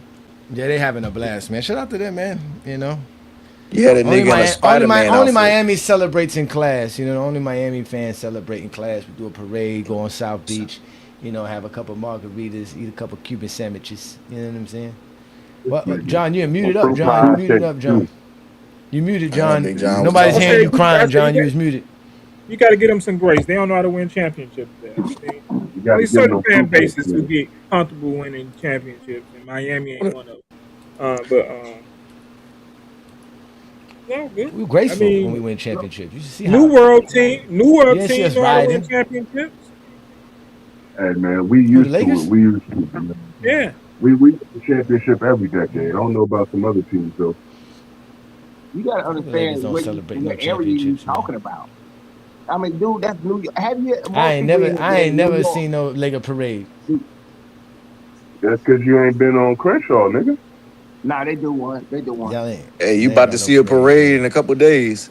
Yeah, they having a blast, man. Shout out to them, man. Yeah, that nigga in a Spider-Man only outfit. Miami celebrates in class. Only Miami fans celebrate in class. We do a parade, go on South Beach. Have a couple margaritas, eat a couple Cuban sandwiches. You know what I'm saying? What, John? You're muted up, John. You muted up, John. You muted, John. Nobody's hearing you crying, John. You was muted. You got to get them some grace. They don't know how to win championships. Only certain fan bases who get comfortable winning championships, and Miami ain't one of them. Yeah, good. We're grateful when we win championships. You should see New World team know how to riding. win championships. Hey man, we used to it. We used to it, man. Yeah. We win the championship every decade. I don't know about some other teams though. You gotta understand what area you talking about. I mean, dude, that's New York. Have you? I ain't never seen no Laker parade. That's because you ain't been on Crenshaw, nigga. Nah, they do one. They do one. Hey, you about to see a parade in a couple days.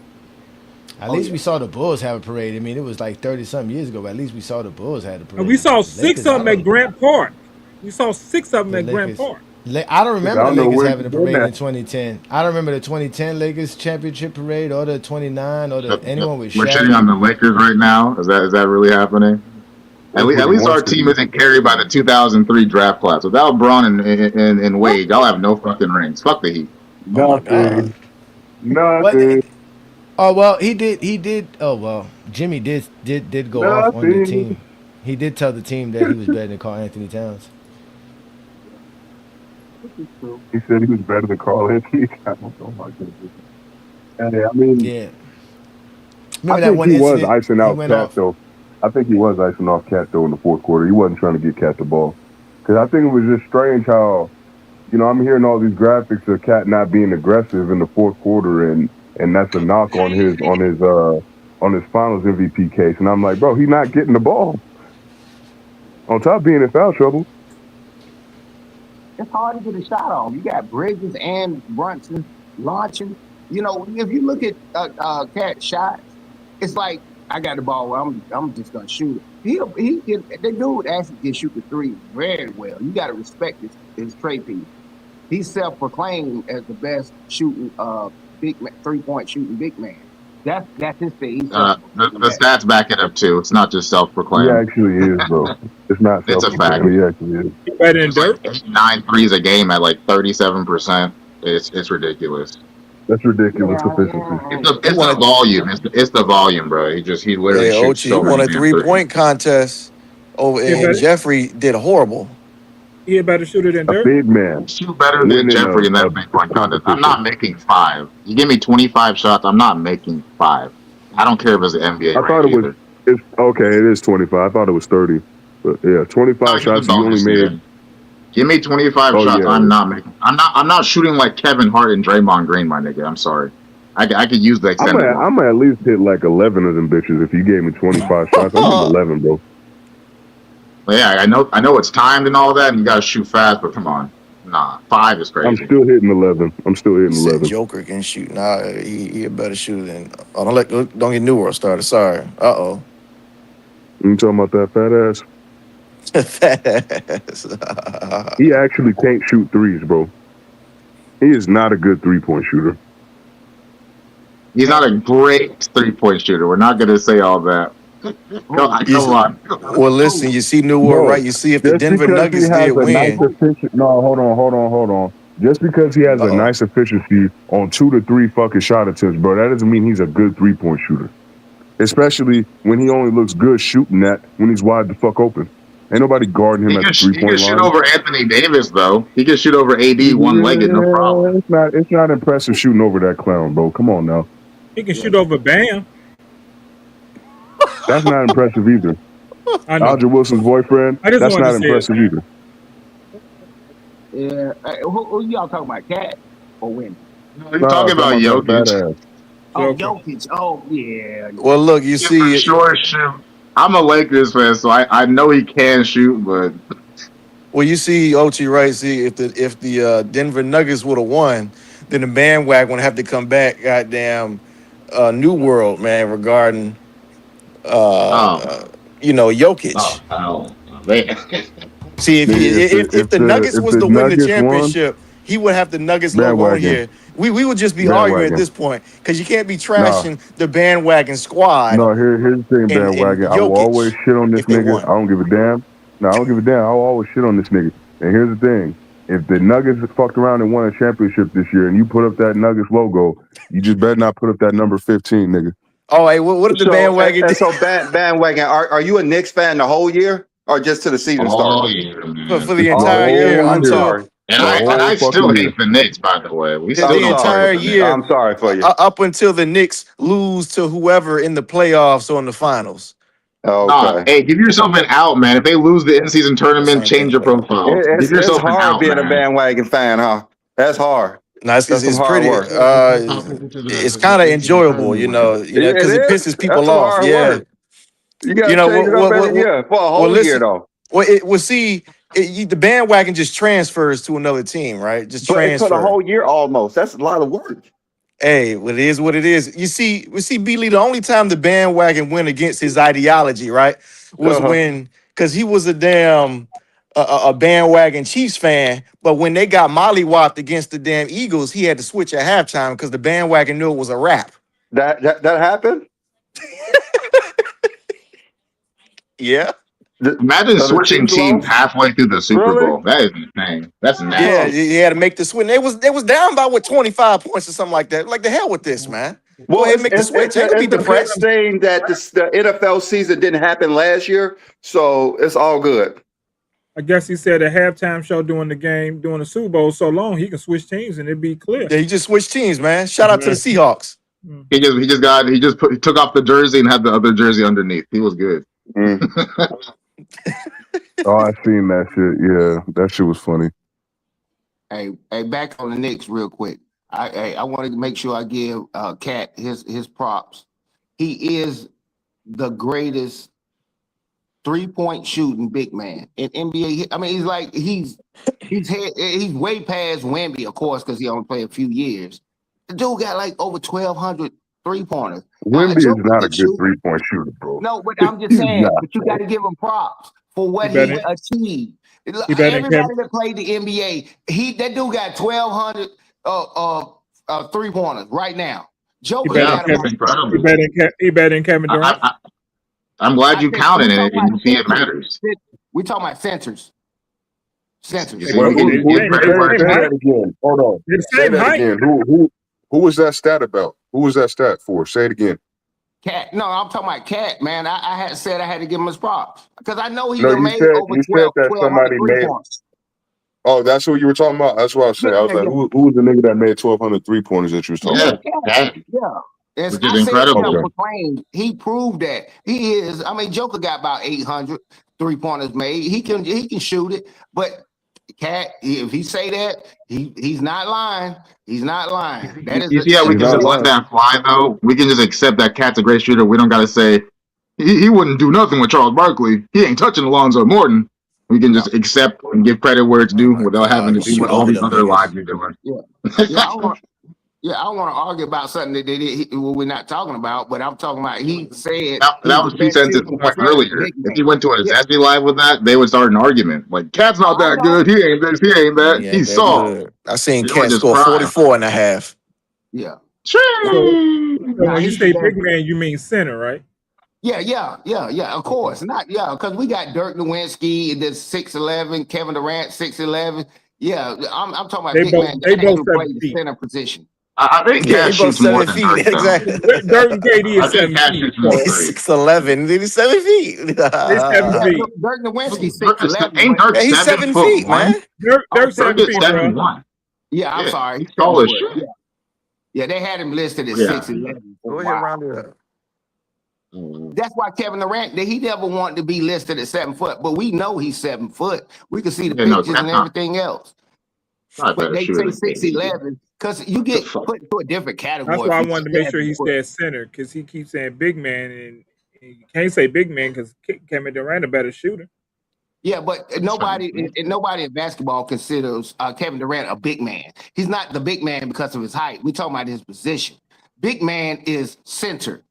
At least we saw the Bulls have a parade. I mean, it was like 30-something years ago, but at least we saw the Bulls had a parade. And we saw 6 of them at Grant Park. We saw 6 of them at Grant Park. I don't remember the Lakers having a parade in 2010. I don't remember the 2010 Lakers championship parade or the 29 or anyone with We're Shaq. shitting on the Lakers right now. Is that really happening? At least our team isn't carried by the 2003 draft class. Without Braun and Wade, y'all have no fucking rings. Fuck the Heat. Oh my God. Nothing. Oh well, he did. Oh well, Jimmy did go off on the Nothing. team. He did tell the team that he was better than Karl Anthony Towns. He said he was better than Carl Anthony Towns. Oh my goodness. Hey, I mean, Yeah. I Remember that think one he was incident icing he out went Cat off? though. I think he was icing off Cat though in the fourth quarter. He wasn't trying to get Cat the ball because I think it was just strange how I'm hearing all these graphics of Cat not being aggressive in the fourth quarter, and that's a knock on his Finals MVP case. And I'm like, bro, he's not getting the ball. On top of being in foul trouble. It's hard to get a shot off. You got Bridges and Brunson launching. If you look at Cat shots, it's like I got the ball. I'm just gonna shoot it. The dude actually can shoot the three very well. You got to respect his trade piece. He's self-proclaimed as the best shooting big 3-point shooting big man. That's his thing. He's The stats back it up too. It's not just He self-proclaimed. actually is, bro. It's not It's a fact. self-proclaimed. He actually is. It's like 9 threes a game at like 37%. It's ridiculous. That's ridiculous efficiency. It's the volume. It's the volume, bro. He literally Hey, shoots Ochi, he so won many a damn threes. 3-point contest over, and Jeffrey did horrible. He a better shooter than A Dirk. big man. Shoot better than Jeffrey in that 3-point contest. I'm not making 5. You give me 25 shots, I'm not making 5. I don't care if it's the NBA. I thought it was. It's okay. It is 25. I thought it was 30. But yeah, 25 shots. You only made. Give me 25 shots. Yeah. I'm not shooting like Kevin Hart and Draymond Green, my nigga. I'm sorry. I could use the extended one. I'm at least hit like 11 of them bitches. If you gave me 25 shots, I'm hitting 11, bro. But yeah, I know it's timed and all that, and you gotta shoot fast. But come on, nah, 5 is crazy. I'm still hitting 11. Joker can shoot. Nah, he a better shooter than. Oh, don't get New World started. Sorry. You talking about that fat ass? Fat ass. He actually can't shoot threes, bro. He is not a good 3-point shooter. He's not a great 3-point shooter. We're not gonna say all that. Come on. Well, listen, you see New World, right? You see if the Denver Nuggets did win. Hold on. Just because he has a nice efficiency on 2 to 3 fucking shot attempts, bro, that doesn't mean he's a good 3-point shooter. Especially when he only looks good shooting that when he's wide the fuck open. Ain't nobody guarding him at the 3-point line. He can shoot over Anthony Davis, though. He can shoot over AD one-legged, no problem. It's not impressive shooting over that clown, bro. Come on now. He can shoot over Bam. That's not impressive either. Alger Wilson's boyfriend, that's not impressive either. Yeah. Who y'all talking about, Cat or Wimby? You're talking about Jokic. Oh, Jokic. Oh, yeah. Well, look, you see. Sure, I'm a Lakers fan, so I know he can shoot, but. Well, you see, Ochi, right? See, if the Denver Nuggets would have won, then the bandwagon would have to come back. Goddamn, New World, man, regarding, Jokic. See, if the Nuggets was to win the championship, he would have the Nuggets logo on here. We would just be arguing at this point because you can't be trashing the bandwagon squad. No, here's the thing, bandwagon. I will always shit on this nigga. I don't give a damn. No, I don't give a damn. I'll always shit on this nigga. And here's the thing. If the Nuggets fucked around and won a championship this year and you put up that Nuggets logo, you just better not put up that number 15, nigga. Oh, hey, what if the bandwagon did? So bandwagon, are you a Knicks fan the whole year or just to the season start? For the entire year. I'm sorry. And I still hate the Knicks, by the way. The entire year. I'm sorry for you. Up until the Knicks lose to whoever in the playoffs or in the finals. Okay. Hey, give yourself an out, man. If they lose the in-season tournament, change your profile. It's hard being a bandwagon fan, huh? That's hard. No, it's pretty. It's kind of enjoyable, because it pisses people off. Yeah. You got to change it up every year for a whole year, though. Well, the bandwagon just transfers to another team, right? Just transfer. For the whole year almost. That's a lot of work. Hey, it is what it is. You see, B-Lee, the only time the bandwagon went against his ideology, right, was when, because he was a damn a bandwagon Chiefs fan, but when they got mollywopped against the damn Eagles, he had to switch at halftime because the bandwagon knew it was a wrap. That happened? Yeah. Imagine So the switching Chiefs teams lost? halfway through the Super Really? Bowl. That is insane. That's Yeah, nasty. he had to make the switch. They was down by 25 points or something like that. Like the hell with this, man. Go Well, ahead and make the switch. Ain't gonna be it's a good depressed. thing that the NFL season didn't happen last year, so it's all good. I guess he said a halftime show during the Super Bowl so long he can switch teams and it'd be clear. Yeah, he just switched teams, man. Shout out to the Seahawks. He took off the jersey and had the other jersey underneath. He was good. Oh, I seen that shit. Yeah, that shit was funny. Hey, back on the Knicks real quick. I wanted to make sure I give Cat his props. He is the greatest 3-point shooting big man in NBA. I mean, he's way past Wemby, of course, because he only played a few years. The dude got like over 1,200 3-pointers. Wemby is not a good 3-point shooter, bro. No, but I'm just saying, but you got to give him props for what he achieved. Everybody that played the NBA, that dude got 1,200 3-pointers right now. Joker got him. He better than Kevin Durant. I'm glad you counted it and you see it matters. We're talking about centers. Centers. Say that again. Hold on. Say that again. Who was that stat about? Who was that stat for? Say it again. Cat. No, I'm talking about Cat, man. I had said I had to give him his props because I know he No, made said, over you 12, said that somebody made. points. Oh, that's what you were talking about. That's what I was saying. I was like, who was the nigga that made 1,200 3-pointers that you was talking about? Yeah. Which is incredible. He proved that he is. I mean, Joker got about 800 3-pointers made. He can shoot it, but Cat, if he say that, he's not lying. He's not lying. That is. You see how we can just let that fly though? We can just accept that Cat's a great shooter. We don't got to say he wouldn't do nothing with Charles Barkley. He ain't touching Alonzo Morton. We can just accept and give credit where it's due without having to do what all these other lives are doing. Yeah, I don't want to argue about something that we're not talking about, but I'm talking about he said that was Pete Sens's point earlier. If he went to an Zazie live with that, they would start an argument. Like, Cat's not that good. He ain't this. He ain't that. He's soft. I seen Cat score 44 and a half. Yeah. So when you say big man, you mean center, right? Yeah. Of course, because we got Dirk Nowitzki, the 6'11", Kevin Durant 6'11". Yeah, I'm talking about big man. They both play the center position. I think Cat shoots more than Dirk. Exactly. Dirk and KD is 7 feet. He's 6'11". He's 7 feet. He's 7 feet. Dirk Nowitzki 6'11". Dirk he's 7 feet, man. Dirk 7 feet, bro. Yeah, I'm sorry. He's tall as shit. Yeah, they had him listed as 6'11". Go ahead, round it up. That's why Kevin Durant, he never wanted to be listed at 7 foot, but we know he's 7 foot. We can see the pictures and everything else. But they say 6'11" because you get put into a different category. That's why I wanted to make sure he said center because he keeps saying big man, and you can't say big man because Kevin Durant a better shooter. Yeah, but nobody in basketball considers Kevin Durant a big man. He's not the big man because of his height. We're talking about his position. Big man is center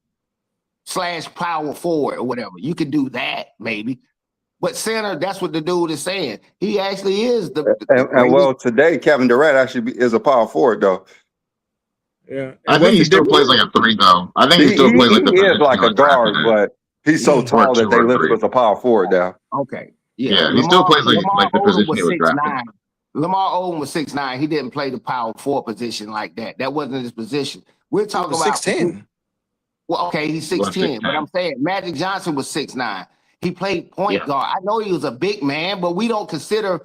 / power forward or whatever. You could do that maybe. But center, that's what the dude is saying. He actually is well, today Kevin Durant actually is a power forward though. Yeah, I think he still plays like a 3 though. I think he still plays like the. He is like a guard, but he's so tall that they lift him as a power forward now. Okay. Yeah, he still plays like the position he was drafted. Lamar Odom was 6'9". He didn't play the power forward position like that. That wasn't his position. We're talking about 6'10". Well, okay, he's 6'10", but I'm saying Magic Johnson was 6'9". He played point guard. I know he was a big man, but we don't consider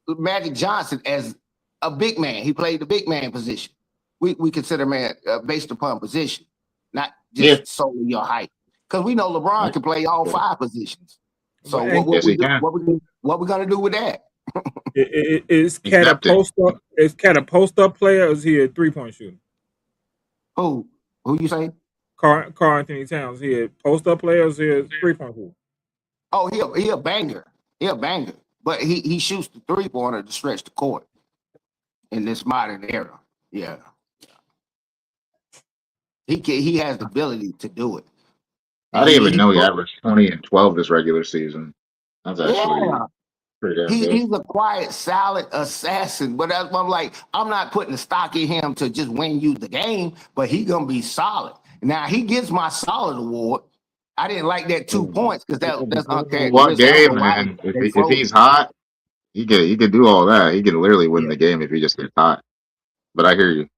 Magic Johnson as a big man. He played the big man position. We consider man based upon position, not just solely your height. Because we know LeBron can play all 5 positions. So what we gonna do with that? Is Cat a post up? Is Cat a post up player or is he a 3-point shooter? Who you say? Carl Anthony Towns. He a post up player or is he a 3-point shooter? Oh, he a banger. He a banger. But he shoots the 3-pointer to stretch the court in this modern era. Yeah. He has the ability to do it. I didn't even know he averaged 20 and 12 this regular season. That's actually pretty damn good. He's a quiet, silent assassin. But that's why I'm like, I'm not putting the stock in him to just win you the game, but he's gonna be solid. Now he gets my solid award. I didn't like that 2 points because that's What uncharacteristic. I don't know game, why man? they If froze he's it. hot, he could do all that. He could literally win Yeah. the game if he just gets hot. But I hear you.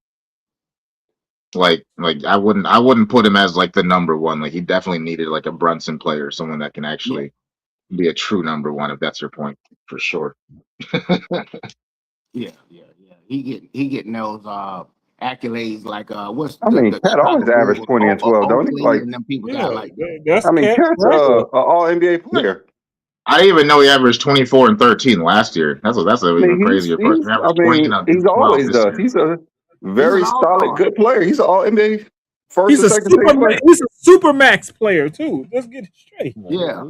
Like I wouldn't put him as like the number one. Like he definitely needed like a Brunson player, someone that can Yeah. actually be a true number one, if that's your point, for sure. Yeah. He getting those accolades like what's I the, mean, the Cat always Chicago averaged Bulls, 20 and 12, don't he? Oakley Like, and them people got Yeah, like that. that's I mean, Cat's Cat's record. a all NBA player. I didn't even know he averaged 24 and 13 last year. That's an I even mean, crazier part. He I averaged 20 mean, and he's 12 always this does. year. He's a He's an very solid, all-star. good player. He's an all NBA first or second team player. He's a super max player too. Let's get it straight. Yeah.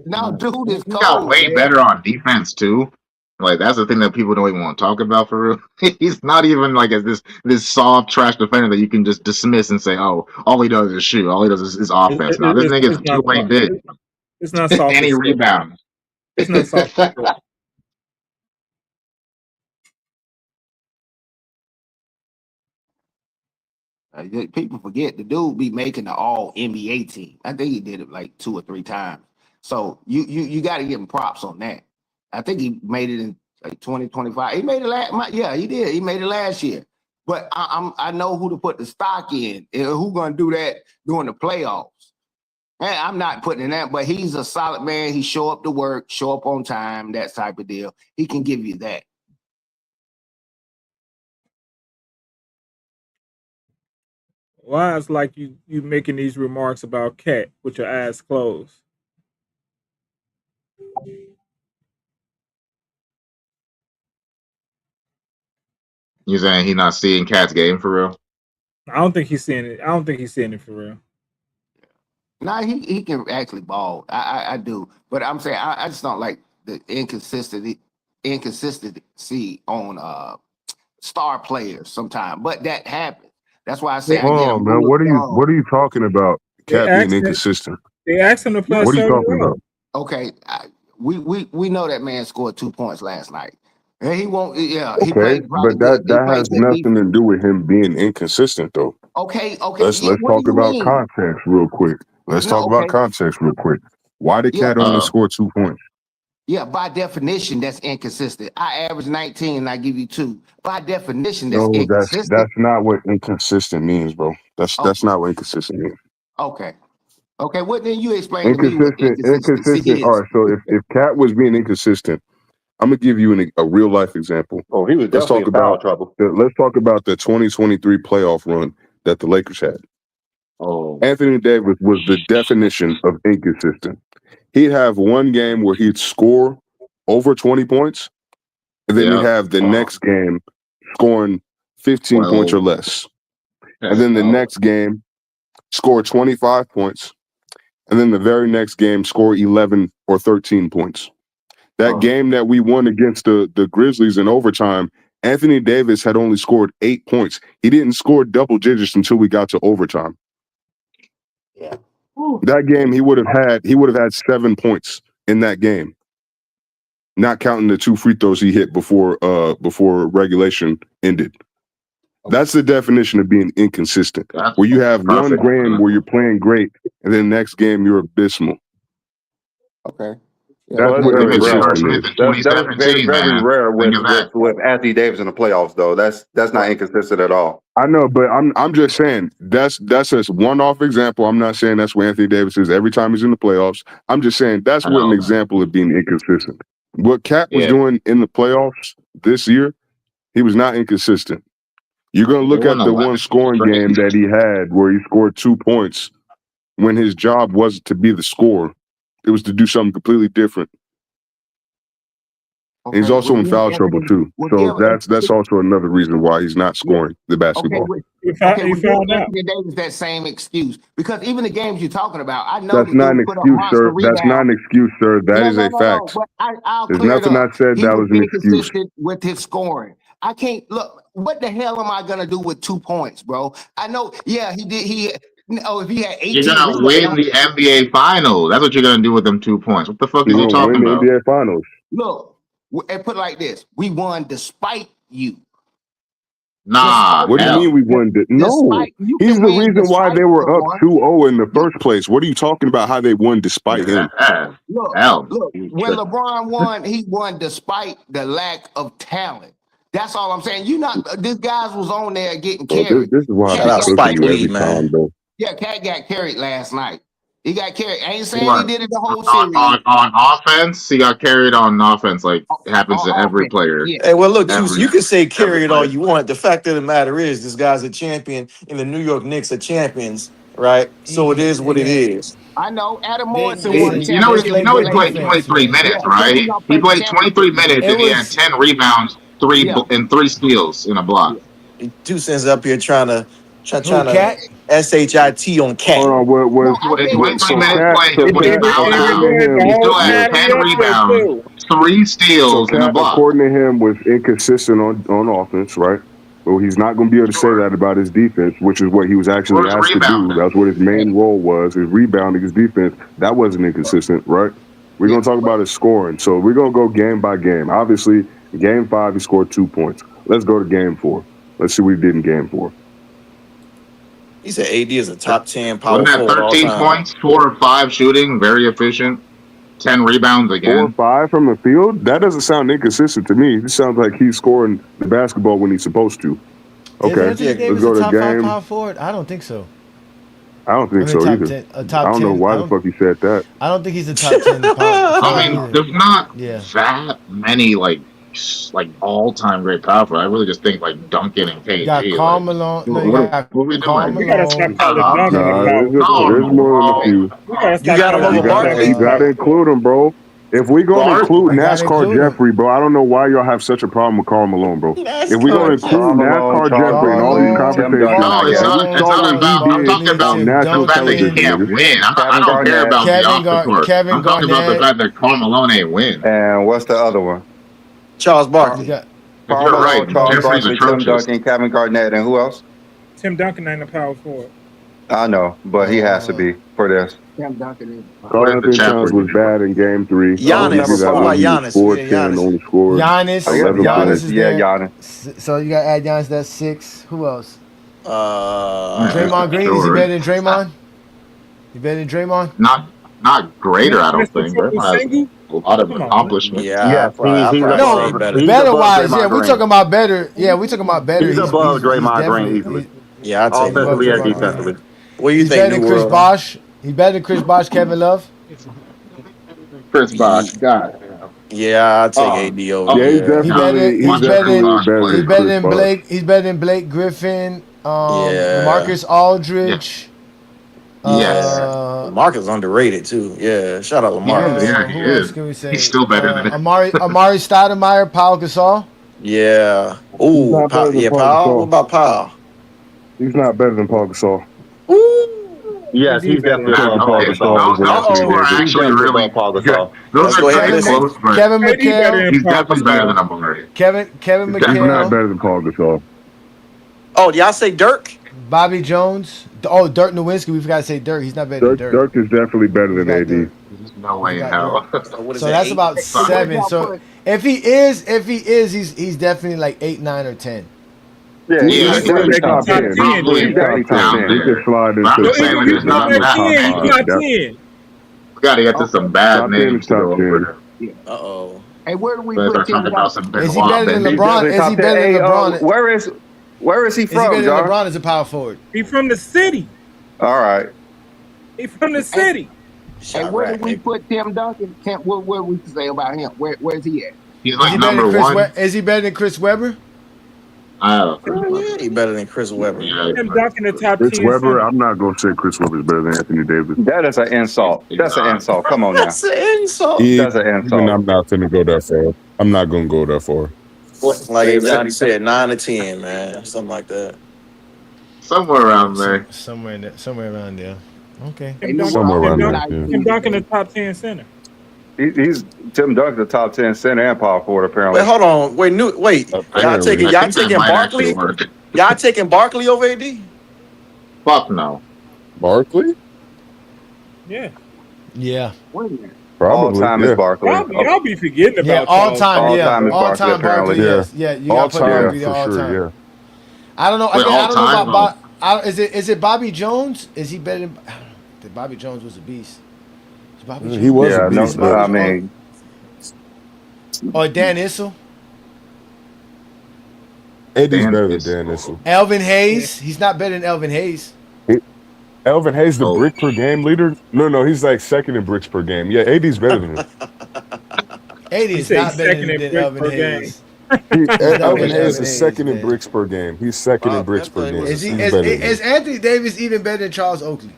Now, dude is He got cold, way man. better on defense too. Like that's the thing that people don't even want to talk about for real. He's not even like as this soft trash defender that you can just dismiss and say, "Oh, all he does is shoot. All he does is offense." Now this nigga's It's a not two-way soft. big, It's not soft and he as shit. rebounds. It's not soft as shit. People forget the dude be making the all NBA team. I think he did it like 2 or 3 times. So you got to give him props on that. I think he made it in like 2025. He made it yeah, he did. He made it last year. But I know who to put the stock in and who gonna do that during the playoffs. And I'm not putting in that, but he's a solid man. He show up to work, show up on time, that type of deal. He can give you that. Why it's like you making these remarks about Cat with your eyes closed? You saying he not seeing Cat's game for real? I don't think he's seeing it. I don't think he's seeing it for real. Nah, he can actually ball. I do, but I'm saying I just don't like the inconsistency on star players sometimes. But that happens. That's why I say I get Oh him man, rule of thumb. what are you talking about? They Cat being asked him. inconsistent. They asked him to play What are you several talking about? roles. Okay, we know that man scored 2 points last night, and he won't. Yeah, he Okay, played but probably good. He that played has good nothing defense. to do with him being inconsistent though. Okay. Let's Yeah, what do talk you about mean? context real quick. Let's No, talk about okay. context real quick. Why did Yeah, Cat only score 2 points? yeah. By definition, that's inconsistent. I average 19, and I give you 2. By definition, that's No, inconsistent. that's not what inconsistent means, bro. Oh, That's not what inconsistent means. okay. Okay, what then you explain to me what inconsistency Inconsistent. All is? right, so if Cat was being inconsistent, I'm gonna give you a real life example. Oh, he was Let's definitely talk in foul about trouble. the 2023 playoff run that the Lakers had. Oh, Anthony Davis was the definition of inconsistent. He'd have one game where he'd score over 20 points, and then he'd Yeah. have the next game scoring 15 points or 12. less. And then the No. next game score 25 points, and then the very next game score 11 or 13 points. That game that we won against the Grizzlies in overtime, Anthony Davis had only scored 8 points. He didn't score double digits until we got to overtime. Yeah. That game he would have had 7 points in that game. Not counting the 2 free throws he hit before regulation ended. That's the definition of being inconsistent. Where you have one Perfect. game where you're playing great, and then the next game you're abysmal. Okay. That's well, what Look at J.R. inconsistent Smith is. in that's very 2017, very man. rare Think with, of that. with Anthony Davis in the playoffs, though. That's not inconsistent at all. I know, but I'm just saying that's a one-off example. I'm not saying that's where Anthony Davis is every time he's in the playoffs. I'm just saying that's I what an know, man. example of being inconsistent. What Cat was Yeah. doing in the playoffs this year, he was not inconsistent. You're gonna They look won at the 11 one scoring straight. game that he had where he scored 2 points when his job wasn't to be the scorer. It was to do something completely different. Okay. He's also Well, in give foul trouble Anthony. too. Well, So give that's also another reason why he's not yeah. scoring the Okay. basketball. He Well, give found out. Anthony Davis that same excuse because even the games you're talking about, I know That's the not an dude put up excuse, monster sir. That's not rebounds. an excuse, sir. That No, is no, a no, no. fact. But I'll There's clear it nothing I up. said He that was was an excuse. inconsistent with his scoring. I can't look. What the hell am I gonna do with 2 points, bro? I know. Yeah, he did. If he had You're 18 gonna win rebounds, the NBA Finals. That's what you're gonna do with them 2 points. What the fuck is You're you gonna win talking the about? NBA Finals. look, and put it like this: we won despite you. Nah, What do you mean we won? No, you he's can the win reason why despite they were up LeBron. 2-0 in the first place. What are you talking about? How they won despite him? Look. When LeBron won, he won despite the lack of talent. That's all I'm saying. This guys was on there getting Bro, carried. this is why I Shout out cook Spike you Lee, every man. time, bro. Yeah, Cat got carried last night. He got carried. I ain't saying he What? did it the whole On, series. on offense, he got carried on offense. Like it happens to On every offense, player. yeah. Hey, well, look, Juice, Every you can say carry it all player. you want. The fact of the matter is, this guy's a champion, and the New York Knicks are champions, right? So it is what it is. I know. Adam They Morrison won a You know, they championship. he play you know good he played defense, 23 man. minutes, Yeah, because he right? gonna He play the played 23 championship. minutes It and he had was 10 rebounds, Yeah. and 3 steals in a block. Juice ends up here trying to who Cat? shit on cat. Hold on, No, I In think 23 so minutes cat, playing so just when he cat, fouled according to out, The he him, whole still had time he 10 up there rebounds, too. 3 so steals in a cat, block. according to him, was inconsistent on offense, right? Well, he's not going to be able to say that about his defense, which is what he was actually Where's asked to do. rebounding? That's what his main role was: his rebounding, his defense. That wasn't inconsistent, right? We're going to talk about his scoring. So we're going to go game by game. Obviously, game 5, he scored 2 points. Let's go to game 4. Let's see what he did in game 4. He said AD is a top 10 power Wasn't that forward all 13 time. points, 4 or 5 shooting, very efficient, 10 rebounds 4 or again? 5 from the field? That doesn't sound inconsistent to me. It sounds like he's scoring the basketball when he's supposed to. Is Okay, Anthony let's Davis go a to top 5 game. power forward? I don't think so. I don't think so top either. 10, a I top don't know 10. why the fuck he said that. I don't think he's a top 10 power I mean, forward. there's not Yeah. that many like all-time great power forwards. I really just think like Duncan and KD. You got Karl Malone. No, you got what we Karl doing? We gotta Malone. stop calling Duncan a Nah, power there's forward. more than a few. We gotta You stop got him calling over Duncan Barkley? You a gotta power include him, bro. If we gonna include You gotta NASCAR include him. Jeffrey, bro, I don't know why y'all have such a problem with Karl Malone, bro. If we gonna NASCAR include NASCAR Jeffrey in all these Malone, conversations, No, it's and not. we It's saw not what about. he I'm did talking about on the national fact that he television, can't nigga. win. I don't care about the off the court. Kevin I'm talking about the Garnett. fact that Karl Malone ain't win. And what's the other one? Charles You Barkley. got Karl You're Malone, right. Charles Jeffrey's Barkley, Tim atrocious. Duncan, Kevin Garnett, and who else? Tim Duncan ain't a power forward. I know, but he has to be for this. Tim Duncan is. Karl Anthony Towns was bad in game 3. I'll give you Giannis. that What one. about He was Giannis? 4-10, only scored Giannis. 11 Giannis points. is Yeah, there. Giannis. So you got to add Giannis. That's 6. Who else? Draymond Green. Is he Sure. better than Draymond? You better than Draymond? Not greater, I don't Mr. think. Triple Draymond has single? a lot of Come on. accomplishments. Yeah, Yes, I'll he's probably above. say better. He's Better above wise, Draymond yeah. We Green. talking about better. Yeah, we talking about better. He's above Draymond Green definitely- easily. Yeah, I'll take above Offensively it. and Draymond Green. defensively. What do you He's think, better than New Chris World? Bosh. He's better than Chris Bosh. Kevin Love. Chris Bosh, God. Yeah, I'll take Oh. AD over. Yeah, he's Yeah. definitely He's better better than He's better Chris than Bosh. Blake. He's better than Blake Griffin. Yeah. Marcus Aldridge. Yes. Marcus underrated too. Yeah, shout out Lamar. Yeah, he Who else is. can we say? He's still better than Amari Stoudemire, Paul Gasol. Yeah. He's Ooh, not better than Paul Powell. Gasol. What about Powell? He's not better than Paul Gasol. Yes, he's definitely above Paul Okay, Gasol. those two are He's actually definitely really above Paul good. Gasol. Those Let's are go ahead very and close, but Kevin KD better McHale. than he's Paul definitely better Gasol. than Amari. Kevin He's not McHale. better than Paul Gasol. Oh, y'all say Dirk? Bobby Jones. Oh, Dirk Nowitzki. We forgot to say Dirk. He's not better than Dirk. Dirk is definitely better than got AD. Dirk. There's no way in got hell. So what is So that? that's 8? about 7. So if he is, he's definitely like 8, 9, or 10. Yeah, Yeah, he's he's definitely like top top 10. 10. He's definitely top Down 10. He there. could slide But I'm into just saying, So it's he's not not that. 10. He's not 10. We got to get to some bad Top 10 names is to top go 10. over. Uh-oh. Hey, where do we Let's put start Tim talking about Duncan? some Benoit. Is he better than He's LeBron? definitely Is top he 10. better than Hey, LeBron? where is he Is he from, better than John? LeBron as a power forward? He from the city. All right. He from the city. Hey, where do we put Tim Duncan? What do we say about him? Where's he at? He's Is like he better number than Chris? one. Is he better than Chris Webber? I have Chris Oh, Webber. yeah, he better than Chris Webber. Yeah, Tim Duncan the top 10 Chris Webber, center. I'm not going to say Chris Webber is better than Anthony Davis. That is an insult. That's an insult. Come on now. That's an insult. That's an insult. Even I'm not going to go that far. I'm not going to go that far. Like Johnny said, 9 or 10, man, something like that. somewhere around there. Somewhere around there. Okay. Somewhere around there. Yeah. Tim Duncan the top 10 center. He's Tim Duncan, the top 10 center and power forward, apparently. Wait, hold on. Wait. Y'all taking Barkley? Y'all taking Barkley over AD? Fuck no. Barkley? Yeah. Yeah. Wait a minute. Probably. All time yeah. is Barkley. Y'all be forgetting about all time. All Yeah. time is all Barkley, time apparently. Barkley. Yes. Yeah. You All got to put time, Barkley for all sure, time. yeah. I don't know. Wait, Again, I all don't know time? about Bob. Is it Bobby Jones? Is he better than? I don't know. Bobby Jones was a beast. Is Bobby Jones? He was a Yeah, no, beast, but I mean, Or Dan Issel? AD's better than Dan Issel. Elvin Hayes? He's not better than Elvin Hayes. Elvin Hayes, the Oh. brick per game leader? No, he's like second in bricks per game. Yeah, AD's better than him. 80 He is said not he's better second in than bricks Elvin per Hayes. Elvin Hayes Elvin is second in man. bricks per game. He's second in bricks per game. Is, He's better than him. is Anthony Davis even better than Charles Oakley?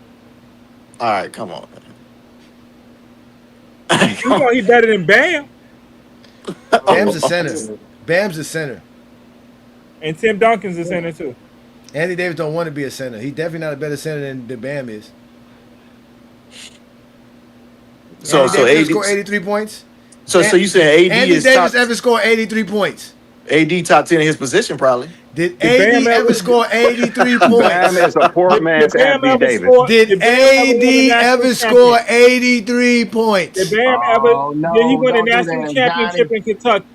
All right, come on. You know he better than Bam. Bam's a center. Bam's a center. And Tim Duncan's a center too. Anthony Davis don't want to be a center. He's definitely not a better center than Bam is. So Anthony Davis AD scored 83 points. So you saying AD Anthony is Davis top, ever scored 83 points? AD top 10 in his position probably. Did AD ever score 83 Bam points? is a poor man's Anthony Davis. Did AD ever score 83 points? Did Bam ever? no, Did he win a don't do national that, championship Johnny. in Kentucky?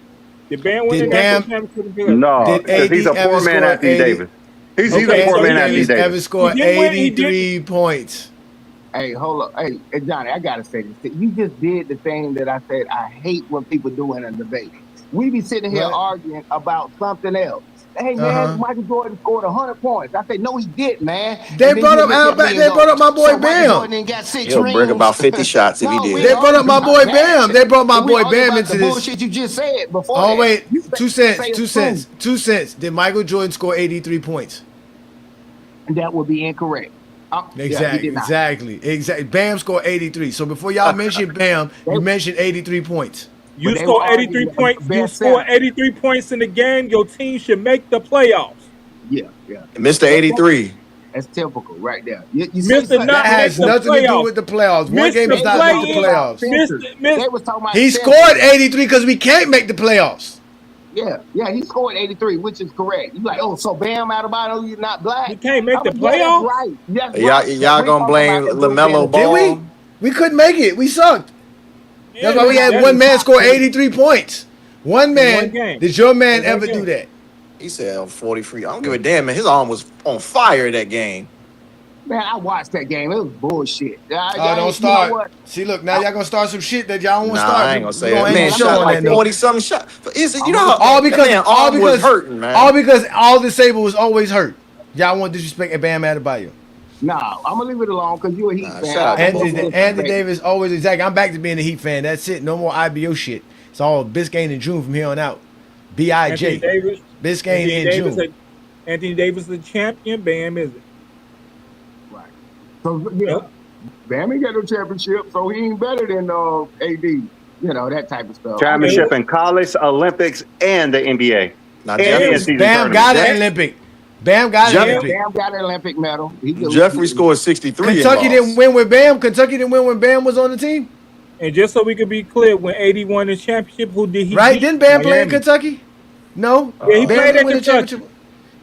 Did Bam win Did a Bam- national championship in Kentucky? No, Did because he's a AD ever poor man score Anthony 80? Davis. He's Okay, a poor man Anthony Anthony Davis ever Davis. scored He did win- he did- 83 points. Hey, hold up. Hey, Johnny, I gotta say this. You just did the thing that I said I hate when people do in a debate. We be sitting here What? arguing about something else. Hey man, Uh-huh. Michael Jordan scored 100 points. I say no, he didn't, man. They And then brought you up look Al at me and they go, brought up my boy so Michael Bam. Jordan ain't got 6 He'll bring rings. about 50 shots if he No, did. we They brought up my arguing boy about that. Bam. They brought my And we boy arguing Bam about into the this. bullshit you just said before. Oh that. wait, You 2 say cents, it's 2 cents, 2 cents. Did Michael Jordan score 83 points? true. That would be incorrect. Yeah, he Exactly, did not. exactly. Bam scored 83. So before y'all mention Bam, you mentioned 83 points. You But they score were 83 arguing points. the You best score center. 83 points in the game. Your team should make the playoffs. Yeah. Mr. 83. That's typical right there. You say Mr. something- Not That has make the nothing to do playoffs. with the playoffs. One Mr. game does not make the Play-in. playoffs. They was talking about He centers. scored 83 because we can't make the playoffs. Yeah, he scored 83, which is correct. You like, oh, so Bam Adebayo, you're not black. You can't make the Yeah, that's playoffs? right. That's Y'all, right. y'all We gonna talking blame about that LaMelo Did we? Ball? We couldn't make it. We sucked. That's why we had that one is man top score 10. 83 points. One man. game. Did your man In one ever do game. that? He said 43. I don't give a damn, man. His arm was on fire that game. Man, I watched that game. It was bullshit. Oh, don't start. See, look, now y'all gonna start some shit that y'all don't want to Nah, start. I ain't gonna say We that. gonna end Man the show shot on like that note. 40-something shots. You know how all because that man all arm because was hurting, man. all because all the Saber was always hurt. Y'all want to disrespect Bam Adebayo. Nah, I'm going to leave it alone because you're a Heat fan. shout out to Anthony Davis always exactly. I'm back to being a Heat fan. That's it. No more IBO shit. It's all Biscayne and June from here on out. B.I.J. Anthony Davis. Biscayne Anthony and Davis, June. Anthony Davis, the champion. Bam is it? Right. So, yeah, Bam ain't got no championship, so he ain't better than AD. You know, that type of stuff. Championship in college, Olympics, and the NBA. Now, And in-season Bam got tournaments. an Olympic. Bam got an Olympic. Bam got an Olympic medal. Jeffrey scored 63. Kentucky didn't win with Bam. Kentucky didn't win when Bam was on the team. And just so we could be clear, when 80 won the championship, who did he Right? beat? Didn't Bam play in Miami. Kentucky? No. Yeah, he Bam played didn't at win the Kentucky. championship.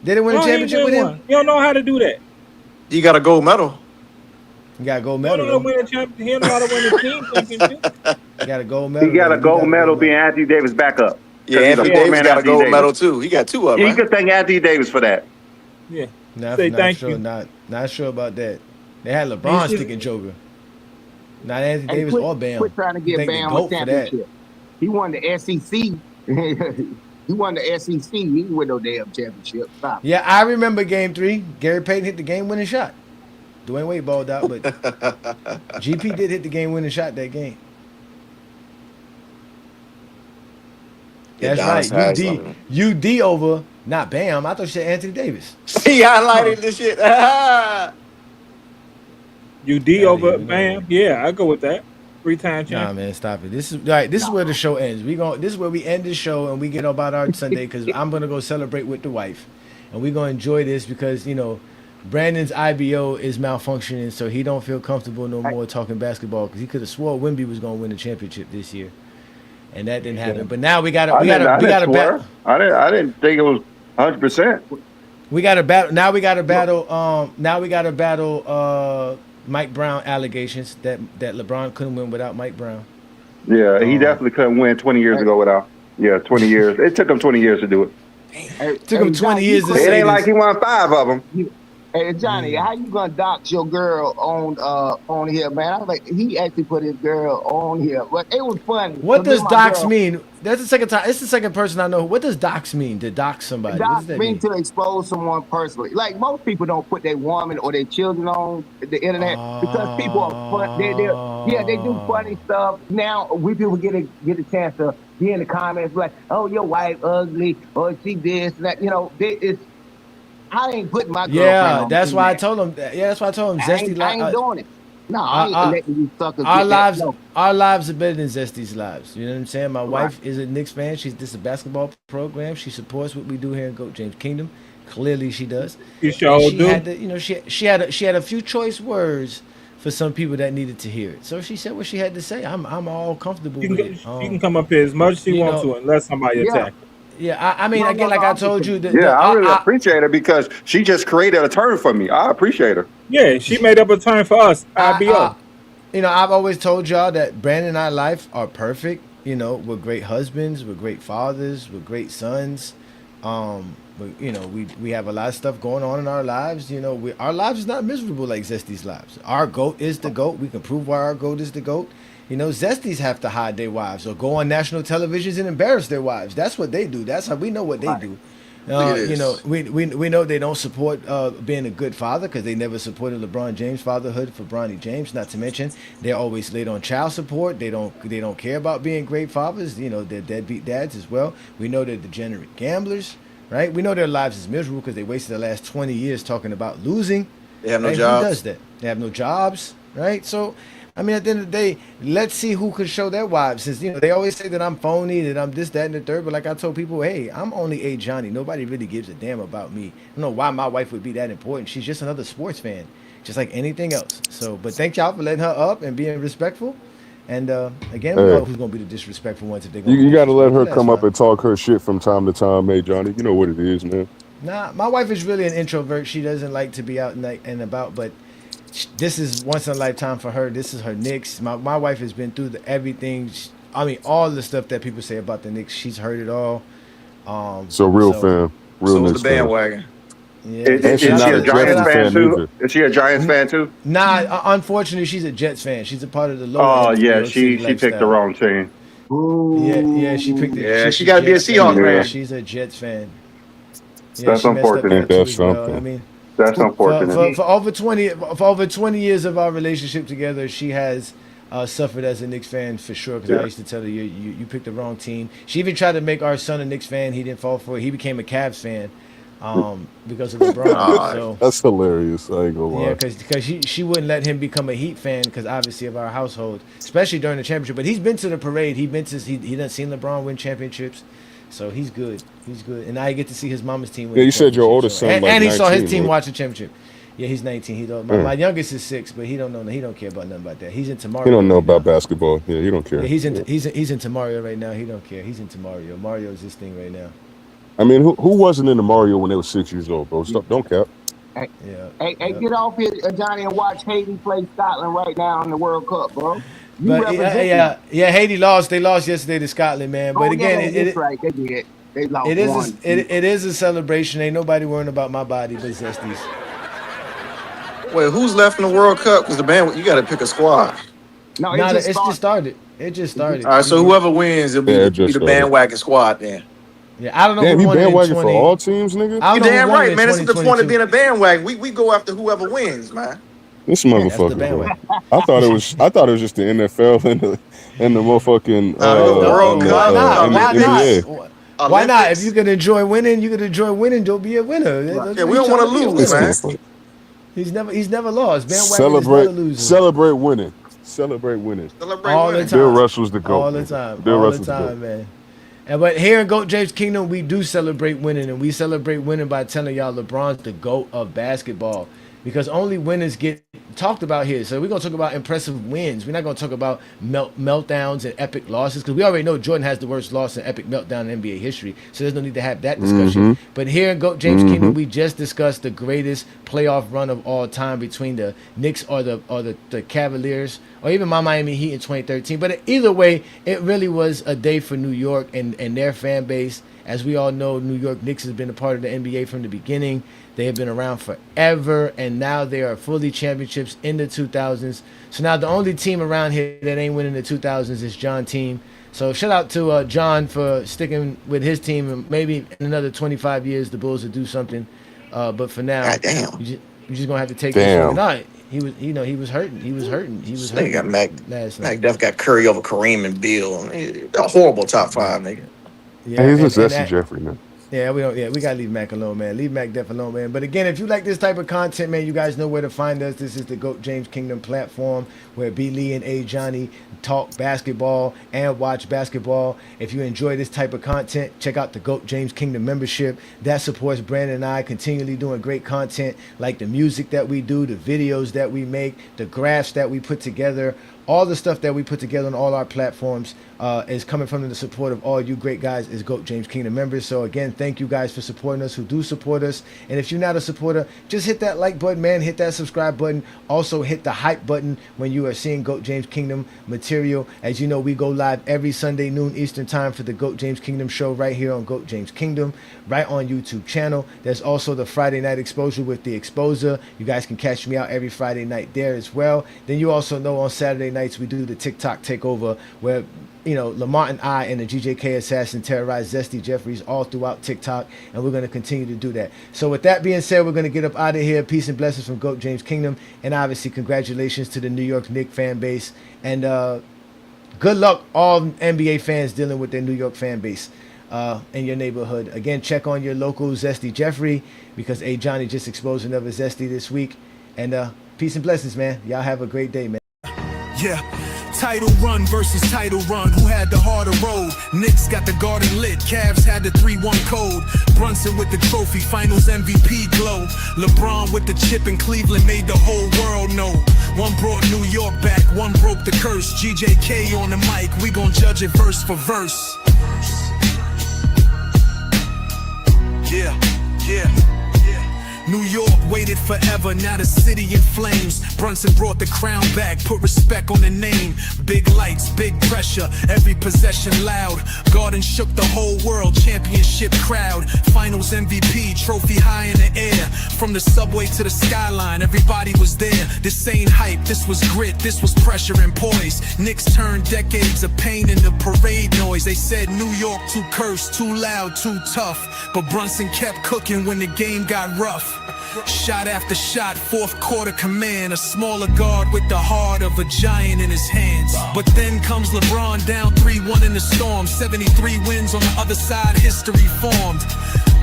They didn't win a No, he championship didn't with win him. one. You don't know how to do that. He got a gold medal. You got a gold He medal. don't know how to though. win a championship. He don't know how to win a team championship. You got a gold medal. He got though. a You gold medal being Anthony Davis backup. Yeah, 'Cause he's Anthony poor Davis man got a Anthony gold Davis. medal too. He got two of them. You Right? could thank Anthony Davis for that. Yeah. Not, Say not thank sure. you. Not sure about that. They had LeBron should- sticking Joker. Not Anthony Hey, Davis or Bam. Quit trying to get Thank the Bam a GOAT for that. championship. He won the SEC. He won the SEC. He didn't win no damn championship. Stop. Yeah, I remember Game 3. Gary Payton hit the game-winning shot. Dwayne Wade balled out, but GP did hit the game-winning shot that game. Yeah, That's Giannis right. has UD, something. UD over, not Bam. I thought you said Anthony Davis. He highlighted this shit. UD over Bam. Yeah, I go with that. 3-time champion. Nah, man, stop it. This is all right. This is where the show ends. This is where we end the show and we get about our Sunday because I'm gonna go celebrate with the wife, and we're gonna enjoy this because Brandon's IBO is malfunctioning, so he don't feel comfortable no more talking basketball because he could have swore Wemby was gonna win the championship this year, and that didn't happen. But now we got to battle. I didn't think it was 100%. We got to battle. Now we got to battle. Now we got to battle. Mike Brown allegations that LeBron couldn't win without Mike Brown. Yeah, he definitely couldn't win 20 years ago without. Yeah, 20 years. It took him 20 years to do it. Took him 20 years to It say ain't like this. he won 5 of them. Hey Johnny, how you gonna dox your girl on here, man? I was like, he actually put his girl on here, but it was funny. What does My dox girl, mean? That's the second time. It's the second person I know. What does dox mean? To dox somebody. What does dox that means mean? to expose someone personally. Like most people don't put their woman or their children on the internet because people are fun. They do funny stuff. Now we people get a chance to be in the comments like, oh, your wife ugly or she this and that. You know, I ain't putting my girlfriend Yeah, on that's the why I internet. told him. Yeah, that's why I told him. Zesty. I ain't doing it. No, I ain't Our, letting you suckers our get that. lives, No. our lives are better than Zesty's lives. You know what I'm saying? My Right. wife is a Knicks fan. This is a basketball program. She supports what we do here in Goat James Kingdom. Clearly, she does. You And sure she do. had to, she had a few choice words for some people that needed to hear it. So she said what she had to say. I'm all comfortable She with can, it. she can come up here as much as she You wants know, to, unless somebody Yeah. attack her. yeah. I mean, No, again, no, like no. I I'm just told you, Yeah, I really appreciate her because she just created a term for me. I appreciate her. Yeah, she made up a term for us, IBO. I've always told y'all that Brandon and I life are perfect. We're great husbands, we're great fathers, we're great sons. We have a lot of stuff going on in our lives. Our lives is not miserable like Zesty's lives. Our goat is the goat. We can prove why our goat is the goat. Zesties have to hide their wives or go on national televisions and embarrass their wives. That's what they do. That's how we know what they do. Look at this. We know they don't support being a good father because they never supported LeBron James' fatherhood for Bronny James. Not to mention they're always late on child support. They don't care about being great fathers. They're deadbeat dads as well. We know they're degenerate gamblers, right? We know their lives is miserable because they wasted the last 20 years talking about losing. They have no right? jobs. Who does that? They have no jobs, right? So, I mean, at the end of the day, let's see who can show their wives. Since they always say that I'm phony, that I'm this, that, and the third. But like I told people, hey, I'm only a Johnny. Nobody really gives a damn about me. I don't know why my wife would be that important. She's just another sports fan, just like anything else. So, but thank y'all for letting her up and being respectful. And again, we know who's gonna be the disrespectful ones if they're gonna. You be got to let her disrespectful. come That's up and talk her shit from time to time, hey Johnny. You know what it is, man. Nah, my wife is really an introvert. She doesn't like to be out and about, but this is once in a lifetime for her. This is her Knicks. My wife has been through everything. All the stuff that people say about the Knicks. She's heard it all. So real fan, real So was Knicks the bandwagon. Yeah, And she's Is not she a a Giants Jets fan fan too? either. Is she a Giants fan too? Nah, unfortunately, she's a Jets fan. She's a part of the lower Oh end of New yeah, York City she picked the lifestyle. wrong team. Yeah, she picked it. Yeah, She's she got to be a Jets fan. Seahawks Yeah. fan. She's a Jets fan. Yeah, That's she messed up unfortunate. that too That's as well. something. I mean, That's unfortunate. for over 20 years of our relationship together, she has suffered as a Knicks fan for sure. Because I used to tell her, you picked the wrong team. She even tried to make our son a Knicks fan. He didn't fall for it. He became a Cavs fan because of LeBron. So That's hilarious. I ain't gonna lie. yeah, because she wouldn't let him become a Heat fan because obviously of our household, especially during the championship. But he's been to the parade. He done seen LeBron win championships. So he's good. He's good. And I get to see his mama's team win. Yeah, the you said your championship, oldest son, and, like, and he saw his 19, team right? watch the championship. Yeah, he's 19. He don't. My youngest is 6, but he don't know. He don't care about nothing about that. He's into Mario. He don't know right about now. basketball. Yeah, he don't care. Yeah, he's into Mario right now. He don't care. He's into Mario. Mario's his thing right now. I mean, who wasn't into Mario when they were 6 years old, bro? Stop, don't cap. Hey, Yeah. get off here, Johnny, and watch Haiti play Scotland right now in the World Cup, bro. You But represent yeah, Haiti lost. They lost yesterday to Scotland, man. But again, that's right. They did. They lost it is one. it is a celebration. Ain't nobody worrying about my body but Zesties. Wait, who's left in the World Cup? Because the band, you got to pick a squad. No, Nah, it's just started. It just started. All right, so whoever wins, it'll Yeah, it be just the started. bandwagon squad then. Yeah, I don't know Damn, who he won it in bandwagon for 20. all teams, nigga. I You don't know damn who won it right, in man. This is the point of 2022. being a bandwagon. We go after whoever wins, man. This That's the motherfucker, bro. bandwagon. I thought it was just the NFL and the motherfucking World and the, Cup, Why not? and the Why NBA. not? Why not? If Olympics. you can enjoy winning, you can enjoy winning. Don't be a winner. Yeah, we don't want to lose, This man. motherfucker. He's never lost. Bandwagon is never losing. Celebrate winning. Celebrate winning. Celebrate All the winning. time. Bill Russell's the GOAT. All the nigga. time. Bill All the Russell's the time, GOAT. man. But here in Goat James Kingdom, we do celebrate winning, and we celebrate winning by telling y'all LeBron's the GOAT of basketball. Because only winners get talked about here. So we're going to talk about impressive wins. We're not going to talk about meltdowns and epic losses because we already know Jordan has the worst loss and epic meltdown in NBA history. So there's no need to have that discussion. But here in Goat James Kingdom, we just discussed the greatest playoff run of all time between the Knicks or the Cavaliers or even my Miami Heat in 2013. But either way, it really was a day for New York and their fan base As we all know, New York Knicks has been a part of the NBA from the beginning. They have been around forever, and now they are fully championships in the 2000s. So now the only team around here that ain't winning the 2000s is John's team. So shout out to John for sticking with his team, and maybe in another 25 years the Bulls will do something. But for now, you just gonna have to take this one. No, he was, he was hurting. He was hurting. Nigga got Mac last night. Mac Duff got Curry over Kareem and Bill. A horrible top five, nigga. Yeah, he's a Zesty Jeffrey, man. Yeah, we gotta leave Mac alone, man. Leave Mac Def alone, man. But again, if you like this type of content, man, you guys know where to find us. This is the GOAT James Kingdom platform where B. Lee and A. Johnny talk basketball and watch basketball. If you enjoy this type of content, check out the GOAT James Kingdom membership. That supports Brandon and I continually doing great content, like the music that we do, the videos that we make, the graphs that we put together. All the stuff that we put together on all our platforms is coming from the support of all you great guys as GOAT James Kingdom members. So again, thank you guys for supporting us who do support us. And if you're not a supporter, just hit that like button, man. Hit that subscribe button. Also hit the hype button when you are seeing GOAT James Kingdom material. As you know, we go live every Sunday noon Eastern time for the GOAT James Kingdom show right here on GOAT James Kingdom, right on YouTube channel. There's also the Friday night exposure with the Exposer. You guys can catch me out every Friday night there as well. Then you also know on Saturday nights we do the TikTok takeover where Lamont and I and the GJK assassin terrorize Zesty Jeffries all throughout TikTok, and we're going to continue to do that. So with that being said, we're going to get up out of here. Peace and blessings from GOAT James Kingdom, and obviously congratulations to the New York Knicks fan base, and good luck all NBA fans dealing with their New York fan base in your neighborhood. Again, check on your local Zesty Jeffrey because A. Johnny just exposed another Zesty this week, and peace and blessings, man. Y'all have a great day, man. Yeah, title run versus title run. Who had the harder road? Knicks got the garden lit. Cavs had the 3-1 code. Brunson with the trophy, finals MVP glow. LeBron with the chip in Cleveland made the whole world know. One brought New York back, one broke the curse. GJK on the mic, we gon' judge it verse for verse. Yeah, yeah. New York waited forever, now the city in flames. Brunson brought the crown back, put respect on the name. Big lights, big pressure, every possession loud. Garden shook the whole world, championship crowd. Finals MVP, trophy high in the air. From the subway to the skyline, everybody was there. This ain't hype, this was grit, this was pressure and poise. Knicks turned decades of pain into parade noise. They said New York too cursed, too loud, too tough. But Brunson kept cooking when the game got rough. Shot after shot, fourth quarter command. A smaller guard with the heart of a giant in his hands. But then comes LeBron down 3-1 in the storm. 73 wins on the other side, history formed.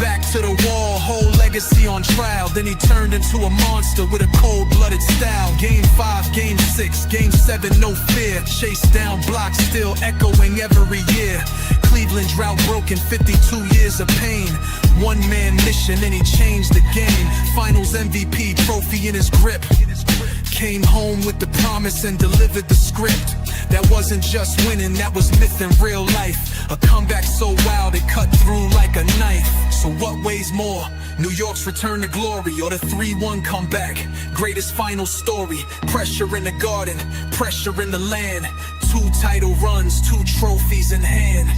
Back to the wall, whole legacy on trial. Then he turned into a monster with a cold-blooded style. Game 5, Game 6, Game 7, no fear. Chased down blocks, still echoing every year. Cleveland drought broken, 52 years of pain. One-man mission and he changed the game. Finals MVP trophy in his grip. Came home with the promise and delivered the script. That wasn't just winning, that was myth in real life. A comeback so wild it cut through like a knife. So what weighs more? New York's return to glory or the 3-1 comeback? Greatest final story. Pressure in the garden, pressure in the land. 2 title runs, 2 trophies in hand.